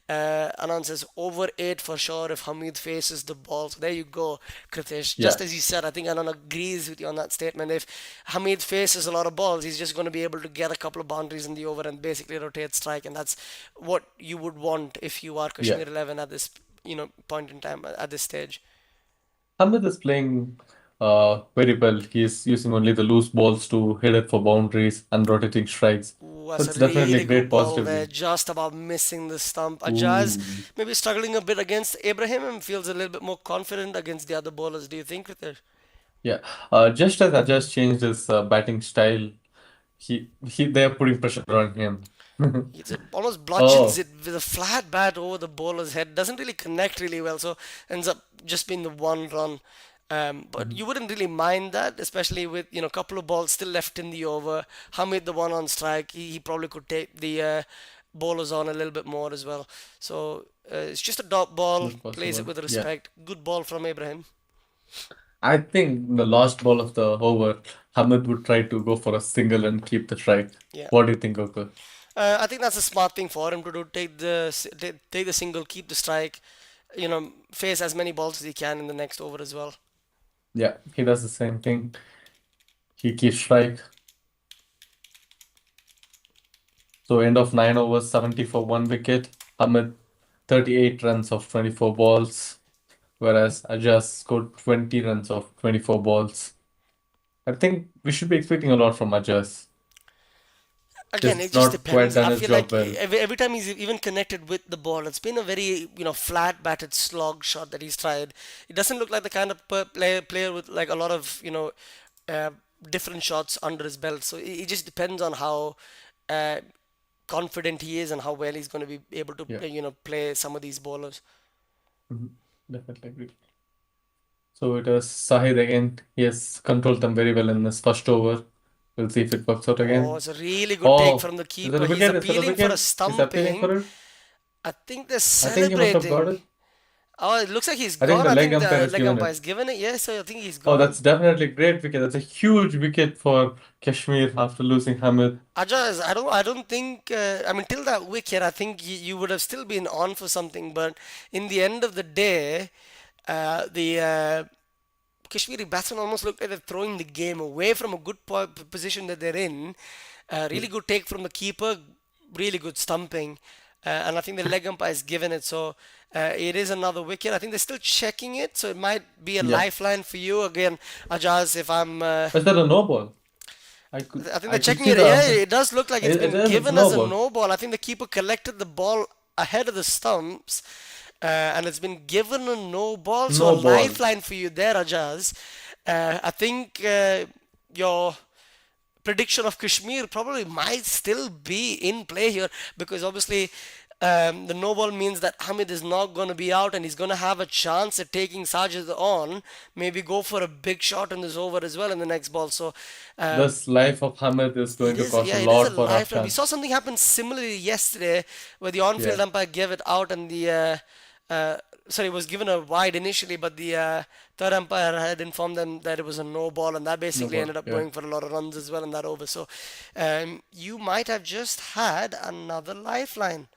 Anand says over 8 for sure if Hamid faces the ball. So there you go, Kritesh. Just Yeah, as you said, I think Anand agrees with you on that statement. If Hamid faces a lot of balls, he's just going to be able to get a couple of boundaries in the over and basically rotate strike, and that's what you would want if you are yeah. Kashmir 11 at this point in time at this stage. Hamid is playing very well. He's using only the loose balls to hit it for boundaries and rotating strikes. Ooh, So that's a it's definitely really a good great ball there, positively. just about missing the stump. Ajaz Ooh. maybe struggling a bit against Ibrahim and feels a little bit more confident against the other bowlers. Do you think, Ritesh? Yeah. Just as Ajaz changed his batting style, they're putting pressure on him. It's almost bludgeons Oh. it with a flat bat over the bowler's head. Doesn't really connect really well, so ends up just being the one run. But Mhm. you wouldn't really mind that, especially with a couple of balls still left in the over. Hamid the one on strike, he probably could take the bowlers on a little bit more as well. So it's just a dot ball, Not plays it possible. with Yeah. respect. Good ball from Ibrahim. I think the last ball of the over, Hamid would try to go for a single and keep the strike. Yeah. What do you think, Oka? I think that's a smart thing for him to do. Take the single, keep the strike. Face as many balls as he can in the next over as well. Yeah, he does the same thing. He keeps strike. So end of 9 overs, 70 for 1 wicket. Hamid 38 runs of 24 balls, whereas Ajaz scored 20 runs of 24 balls. I think we should be expecting a lot from Ajaz. Again, it He's just not quite depends. done I his feel job like well. every time he's even connected with the ball, it's been a very flat batted slog shot that he's tried. It doesn't look like the kind of player with like a lot of uh, different shots under his belt. So it just depends on how uh, confident he is and how well he's going to be able to Yeah, play some of these bowlers. mhm, definitely agree. So it is Sahid again. He has controlled them very well in this first over. We'll see if it works out Oh, again. it's a really good take Oh, from the is that keeper. a He's wicket? Is that a appealing for a wicket? He's appealing stumping. for it. I think they're I think he must have got celebrating. it. Oh, it looks like he's I think gone. the I leg think umpire the has leg given umpire it. has given it. Yes, so I think he's Oh, gone. that's definitely a great wicket. That's a huge wicket for Kashmir after losing Hamid. Ajaz, I don't think. I mean, till that wicket, I think you would have still been on for something. But in the end of the day, the Kashmiri batsmen almost looked like they're throwing the game away from a good position that they're in. Yeah. Really good take from the keeper, really good stumping, and I think the leg umpire has given it. So it is another wicket. I think they're still checking it, so it might be a Yeah. lifeline for you again, Ajaz. If I'm Is that a no ball? I think I they're could checking see it. the Yeah, umpire. it does look like it's It been is, it's given no as a ball. no ball. I think the keeper collected the ball ahead of the stumps, and it's been given a no ball. So a No ball. lifeline for you there, Ajaz. I think your prediction of Kashmir probably might still be in play here because obviously the no ball means that Hamid is not going to be out and he's going to have a chance at taking Sajid on. Maybe go for a big shot in this over as well in the next ball. So um, This life of Hamid is it going to is, cost yeah, a it is a lot for lifeline. We Afghan. saw something happen similarly yesterday where the on-field Yeah. umpire gave it out and sorry, it was given a wide initially, but the third umpire had informed them that it was a no ball, and that No basically ball. ended up Yeah. going for a lot of runs as well in that over. So you might have just had another lifeline.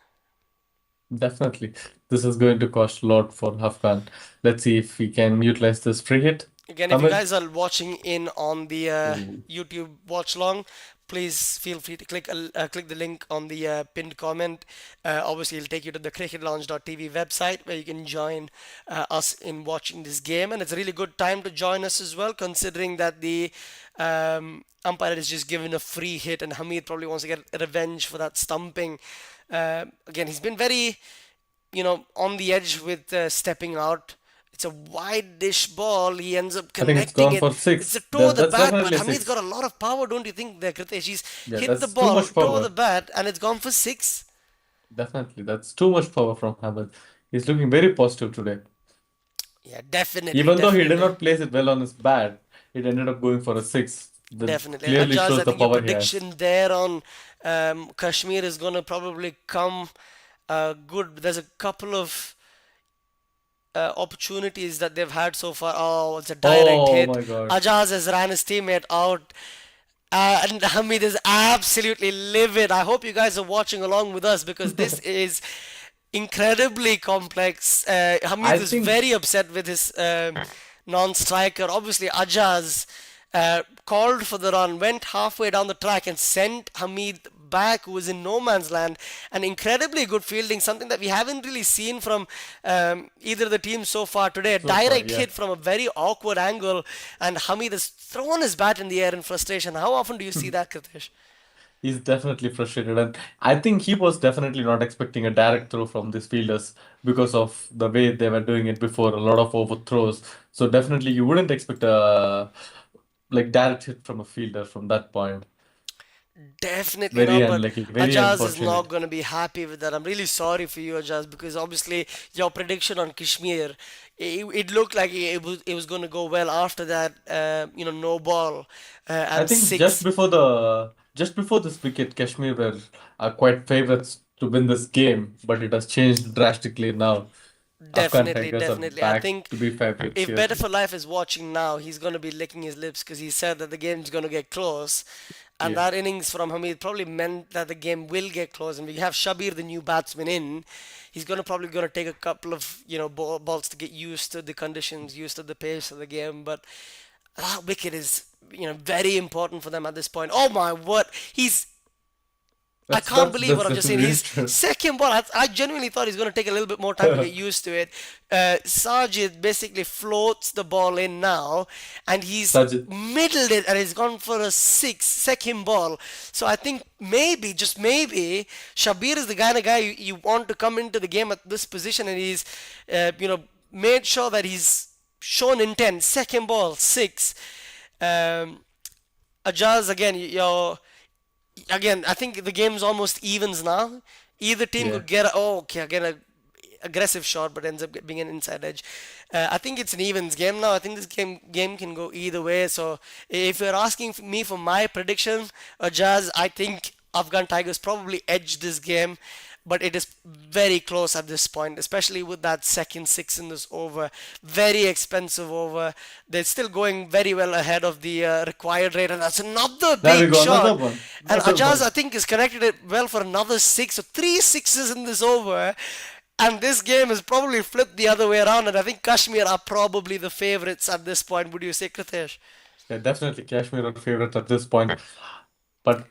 Definitely. This is going to cost a lot for Afghan. Let's see if we can utilize this free hit. Again, if you Hamid. guys are watching in on the Ooh. YouTube watch long, please feel free to click the link on the pinned comment. Obviously, it'll take you to the cricketlounge.tv website where you can join us in watching this game. And it's a really good time to join us as well, considering that the umpire is just given a free hit and Hamid probably wants to get revenge for that stumping. Again, he's been very on the edge with stepping out. It's a wide dish ball. He ends up I think it's connecting gone it. for It's a six. toe of the That's bat, but definitely a Hamid's got six. a lot of power, don't you think, there, Kritesh? He's Yeah, hit the that's too ball, much toe of the power. bat, and it's gone for six. Definitely. That's too much power from Hamid. He's looking very positive today. Yeah, definitely, Even though he did definitely, not place it well on his bat, it ended up going for a six. That definitely. clearly Ajaz, shows I the think your power he has. prediction there on Kashmir is going to probably come good. There's a couple of opportunities that they've had so far. Oh, it's a direct Oh hit. my God. Ajaz has ran his teammate out. And Hamid is absolutely livid. I hope you guys are watching along with us because this is incredibly complex. Hamid I is think very upset with his non-striker. Obviously, Ajaz called for the run, went halfway down the track, and sent Hamid back, who was in no man's land. An incredibly good fielding, something that we haven't really seen from either of the teams so far today. A so far, direct yeah. hit from a very awkward angle, and Hamid has thrown his bat in the air in frustration. How often do you see that, Kritish? He's definitely frustrated, and I think he was definitely not expecting a direct throw from these fielders because of the way they were doing it before, a lot of overthrows. So definitely you wouldn't expect a like direct hit from a fielder from that point. Definitely Very not, but unlucky, very Ajaz is not unfortunate. going to be happy with that. I'm really sorry for you, Ajaz, because obviously your prediction on Kashmir, it looked like it was going to go well after that, no ball I and think six. just before this wicket, Kashmir were quite favorites to win this game, but it has changed drastically now. Afghan Definitely, Tigers are definitely. I back think to be favorites if here. Better for Life is watching now, he's going to be licking his lips because he said that the game's going to get close. And Yeah. that innings from Hamid probably meant that the game will get close. And we have Shabir, the new batsman, in. He's probably going to take a couple of balls to get used to the conditions, used to the pace of the game. But that wicket is very important for them at this point. Oh my word, I can't believe what I've just That's seen. really His true. second ball, I genuinely thought he's going to take a little bit more time to get used to it. Sajid basically floats the ball in now, and he's Sajid. middled it, and he's gone for a six, second ball. So I think maybe, just maybe, Shabir is the kind of guy you want to come into the game at this position, and he's, made sure that he's shown intent. Second ball, six. Um, Ajaz, again, I think the game's almost evens now. Either team Yeah. could get a aggressive shot, but ends up being an inside edge. I think it's an evens game now. I think this game can go either way. So if you're asking me for my prediction, Jazz, I think Afghan Tigers probably edge this game, but it is very close at this point, especially with that second six in this over. Very expensive over. They're still going very well ahead of the required rate, and that's another There we big go. Another shot. one. And Another Ajaz, I one. think, is connected it well for another six. So three sixes in this over. And this game is probably flipped the other way around. And I think Kashmir are probably the favorites at this point. Would you say, Kritesh? Yeah, definitely Kashmir are favorite at this point. But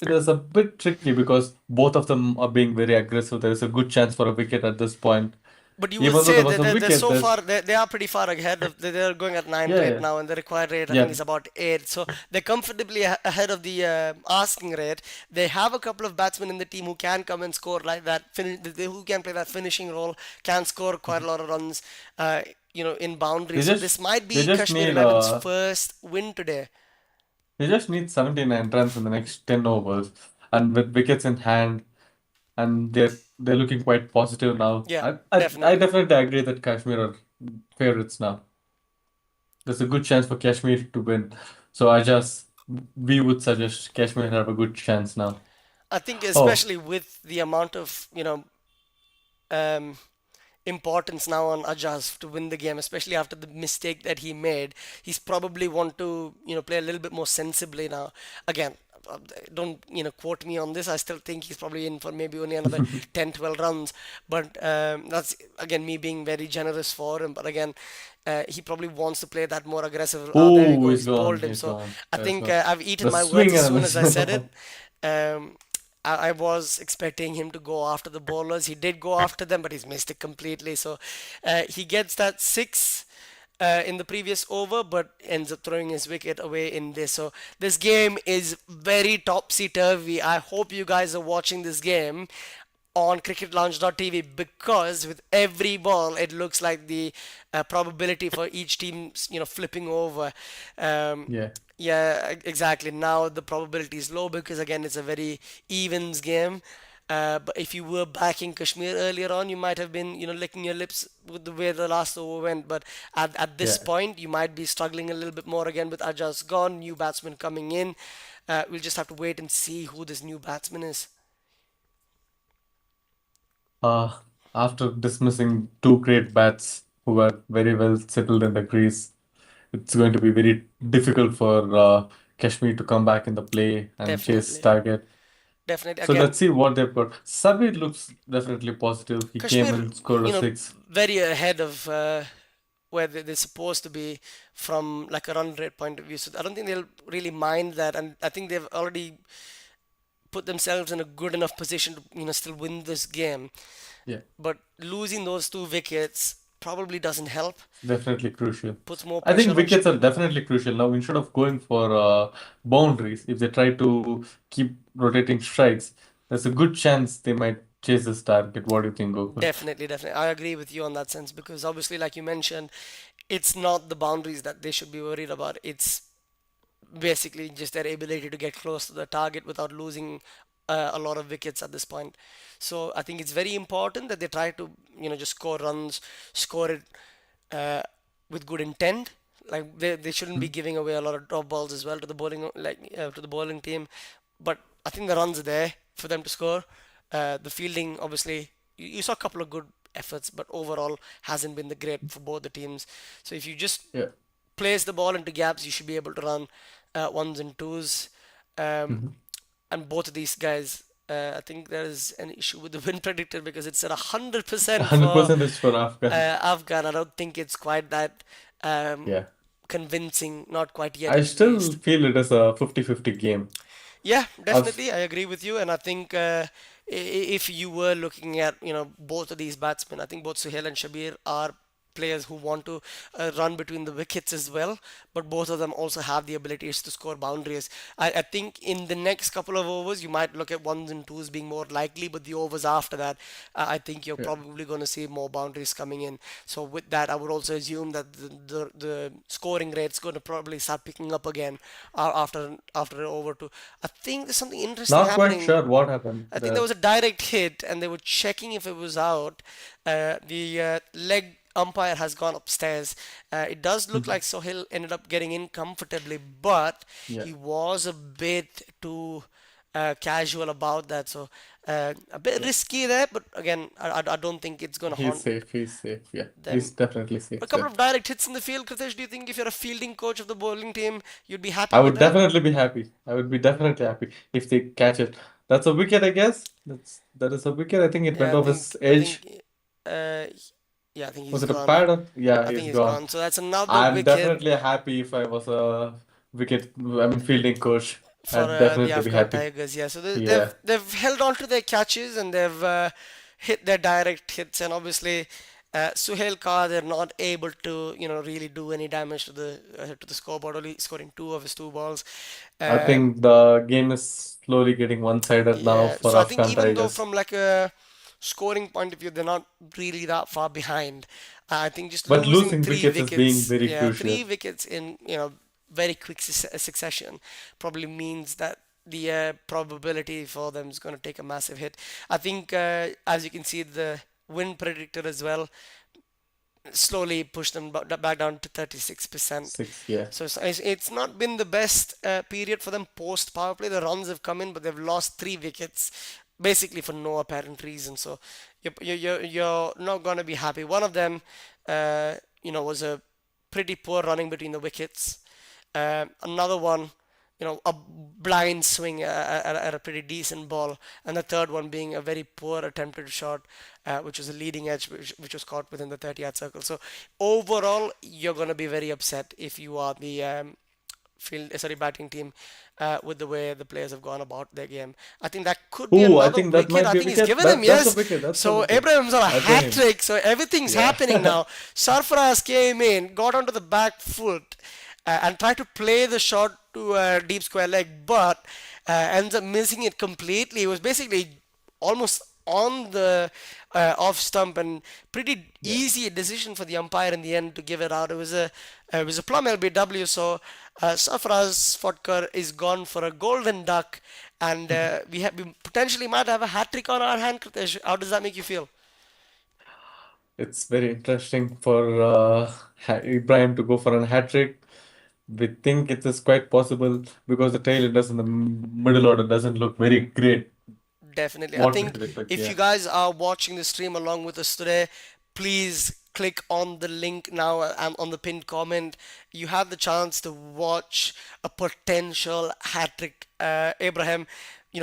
it is a bit tricky because both of them are being very aggressive. There is a good chance for a wicket at this point. But you would Even though say there was that a they're wicket, so there's far, they are pretty far ahead. They're going at 9 yeah, rate yeah, now, and the required rate, I think, yeah. is about 8. So they're comfortably ahead of the asking rate. They have a couple of batsmen in the team who can come and score like that, who can play that finishing role, can score quite a lot of runs, in They boundaries. So just this might they be just Kashmir need 11's first win today. 79 runs in the next 10 overs, and with wickets in hand, and they're looking quite positive now. Yeah, I definitely. definitely agree that Kashmir are favorites now. There's a good chance for Kashmir to win. So we would suggest Kashmir have a good chance now. I think Oh, especially with the amount of, um, importance now on Ajaz to win the game, especially after the mistake that he made. He's probably want to, play a little bit more sensibly now. Again, don't, quote me on this. I still think he's probably in for maybe only another 10, 12 runs. But that's, again, me being very generous for him. But again, he probably wants to play that more aggressive. There we oh, go. he's He's gone. bowled him. He's So gone. I He's think gone. I've eaten The my words swing as and a soon as I miss. said it. Um, I was expecting him to go after the bowlers. He did go after them, but he's missed it completely. So he gets that six in the previous over, but ends up throwing his wicket away in this. So this game is very topsy turvy. I hope you guys are watching this game on cricketlounge.tv because with every ball it looks like the probability for each team flipping over. um, Yeah. yeah, exactly. Now the probability is low because again it's a very evens game. But if you were backing Kashmir earlier on, you might have been, licking your lips with the way the last over went. But at this Yeah. point, you might be struggling a little bit more again with Ajaz gone, new batsman coming in. We'll just have to wait and see who this new batsman is. Uh, After dismissing two great bats who were very well settled in the crease, it's going to be very difficult for Kashmir to come back in the play and chase Definitely, target. definitely. So Again, let's see what they've got. Sabir looks definitely positive. He came Kashmir, and scored a six. very ahead of where they're supposed to be from like a run rate point of view. So I don't think they'll really mind that, and I think they've already put themselves in a good enough position to still win this game. Yeah, But losing those two wickets probably doesn't help. definitely crucial. Puts more I think pressure on wickets are Shabir. definitely crucial now. Instead of going for boundaries, if they try to keep rotating strikes, there's a good chance they might chase this target. What do you think, Gokul? Definitely, definitely. I agree with you on that sense because obviously, like you mentioned, it's not the boundaries that they should be worried about. It's basically just their ability to get close to the target without losing a lot of wickets at this point. So I think it's very important that they try to, just score runs, score it uh, with good intent. Like they shouldn't be Hmm? giving away a lot of drop balls as well to the bowling to the bowling team. But I think the runs are there for them to score. The fielding, obviously, you saw a couple of good efforts, but overall hasn't been the great for both the teams. So if you just Yeah. place the ball into gaps, you should be able to run ones and twos. Um, Mhm. and both of these guys, I think there is an issue with the win predictor because it's at 100% for 100% is for Afghan. Afghan. I don't think it's quite that um, Yeah. convincing, not quite yet I at still least. feel it is a 50-50 game. Yeah, As definitely, I agree with you, and I think if you were looking at both of these batsmen, I think both Suhail and Shabir are players who want to run between the wickets as well, but both of them also have the abilities to score boundaries. I think in the next couple of overs, you might look at ones and twos being more likely, but the overs after that, I think you're yeah. probably going to see more boundaries coming in. So with that, I would also assume that the scoring rate's going to probably start picking up again after over two. I think there's something interesting Not quite happening. sure what happened I think there there. was a direct hit, and they were checking if it was out. The leg umpire has gone upstairs. It does look Mhm. like Sohail ended up getting in comfortably, but Yeah. he was a bit too casual about that. So a bit Yeah. risky there, but again, I don't think it's going to He's haunt safe. He's safe. Yeah. them. He's definitely A safe couple there. of direct hits in the field, Kritesh. Do you think if you're a fielding coach of the bowling team, you'd be happy I with would that? definitely be happy. I would be definitely happy if they catch it. That's a wicket, I guess. That is a wicket. I think it Yeah, went I off his think I think edge. uh, yeah, I think Was he's it a gone. pad? Yeah, I he's think he's gone. gone. So that's another I'm wicket definitely happy if I was a fielding coach. for I'd the definitely be Afghan happy. Tigers. Yeah, so Yeah. they've held on to their catches and they've hit their direct hits, and obviously Suhail Khan, they're not able to really do any damage to the scoreboard, only scoring two of his two balls. I Uh, think the game is slowly getting one-sided now Yeah, for so I think Afghan even though Tigers. from like a scoring point of view, they're not really that far behind. I think just But losing losing three wickets is being wickets, very yeah, crucial. three wickets in very quick succession probably means that the probability for them is going to take a massive hit. I think as you can see the win predictor as well slowly pushed them back down to 36%. Six, yeah. So it's not been the best period for them post power play. The runs have come in, but they've lost three wickets basically for no apparent reason. So you're not going to be happy. One of them, was a pretty poor running between the wickets. Another one, a blind swing at a pretty decent ball, and the third one being a very poor attempted shot, which was a leading edge, which was caught within the 30-yard circle. So overall, you're going to be very upset if you are the batting team with the way the players have gone about their game. I think that could be Oh, I another think that wicket. might I be a think he's wicket. given him, That's a yes. wicket. That's a So wicket. Abraham's on a hat Ibrahim. trick. So everything's happening Yeah. now. Sarfaraz came in, got onto the back foot, and tried to play the shot to deep square leg, but ends up missing it completely. It was basically almost on the off stump, and pretty Yeah. easy decision for the umpire in the end to give it out. It was a plum LBW, so Safraz Fodkar is gone for a golden duck, and we potentially might have a hat trick on our hand. Kritesh, how does that make you feel? It's very interesting for Ibrahim to go for a hat trick. We think it is quite possible because the tail enders in the middle order doesn't look very great. Definitely. I What we think could expect, if you yeah. guys are watching the stream along with us today, please click on the link now and on the pinned comment, you have the chance to watch a potential hat trick. Abraham,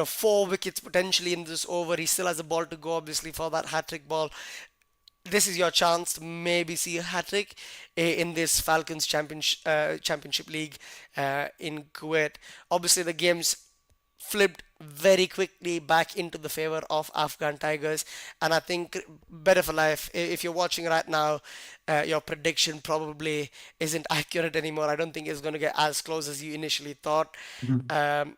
4 wickets potentially in this over. He still has a ball to go, obviously, for that hat trick ball. This is your chance to maybe see a hat trick in this Falcons championship league in Kuwait. Obviously, the game's flipped very quickly back into the favor of Afghan Tigers, and I think better for life. If you're watching right now, your prediction probably isn't accurate anymore. I don't think it's going to get as close as you initially thought. Mhm. Um,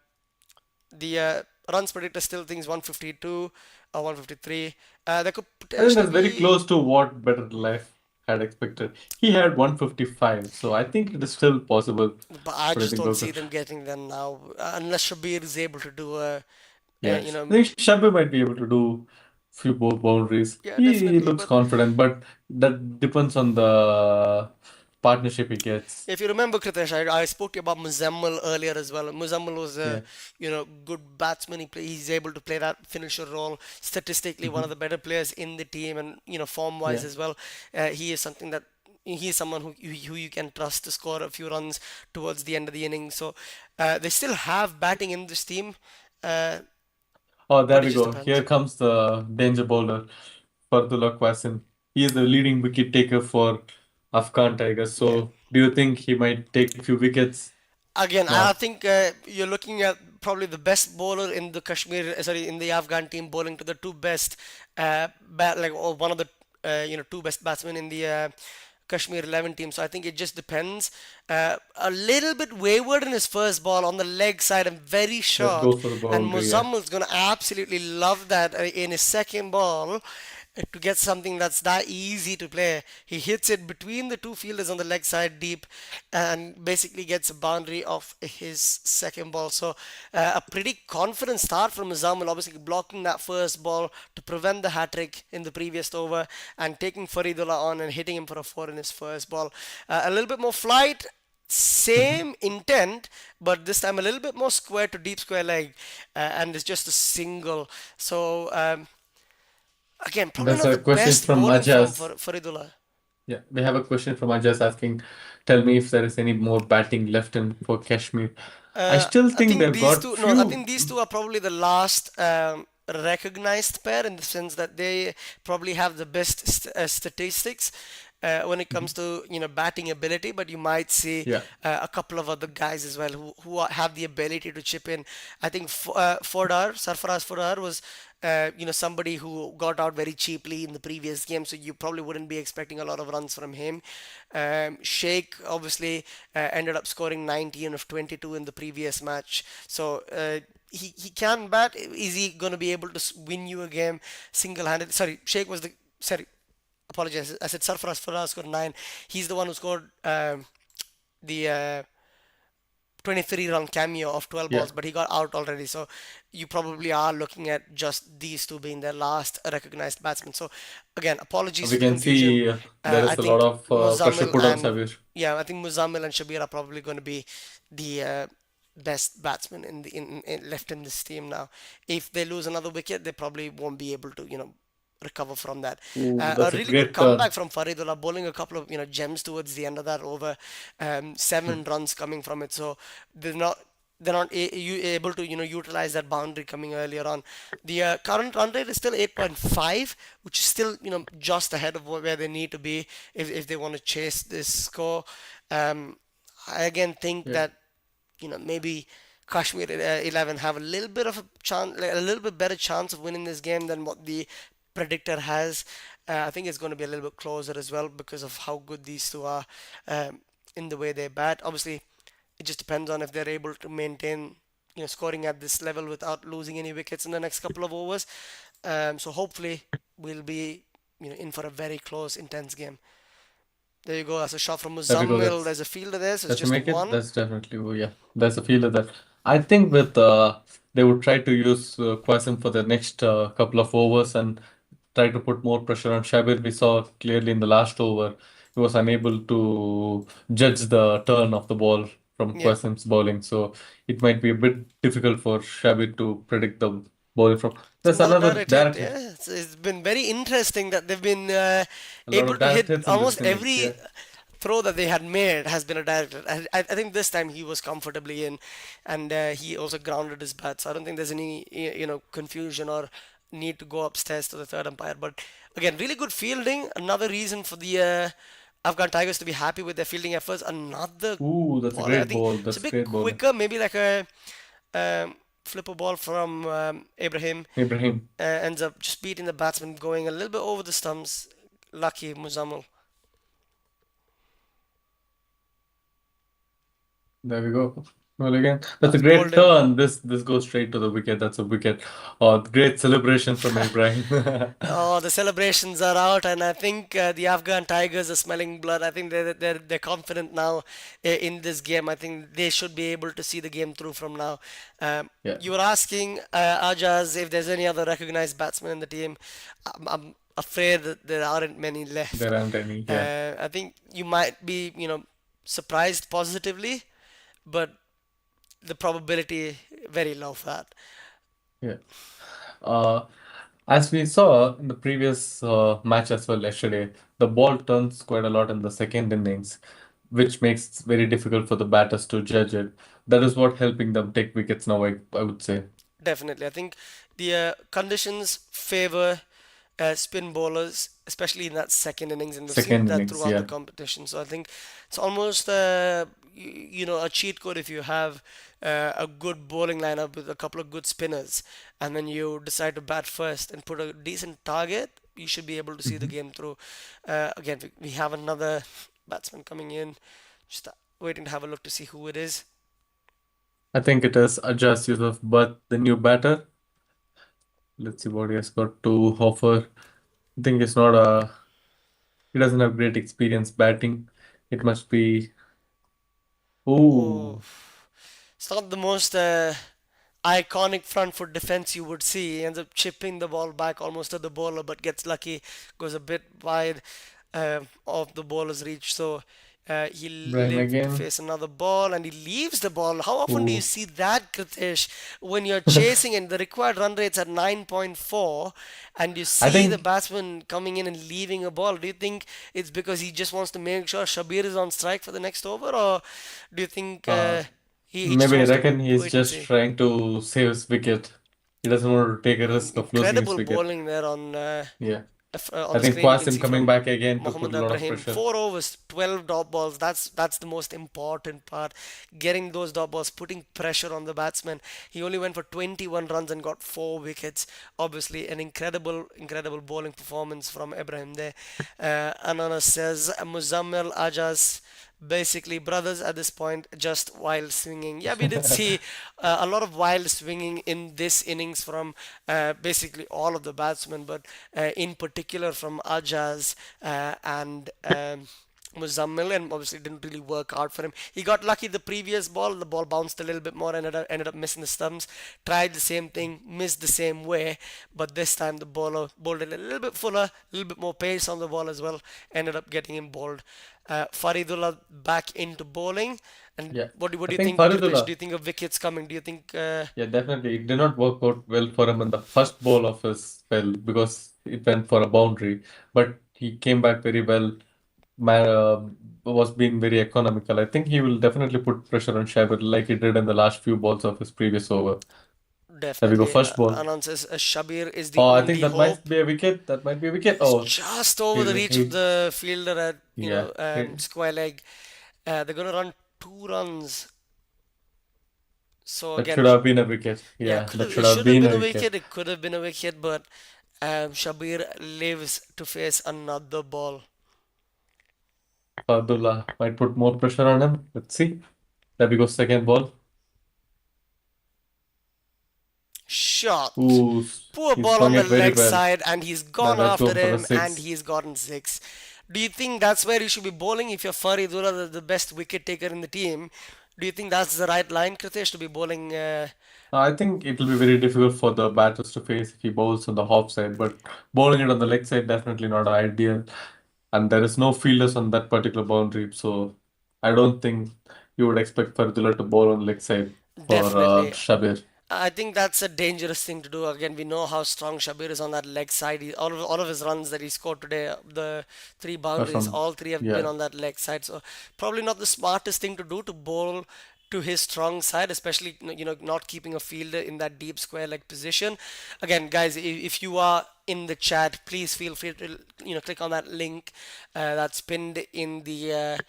the runs predictor still thinks 152 or 153. There could I think potentially that's very be, close to what Better Life had expected. He had 155, so I think it is still possible. but I What do you just think, don't Gokul? see them getting there now, unless Shabir is able to do Yeah, you I know, think Shabir might be able to do few more boundaries. yeah, He definitely. looks But confident, but that depends on the partnership he gets. if you remember, Kritesh, I spoke to you about Muzammil earlier as well. Muzammil was a, Yeah. good batsman. He's able to play that finisher role. Statistically, one of Hmm. the better players in the team, and form-wise Yeah. as well. He is something that he is someone who you can trust to score a few runs towards the end of the inning. So they still have batting in this team, uh, Oh, but there it we just go. depends. Here comes the danger bowler, Fardullah Qasim. He is the leading wicket taker for Afghan Tigers. Yeah. So, do you think he might take few wickets Again, I now? think you're looking at probably the best bowler in the sorry, in the Afghan team, bowling to the two best, or one of the, two best batsmen in the Kashmir 11 team. So I think it just depends. A little bit wayward in his first ball on the leg side and very That short. goes for the And boundary. Yeah. Muzammal's going to absolutely love that in his second ball to get something that's that easy to play. He hits it between the two fielders on the leg side deep and basically gets a boundary of his second ball. So a pretty confident start from Muzammil, obviously blocking that first ball to prevent the hat trick in the previous over and taking Faridullah on and hitting him for a four in his first ball. A little bit more flight, Mhm. same intent, but this time a little bit more square to deep square leg, and it's just a single. So again, probably There's not a the question best from bowling from Ajaz. Faridullah. Yeah, we have a question from Ajaz asking, tell me if there is any more batting left in for Kashmir. I still I think think they've these got two. No, I few. think these two are probably the last recognized pair in the sense that they probably have the best statistics when it comes Mhm. to batting ability. But you might see Yeah, a couple of other guys as well who have the ability to chip in. I think Fodar, Sarfaraz Fodar was. Somebody who got out very cheaply in the previous game, so you probably wouldn't be expecting a lot of runs from him. Sheikh obviously ended up scoring 19 of 22 in the previous match. So he can bat. Is he going to be able to win you a game single-handed? Sorry, Sheikh was the sorry. Apologize. I said Sarfaraz Faraz scored 9. He's the one who scored the 23-run cameo of 12 yeah. balls, but he got out already. So you probably are looking at just these two being their last recognized batsmen. So again, apologies We for the can confusion. see there I is a lot think of pressure Muzammil put on and Sabir. yeah, I think Muzammil and Shabir are probably going to be the best batsmen left in this team now. If they lose another wicket, they probably won't be able to, recover from that. Ooh, A that's a really good great turn. comeback from Faridullah, bowling a couple of gems towards the end of that over, 7 runs coming from it. So they're not able to utilize that boundary coming earlier on. The current run rate is still 8.5, which is still just ahead of where they need to be if they want to chase this score. Um, I again think Yeah. that maybe Kashmir 11 have a little bit of a chance, like a little bit better chance of winning this game than what the predictor has. I think it's going to be a little bit closer as well because of how good these two are in the way they bat. Obviously, it just depends on if they're able to maintain scoring at this level without losing any wickets in the next couple of overs. So hopefully we'll be in for a very close, intense game. There you go. That's a shot from There we go. Muzammil. There's a fielder there, so it's Does he just a make it? one. That's definitely, oh yeah. There's a feeler that I think with they would try to use Qasim for the next couple of overs and try to put more pressure on Shabir. We saw clearly in the last over he was unable to judge the turn of the ball from Yeah. Qasim's bowling, so it might be a bit difficult for Shabir to predict the bowling from. It's a There's another well-direct hit. direct hit. Yeah, it's been very interesting that they've been A lot able of to direct hit hits in almost this innings. every Yeah. throw that they had made has been a direct hit. I think this time he was comfortably in, and he also grounded his bat. So I don't think there's any confusion or need to go upstairs to the third umpire. But again, really good fielding. Another reason for the Afghan Tigers to be happy with their filding efforts. Another Ooh, that's a ball. I great think ball. it's a That's bit great bowling. quicker, maybe like a flip a ball from Ibrahim Ibrahim. ends up just beating the batsman, going a little bit over the stumps. Lucky Muzammil. There we go. Well, again, that's a That's bowled great in. turn. This goes straight to the wicket. That's a wicket. Oh, great celebration from Ibrahim. Oh, the celebrations are out, and I think the Afghan Tigers are smelling blood. I think they're confident now in this game. I think they should be able to see the game through from now. Yeah, You were asking Ajaz if there's any other recognized batsman in the team. I'm afraid that there aren't many left. there aren't any. Yeah, I think you might be, surprised positively, but the probability very low for that. yeah. Uh, as we saw in the previous match as well yesterday, the ball turns quite a lot in the second innings, which makes it very difficult for the batters to judge it. That is what helping them take wickets now, I would say. Definitely. I think the conditions favor spin bowlers, especially in that second innings, and we've seen Second that innings, throughout the yeah. competition. So I think it's almost a cheat code if you have a good bowling lineup with a couple of good spinners, and then you decide to bat first and put a decent target. You should be able to see the Mhm. game through. Again, we have another batsman coming in. Just waiting to have a look to see who it is. I think it is Ajaz Yusuf, but the new batter. Let's see what he has got to offer. I think he doesn't have great experience batting. It must be, Oh, oh, it's not the most iconic front foot defense you would see. He ends up chipping the ball back almost to the bowler, but gets lucky, goes a bit wide of the bowler's reach. So he'll Ibrahim live to again. face another ball, and he leaves the ball. How often do you Oh, see that, Kritesh, when you're chasing and the required run rate's at 9.4, and you I see the think batsman coming in and leaving a ball? Do you think it's because he just wants to make sure Shabir is on strike for the next over, or do you think uh, he just maybe I wants to reckon he's wait and just see? trying to save his wicket. He doesn't want to take a risk of losing his Incredible wicket. bowling there Yeah. on I the think screen. You can Qasim see coming from back again to put Mohammad a lot of Ibrahim. pressure. 4 overs, 12 dot balls. That's the most important part. Getting those dot balls, putting pressure on the batsman. He only went for 21 runs and got 4 wickets. Obviously, an incredible bowling performance from Ibrahim there. Anana says Muzammil Ajas. Basically, brothers at this point, just wild swinging. Yeah, we did see a lot of wild swinging in this innings from basically all of the batsmen, but in particular from Ajaz and Muzammil, and obviously didn't really work out for him. He got lucky the previous ball. The ball bounced a little bit more, ended up missing the stumps. Tried the same thing, missed the same way, but this time the bowler bowled it a little bit fuller, a little bit more pace on the ball as well. Ended up getting him bowled. Faridullah back into bowling. And Yeah. what I do you think think, Kritish? Do Faridullah, you think a wicket's coming? Do you think yeah, definitely. It did not work out well for him in the first ball of his spell because it went for a boundary. But he came back very well, was being very economical. I think he will definitely put pressure on Shabir like he did in the last few balls of his previous over. There we go, definitely first ball. Anand says Shabir is the Oh, I think only that might hope? be a wicket. That might be a wicket. It's Oh, just over the he, reach of he the fielder at yeah. square leg. They're gonna run 2 runs. So That again, should have been a wicket. yeah, Yeah, that should it have should have been been a a wicket. wicket. It could have been a wicket, but Shabir lives to face another ball. Abdullah might put more pressure on him. Let's see. There we go, second ball. Shot. Ooh, Poor he ball on swung the it very leg well. side, and he's Now gone let's after go for a him, and six. he's gotten six. Do you think that's where you should be bowling if you're Faridullah, the best wicket taker in the team? Do you think that's the right line, Kritesh, to be bowling? I think it will be very difficult for the batters to face if he bowls on the off side, but bowling it on the leg side definitely not ideal. And there is no fielders on that particular boundary, so I don't think you would expect Fardullah to bowl on leg side for Definitely. Shabir. I think that's a dangerous thing to do. Again, we know how strong Shabir is on that leg side. All of his runs that he scored today, the three boundaries, From all three have been yeah, on that leg side. So probably not the smartest thing to do to bowl to his strong side, especially not keeping a fielder in that deep square leg position. Again, guys, if you are in the chat, please feel free to click on that link that's pinned in the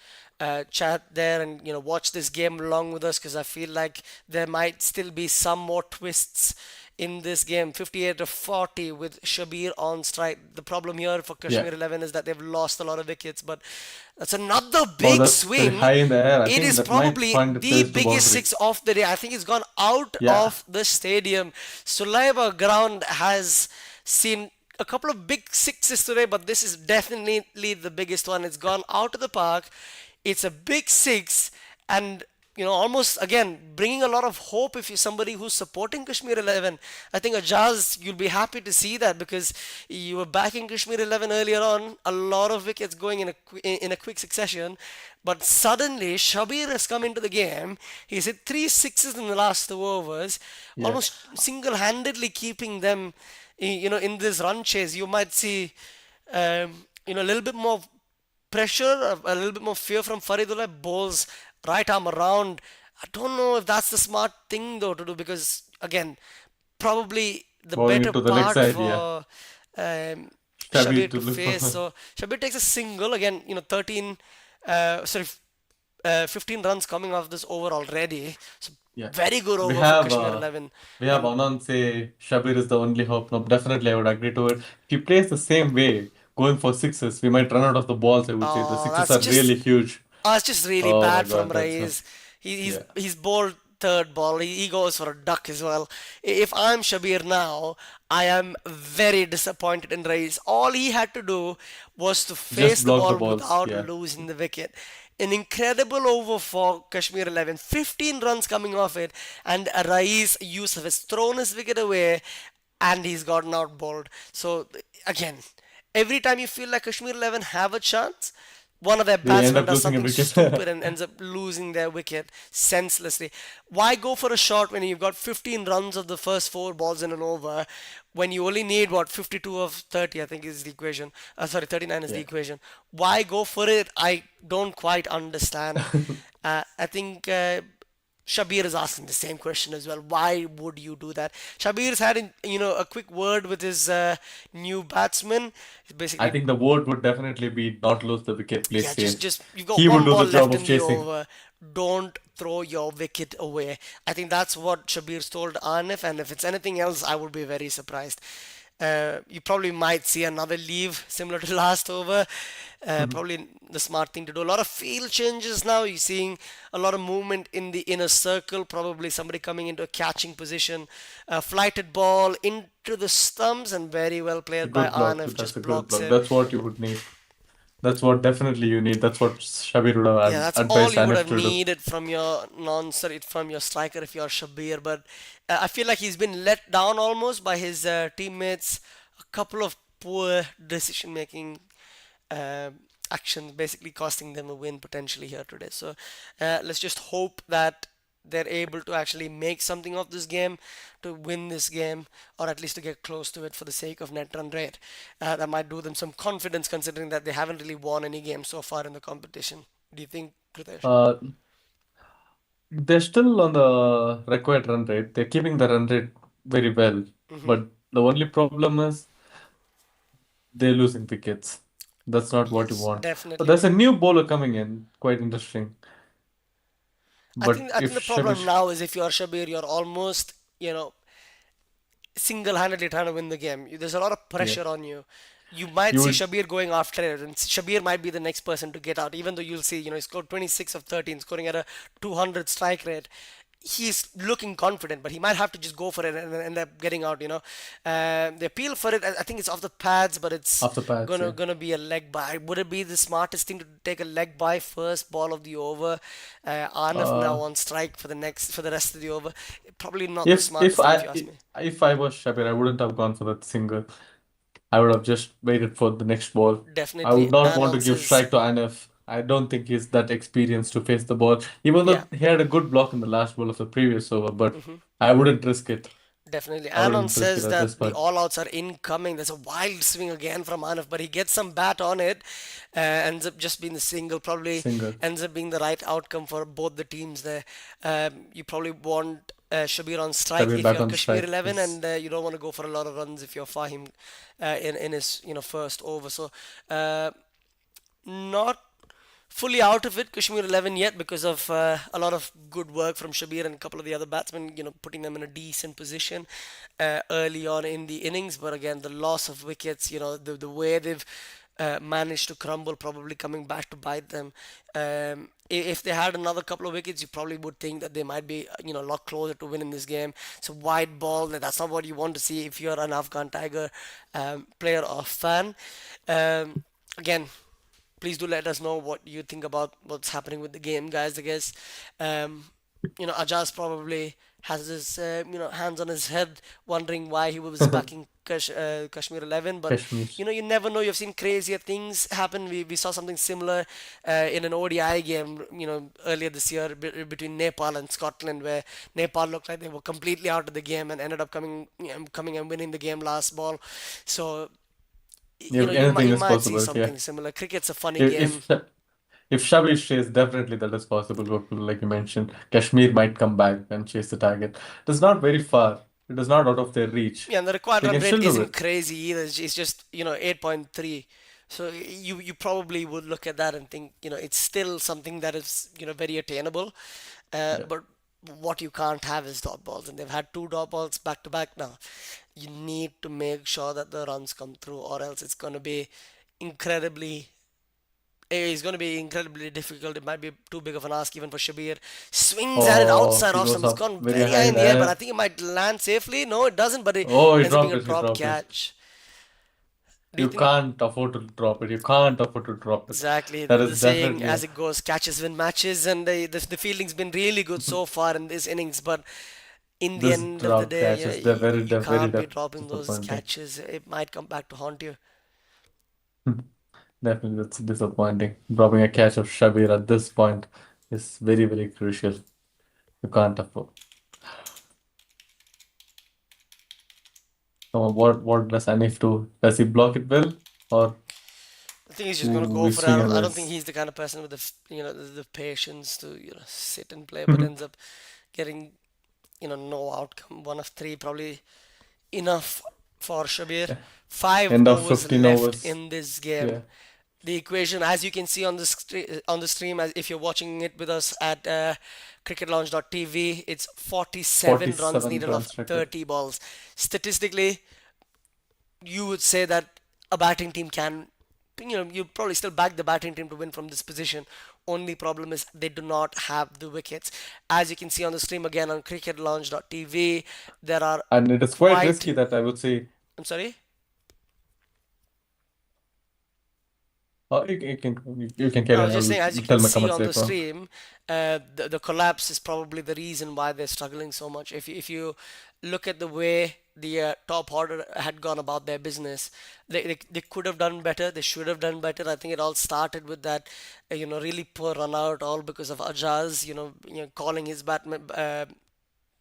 chat there, and watch this game along with us, because I feel like there might still be some more twists in this game. 58 to 40 with Shabir on strike. The problem here for yeah. Kashmir 11 is that they've lost a lot of wickets, but that's another Oh, big that's very swing. high in the air. I It think is that might probably find its the ways to biggest boundary. six of the day. I think it's gone out Yeah, of the stadium. Sulabiya ground has seen a couple of big sixes today, but this is definitely the biggest one. It's gone out of the park. It's a big six, and almost again bringing a lot of hope if you're somebody who's supporting Kashmir 11. I think Ajaz, you'll be happy to see that, because you were backing Kashmir 11 earlier on. A lot of wickets going in a quick succession, but suddenly Shabir has come into the game. He's hit three sixes in the last 2 overs, yeah. almost single-handedly keeping them, in this run chase. You might see, a little bit more pressure, a little bit more fear from Faridullah. Bowls right arm around. I don't know if that's the smart thing though to do, because again, probably the Bowling better into the leg part side, yeah. for Shabir Shabir to to look face. for. So Shabir takes a single again. 13, sorry, 15 runs coming off this over already. So Yeah. very good We over for have Kashmir uh, 11. we have And Anand say Shabir is the only hope. No, definitely I would agree to it. If he plays the same way, going for sixes, we might run out of the balls, I would say. The sixes that's are just really huge. Oh, it's just really Oh my bad from God, that's not. Raiz. He's Yeah. he's bowled third ball. He goes for a duck as well. If I'm Shabir now, I am very disappointed in Raiz. All he had to do was to face Just the block the ball balls. without Yeah. losing the wicket. An incredible over for Kashmir 11. 15 runs coming off it, and Raiz Yusuf has thrown his wicket away, and he's gotten out bowled. So again, every time you feel like Kashmir 11 have a chance, one of their They end batsmen up does losing a something wicket. stupid and ends up losing their wicket senselessly. Why go for a shot when you've got 15 runs of the first four balls in an over, when you only need, what, 52 of 30, I think is the equation. Sorry, 39 is the Yeah. equation. Why go for it? I don't quite understand. I think Shabir is asking the same question as well. Why would you do that? Shabir's had, a quick word with his new batsman. He's I basically, think the word would definitely be not lose the wicket, please yeah, just safe. just you've got He would one do ball the job left of in the chasing. over. Don't throw your wicket away. I think that's what Shabir's told Anif, and if it's anything else, I would be very surprised. You probably might see another leave similar to last over. Probably the smart thing to do. A lot of field changes now. You're seeing a lot of movement in the inner circle. Probably somebody coming into a catching position. A flighted ball into the stumps, and very well It's a played by good block. Anif. That's a Just good blocks block. it. That's what you would need. That's what definitely you need. That's what Shabir would have Yeah, that's all advised you would Anif have to do. needed from your non-sorry from your striker if you're Shabir. But I feel like he's been let down almost by his teammates. A couple of poor decision-making uh, actions, basically costing them a win potentially here today. So let's just hope that they're able to actually make something of this game to win this game, or at least to get close to it for the sake of net run rate. That might do them some confidence, considering that they haven't really won any games so far in the competition. Do you think, Pritesh? Uh, they're still on the required run rate. They're keeping the run rate very well. But the only problem is they're losing wickets. That's not what you Yes, want. But definitely. there's a new bowler coming in, quite interesting. I But think I think if the problem Shabir, now is if you're Shabir, you're almost, single-handedly trying to win the game. There's a lot of yeah, pressure on you. You might you see would, Shabir going after it, and Shabir might be the next person to get out. Even though you'll see, he scored 26 of 13, scoring at a 200 strike rate. He's looking confident, but he might have to just go for it and then end up getting out. The appeal for it, I think it's off the pads, but it's off the pads, gonna yeah. gonna be a leg bye. Would it be the smartest thing to take a leg bye first ball of the over? Arnav now Uh, on strike for the rest of the over. Probably not the if smartest thing if you ask me. if I was Shabir, I wouldn't have gone for that single. I would have just waited for the next ball. I Definitely would not want to give announces strike to Anif. I don't think he's that experienced to face the ball. Even Yeah. though he had a good block in the last ball of the previous over, but Hmm. I wouldn't risk it. Definitely. I Anon wouldn't risk it says at this that the point. all outs are incoming. There's a wild swing again from Anif, but he gets some bat on it. Ends up just being the single. Probably Single. ends up being the right outcome for both the teams there. You probably want Shabir on strike Shabir if back you're on Kashmir strike. 11, Yes. and you don't want to go for a lot of runs if you're Fahim in his first over. So not fully out of it, Kashmir 11 yet because of a lot of good work from Shabir and a couple of the other batsmen, putting them in a decent position early on in the innings. But again, the loss of wickets, the way they've managed to crumble, probably coming back to bite them. If they had another couple of wickets, you probably would think that they might be, a lot closer to winning this game. It's a wide ball. That's not what you want to see if you're an Afghan Tiger player or fan. Again, please do let us know what you think about what's happening with the game, guys. I guess Ajaz probably has his hands on his head, wondering why he was backing Kashmir 11. But Kashmir. you never know. You've seen crazier things happen. We saw something similar in an ODI game, earlier this year between Nepal and Scotland, where Nepal looked like they were completely out of the game and ended up coming and winning the game last ball. So If you might anything you is might see possible, yeah. something similar. Cricket's a funny If game. if if Shabi stays, definitely that is possible. Gokul, like you mentioned, Kashmir might come back and chase the target. It is not very far. It is not out of their reach. Yeah, and the required They run can rate still do isn't it. crazy either. It's just 8.3. So you probably would look at that and think it's still something that is very attainable. Yeah. But what you can't have is dot balls, and they've had two dot balls back to back now. You need to make sure that the runs come through, or else incredibly it's going to be incredibly difficult. It might be too big of an ask even for Shabir. Swings at it Oh, outside he off goes stump. It's up gone very very high high in in the the air, but I air. think it might land safely. No, it doesn't, but it Oh, he ends up being dropped a it. He drop dropped it. catch. Do you You think can't afford to drop it. You can't afford to drop it. exactly That the is saying definitely as it goes, catches win matches, and the fielding's been really good so far in this innings, but in the this end of the drop day, catch is very, you very can't be dropping those disappointing. catches. It might come back to haunt you. Definitely, that's disappointing. Dropping a catch of Shabir at this point is very, very crucial. You can't afford. So what does Anif do? Does he block it well, or I think he's just gonna do go we for it. swing and I don't think miss? he's the kind of person with the patience to sit and play, but ends up getting no outcome. One of three probably enough for Shabir. Yeah. 5 overs 15 left overs. in this game. Yeah. The equation, as you can see on the stream, as if you're watching it with us at cricketlaunch.tv, it's 47 runs 47 needed off runs required. 30 balls. Statistically, you would say that a batting team can, you probably still back the batting team to win from this position. Only problem is they do not have the wickets. As you can see on the stream again on cricketlaunch.tv, there are And it is quite quite. risky that I would say. I'm sorry. You can No, carry I on. was I just will saying, as you can tell my see comments on the later on. stream, the collapse is probably the reason why they're struggling so much. If you look at the way the top order had gone about their business, they could have done better. They should have done better. I think it all started with that, really poor run out, all because of Ajaz, calling his batman.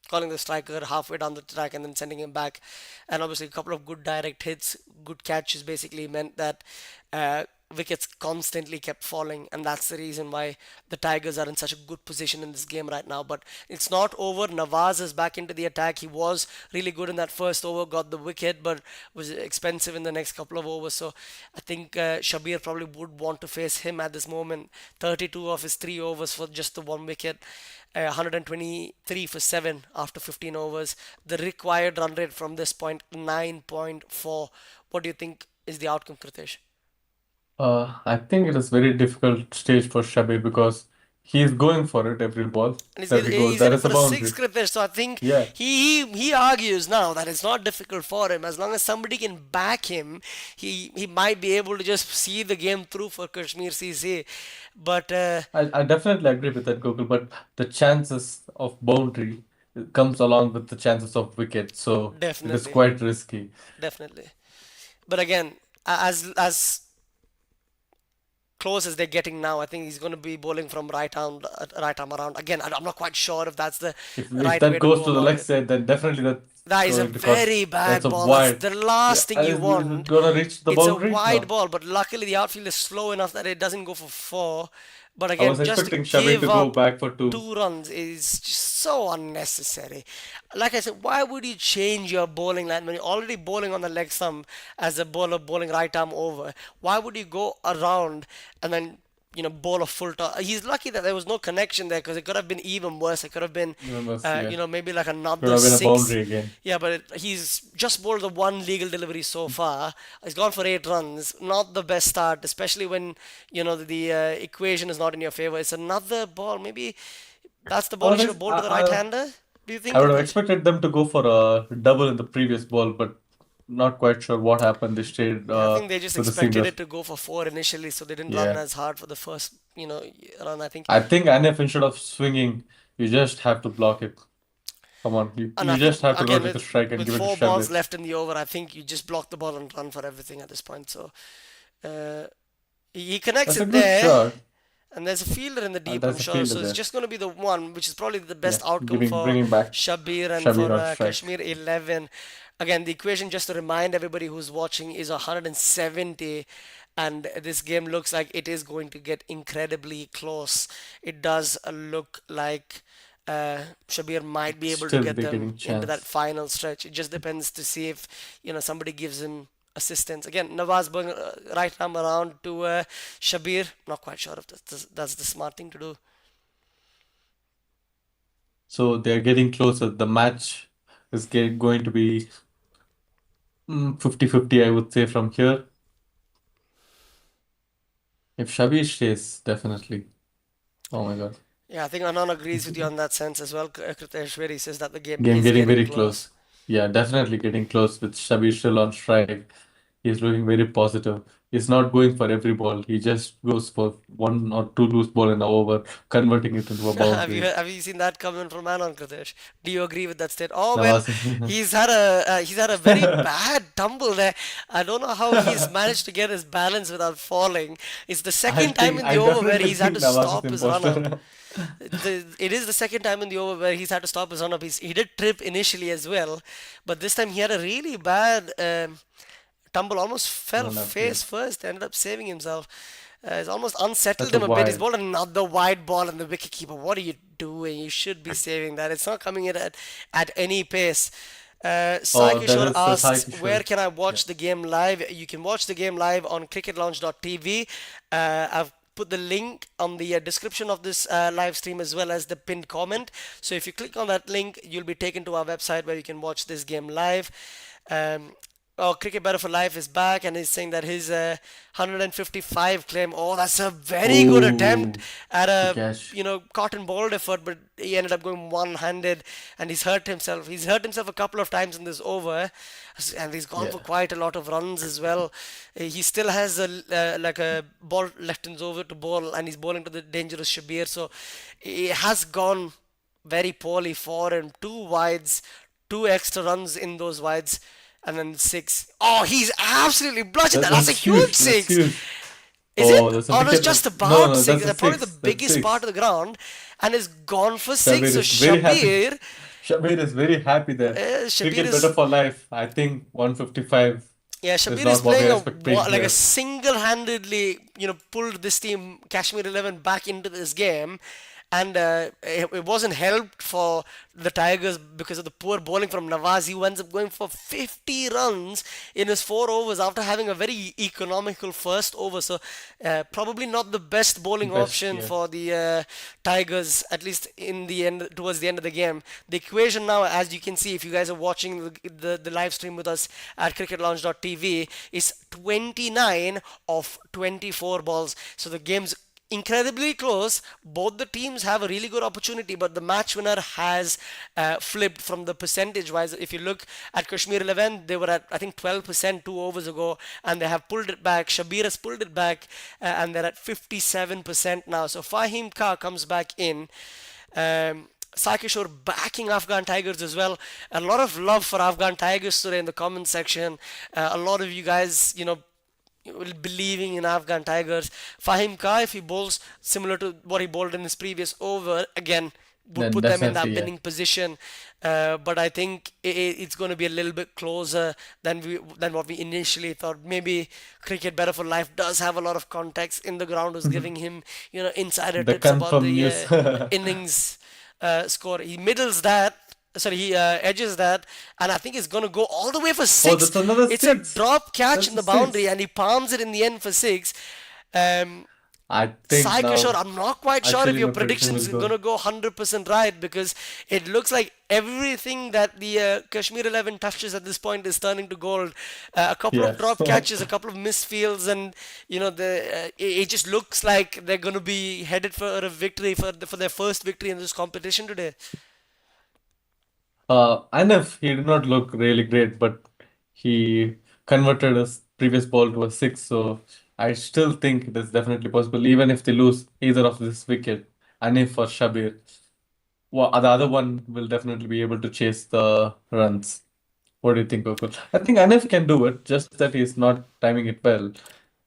Calling the striker halfway down the track and then sending him back. And obviously, a couple of good direct hits, good catches basically meant that wickets constantly kept falling. And that's the reason why the Tigers are in such a good position in this game right now. But it's not over. Nawaz is back into the attack. He was really good in that first over, got the wicket, but was expensive in the next couple of overs. So I think Shabir probably would want to face him at this moment. 32 of his 3 overs for just the one wicket. 123 for 7 after 15 overs. The required run rate from this point 9.4. What do you think is the outcome, Kritesh? I think it is very difficult stage for Shabir because he is going for it every ball And he's, where he goes. he's That in it is for a a six, boundary. Kritesh. So I think Yeah. he argues now that it's not difficult for him as long as somebody can back him. He might be able to just see the game through for Kashmir CC. But I definitely agree with that, Google, but the chances of boundary comes along with the chances of wicket, so it is definitely, quite risky. definitely. But again, as close as they're getting now, I think he's going to be bowling from right arm around. Again, I'm not quite sure if that's the If right that way to goes go to the about leg it. side, then definitely That that's is a going to cause very that's bad a ball. That's wide. the Yeah, last thing you is it want. gonna reach the It's a boundary? wide No. ball, but luckily the outfield is slow enough that it doesn't go for four. But I was again, just to expecting Shabir give to go up back for two. 2 runs is just so unnecessary. Like I said, why would you change your bowling line when you're already bowling on the leg stump as a bowler bowling right arm over? Why would you go around and then bowl a full toss? He's lucky that there was no connection there because it could have been even worse. It could have been, Remember, yeah, maybe like could another have been a six. boundary again. Yeah, but he's just bowled the one legal delivery so far. He's gone for 8 runs. Not the best start, especially when the equation is not in your favor. It's another ball. Maybe that's the I ball he was should have ex- bowled to the right-hander. Do you I think, would have Ritesh? expected them to go for a double in the previous ball, but not quite sure what happened. They stayed Yeah, I think they just with the expected seamer. it to go for four initially, so they didn't run Yeah. as hard for the first, run. I think, I think Anif, instead of swinging, you just have to block it. Come on, you, and I you think just have to again rotate the with strike and with give it to four balls Shabir. left in the over, I think you just block the ball and run for everything at this point. So uh, he connects That's a it good there. shot, And there's a fielder in the and deep, I'm there's a sure. fielder So it's there. just going to be the one, which is probably the Yeah, best outcome giving for bringing back Shabir and Shabir for on strike. Kashmir 11. Again, the equation, just to remind everybody who's watching, is 170. And this game looks like it is going to get incredibly close. It does look like Shabir might be able to Still, get they're them getting into that chance. final stretch. It just depends to see if somebody gives him assistance. Again, Nawaz going right arm around to Shabir. Not quite sure if that's the smart thing to do. So they're getting closer. The match is going to be 50-50, I would say, from here. If Shabir stays, definitely. Oh my God. Yeah, I think Anand agrees with you on that sense as well, Kritesh, where he says that the game Game is getting getting very close. close. Yeah, definitely getting close with Shabir still on strike. He's looking very positive. He's not going for every ball. He just goes for one or two loose ball in the over, converting it into a Have you boundary. have you seen that comment from Anand, Kritesh? Do you agree with that statement? Oh well, Nawaz, he's had a very bad tumble there. I don't know how he's managed to get his balance without falling. It's the second time in the I over where definitely he's had think to Nawaz is stop his run up. imposter. It is the second time in the over where he's had to stop his run up. He did trip initially as well, but this time he had a really bad tumble, almost fell Run up, yeah. face first, ended up saving himself. It's almost unsettled That's a him a bit. He's wide. bowled another wide ball and the wicketkeeper. What are you doing? You should be saving that. It's not coming in at any pace. Sai Oh, that Kishore is Sai asks, where Kishore. can I Yeah. watch the game live? You can watch the game live on cricketlaunch.tv. I've put the link on the description of this live stream as well as the pinned comment. So if you click on that link, you'll be taken to our website where you can watch this game live. Um, Cricket Better for Life is back and he's saying that his 155 claim. Oh, that's a very good attempt Ooh, at good a catch. cotton balled effort, but he ended up going one-handed and he's hurt himself. He's hurt himself a couple of times in this over, and he's gone for Yeah. quite a lot of runs as well. He still has a ball left in his over to bowl, and he's bowling to the dangerous Shabir. So he has gone very poorly for him. Two wides, two extra runs in those wides, and then six. Oh, he's absolutely bludgeoned that. That's a That's huge huge. That's six. huge. Is it? Oh, that's a Or it's wicket. just No, about no, six? that's a Probably the six. That's biggest part six. of the ground, and is gone for six. Shabir So is very happy. Shabir, Shabir is very happy there. Shabir Cricket better is for life. I think 155 Yeah, is Shabir is not what playing we're expecting like a here. single-handedly, pulled this team, Kashmir 11, back into this game, and it wasn't helped for the Tigers because of the poor bowling from Nawaz. He ends up going for 50 runs in his 4 overs after having a very economical first over. So probably not the best bowling Best, option yeah. for the Tigers, at least in the end, towards the end of the game. The equation now, as you can see, if you guys are watching the live stream with us at cricketlaunch.tv, is 29 of 24 balls. So the game's incredibly close. Both the teams have a really good opportunity, but the match winner has flipped from the percentage wise. If you look at Kashmir 11, they were at, I think, 12% 2 overs ago, and they have pulled it back. Shabir has pulled it back, and they're at 57% now. So Fahim Ka comes back in. Sakishore backing Afghan Tigers as well. A lot of love for Afghan Tigers today in the comment section. A lot of you guys, believing in Afghan Tigers. Fahim Ka, if he bowls similar to what he bowled in his previous over, again would Then put them in definitely, that yeah. winning position. But I think it's going to be a little bit closer than what we initially thought. Maybe Cricket Better for Life does have a lot of context in the ground, who's giving him insider The tips about confirmed the news. innings score. He middles that. Sorry, he edges that, and I think he's gonna go all the way for Oh, six. that's another It's a six. drop catch in That's a the boundary, six. and he palms it in the end for six. Um, I think Sai Kishore, now, I'm not quite sure if actually, your my prediction prediction's will go. gonna go 100% right, because it looks like everything that the Kashmir 11 touches at this point is turning to gold. A couple of Yeah. drop catches, a couple of misfields, and it just looks like they're gonna be headed for a victory for their first victory in this competition today. Anif, he did not look really great, but he converted his previous ball to a six. So I still think it is definitely possible, even if they lose either of this wicket, Anif or Shabir. Well, the other one will definitely be able to chase the runs. What do you think, Gokul? I think Anif can do it, just that he's not timing it well.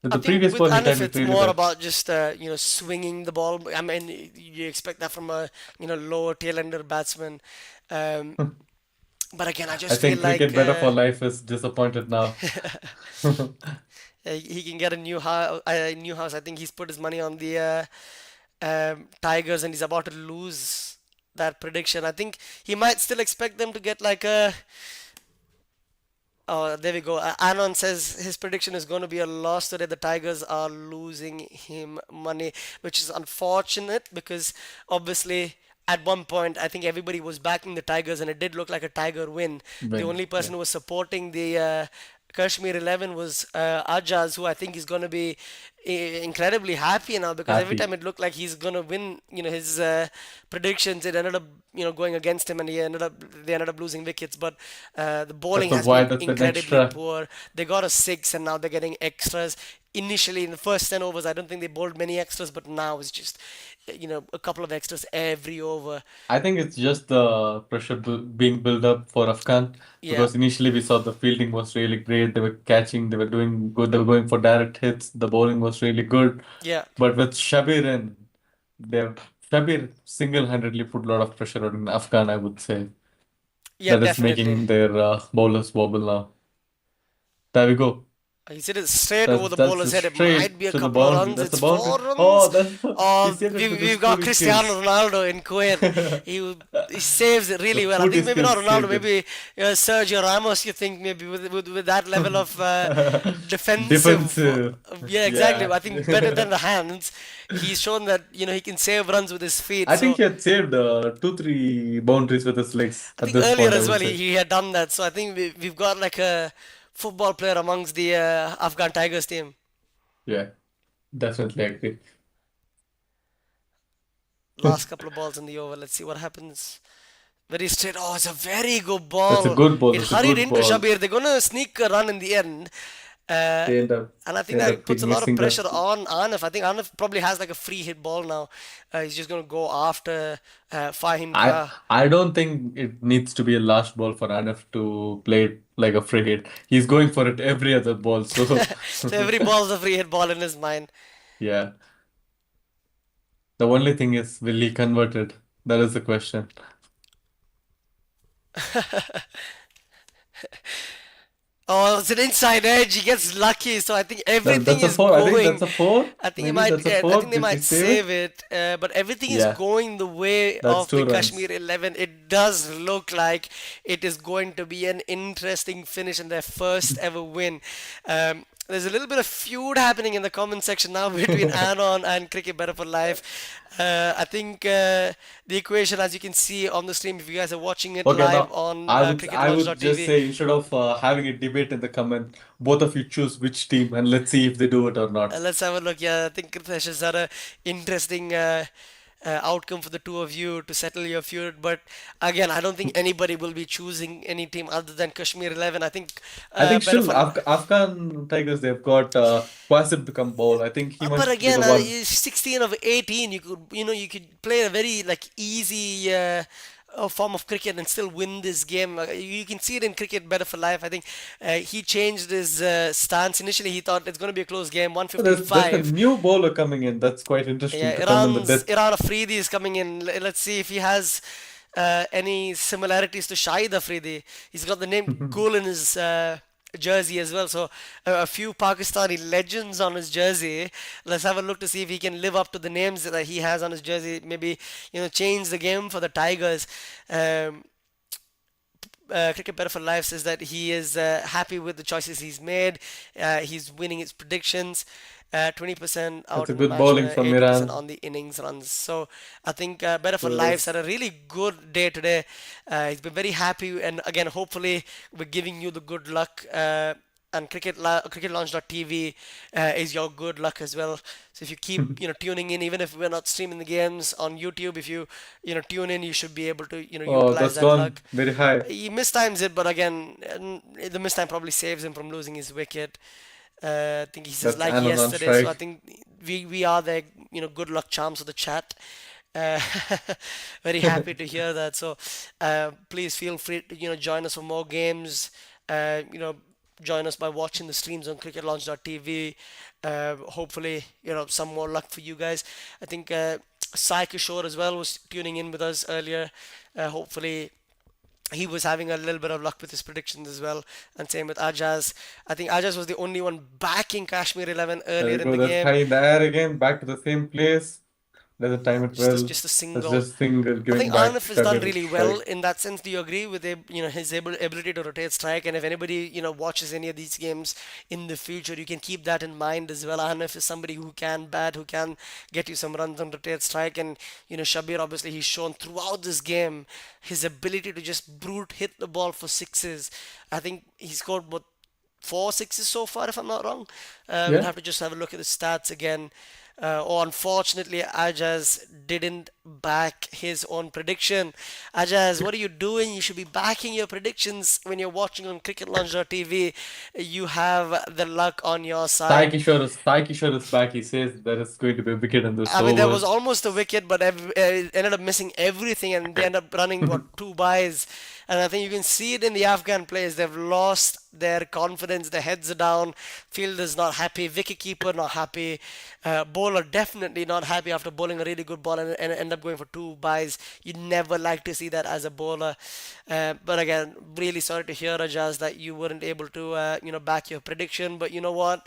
With I the think previous with ball, he Anif, timed it it's really more well. about just swinging the ball. I mean, you expect that from a lower tail ender batsman. Um, but again, I I just feel think like Cricket Better for Life is disappointed now. he can get a new house. A new house. I think he's put his money on the Tigers, and he's about to lose that prediction. I think he might still expect them to get like a. Oh, there we go. Anon says his prediction is going to be a loss today. The Tigers are losing him money, which is unfortunate because obviously at one point I think everybody was backing the Tigers and it did look like a Tiger win. The Win. only Yeah. person who was supporting the Kashmir 11 was Ajaz, who I think is going to be incredibly happy now because every Happy. time it looked like he's going to win, his predictions, it ended up, going against him, and they ended up losing wickets. But the That's bowling a has been wide, that's an incredibly extra. poor. They got a six, and now they're getting extras. Initially, in the first 10 overs, I don't think they bowled many extras, but now it's just, a couple of extras every over. I think it's just the pressure being built up for Afghan Yeah, because initially we saw the fielding was really great. They were catching, they were doing good, they were going for direct hits. The bowling was really good. yeah, But with Shabir in, they Shabir single-handedly put a lot of pressure on Afghan, I would say. yeah, That is definitely. making their bowlers wobble now. There we go. He said it straight over That's the that's bowler's a head. It might straight be a to the couple of boundary. runs. That's the It's boundary. 4 runs. Oh, that's he Oh, saved it with his we've got footy Cristiano skills. Ronaldo in Kuwait. He saves it The really well. I footy think maybe not skills Ronaldo, saved it. maybe Sergio Ramos. You think maybe with that level of defensive. Defensive. Yeah, exactly. Yeah. I think better than the hands. He's shown that he can save runs with his feet. I think So he had saved two, three boundaries with his legs I at think this earlier point, I as well would say. he had done that. So I think we've got like a football player amongst the Afghan Tigers team. Yeah, definitely agree. Last couple of balls in the over. Let's see what happens. Very straight. Oh, it's a very good That's a ball. good ball. It That's a hurried good into ball. Shabir. They're gonna sneak a run in the end. Uh, They end up and I they think end that up puts a lot of missing the. pressure on Anif. I think Anif probably has like a free hit ball now. He's just gonna go after Fahim I Ka. I don't think it needs to be a last ball for Anif to play it like a free hit. He's going for it every other ball. So So every ball's a free hit ball in his mind. yeah, the only thing is, will he convert it? That is the question. Oh, it's an inside edge. He gets lucky, so I think everything That's a is four. I think that's going. a four. I think he Maybe might. that's a Yeah, I four. think they Did he might save it? save it. But everything is Yeah, going the way that's of the two runs. Kashmir 11. It does look like it is going to be an interesting finish in their first ever win. There's a little bit of feud happening in the comment section now between Anon and Cricket Better for Life. I think the equation, as you can see on the stream, if you guys are watching it Okay, live now on I would just cricketwatch.tv, say, instead of having a debate in the comment, both of you choose which team and let's see if they do it or not. let's have a look. Yeah, I think Kritesh has had a interesting outcome for the two of you to settle your feud. But again, I don't think anybody will be choosing any team other than Kashmir 11. I think I think better still for. Afghan Tigers, they've got Qasim to come bowl. I think he But might be again, the one. 16 of 18, you could play a very like easy form of cricket and still win this game. You can see it in cricket better for life. I think he changed his stance. Initially, he thought it's going to be a close game, There's a 155. new bowler coming in. That's quite interesting Yeah, to come in the death. Iran Afridi is coming in. Let's see if he has any similarities to Shahid Afridi. He's got the name Gul in his jersey as well. So a few Pakistani legends on his jersey. Let's have a look to see if he can live up to the names that he has on his jersey. Maybe change the game for the Tigers. Um, Cricket Better for Life says that he is happy with the choices he's made. He's winning his predictions. 20% That's out a in the good match bowling winner, from 80% Iran. on the innings runs. So I think Better for So Lives had there's a really good day today. He's been very happy, and again, hopefully, we're giving you the good luck. And cricketlaunch.tv is your good luck as well. So if you keep tuning in, even if we're not streaming the games on YouTube, if you tune in, you should be able to oh, utilize that's that gone luck. very high. He mistimes it, but again, the mistime probably saves him from losing his wicket. I think he says That's like Anand on yesterday, so I strike. think we are the good luck charms of the chat. Uh, Very happy to hear that. So please feel free to join us for more games. Uh, you know join us by watching the streams on cricketlaunch.tv. Hopefully some more luck for you guys. I think Sai Kishore as well was tuning in with us earlier. Hopefully he was having a little bit of luck with his predictions as well, and same with Ajaz. I think Ajaz was the only one backing Kashmir 11 There earlier we in go. the That's game. high in the air again. Back to the same place. Doesn't time it well. Just a That's single. just single I giving think back Arnaf has done Shabir to really well strike. in that sense. Do you agree with his ability to rotate strike? And if anybody watches any of these games in the future, you can keep that in mind as well. Arnaf is somebody who can bat, who can get you some runs on rotate strike, and Shabir obviously he's shown throughout this game his ability to just brute hit the ball for sixes. I think he scored what 4 sixes so far, if I'm not wrong. We'll Yeah. have to just have a look at the stats again. Oh, unfortunately, Ajaz didn't back his own prediction. Ajaz, what are you doing? You should be backing your predictions when you're watching on cricketlaunch.tv. You have the luck on your side. Sai Kishore is back. He says there is going to be a wicket in this I mean, there was over. almost a wicket, but it ended up missing everything, and they ended up running what 2 byes. And I think you can see it in the Afghan players. They've lost their confidence. Their heads are down. Fielder's not happy. Wicketkeeper not happy. Bowler definitely not happy after bowling a really good ball and end up going for 2 byes. You never like to see that as a bowler. But again, really sorry to hear, Rajaz, that you weren't able to back your prediction. But you know what?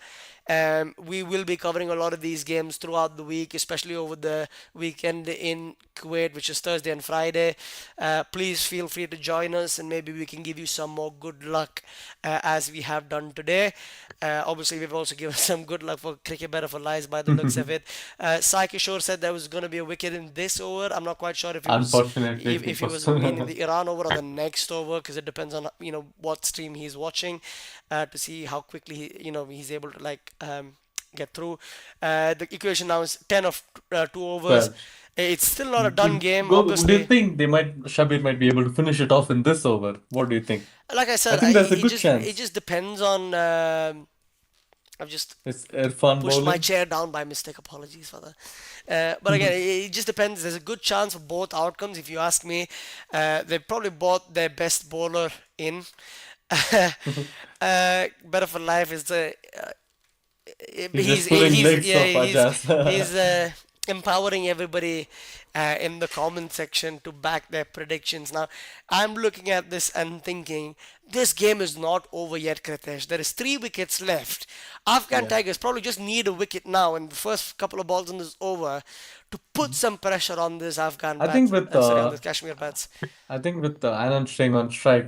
We will be covering a lot of these games throughout the week, especially over the weekend in Kuwait, which is Thursday and Friday. Please feel free to join us, and maybe we can give you some more good luck as we have done today. Obviously, we've also given some good luck for Cricket Better for Lies by the looks of it. Sai Kishore said there was going to be a wicket in this over. I'm not quite sure if he was Unfortunately, if, it if he was. was meaning the Iran over or the next over, because it depends on what stream he's watching to see how quickly he's able to get through. The equation now is 10 of 2 overs. 12. It's still not a done game, Do you obviously. think Shabir might be able to finish it off in this over? What do you think? Like I I said, think there's a it good just chance. depends on. I've just It's Irfan pushed my bowling. chair down by mistake. Apologies for that. But again, it just depends. There's a good chance for both outcomes. If you ask me, they probably bought their best bowler in. Better for Life is the He's just pulling legs yeah, off he's Ajas. empowering everybody in the comment section to back their predictions. Now, I'm looking at this and thinking this game is not over yet, Kritesh. There is 3 wickets left. Afghan Yeah. Tigers probably just need a wicket now in the first couple of balls in this over to put some pressure on this Afghan I think bats. with Sorry, on this Kashmir bats. Anand staying on strike,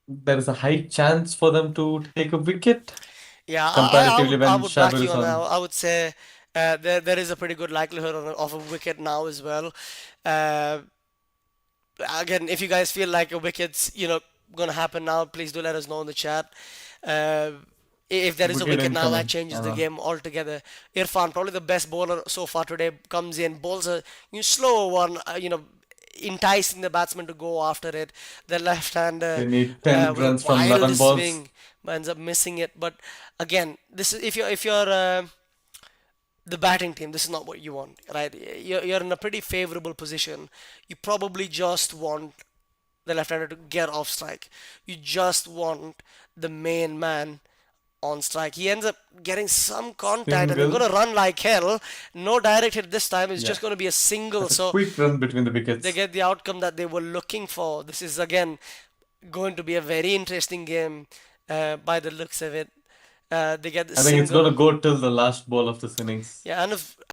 there is a high chance for them to take a wicket Yeah, comparatively I when would back Shabir you is on that. on. I would say there is a pretty good likelihood of a wicket now as well. Uh, Again, if you guys feel like a wicket's gonna happen now, please do let us know in the chat. Uh, if there is a Wicket wicket now, that incoming. changes the game altogether. Irfan, probably the best bowler so far today, comes in, bowls a slow one, enticing the batsman to go after it. The left-hander They need 10 with a runs from wild 11 balls. swing, but ends up missing it. But again, this is if you're the batting team, this is not what you want, right? You're in a pretty favorable position. You probably just want the left-hander to get off strike. You just want the main man on strike. He ends up getting some contact and they're going Single. to run like hell. No direct hit this time. It's just Yeah. going to be a single. That's a So quick run between the they wickets. get the outcome that they were looking for. This is again going to be a very interesting game by the looks of it. They get the I think it's going single. to go till the last ball of this innings. Yeah, and if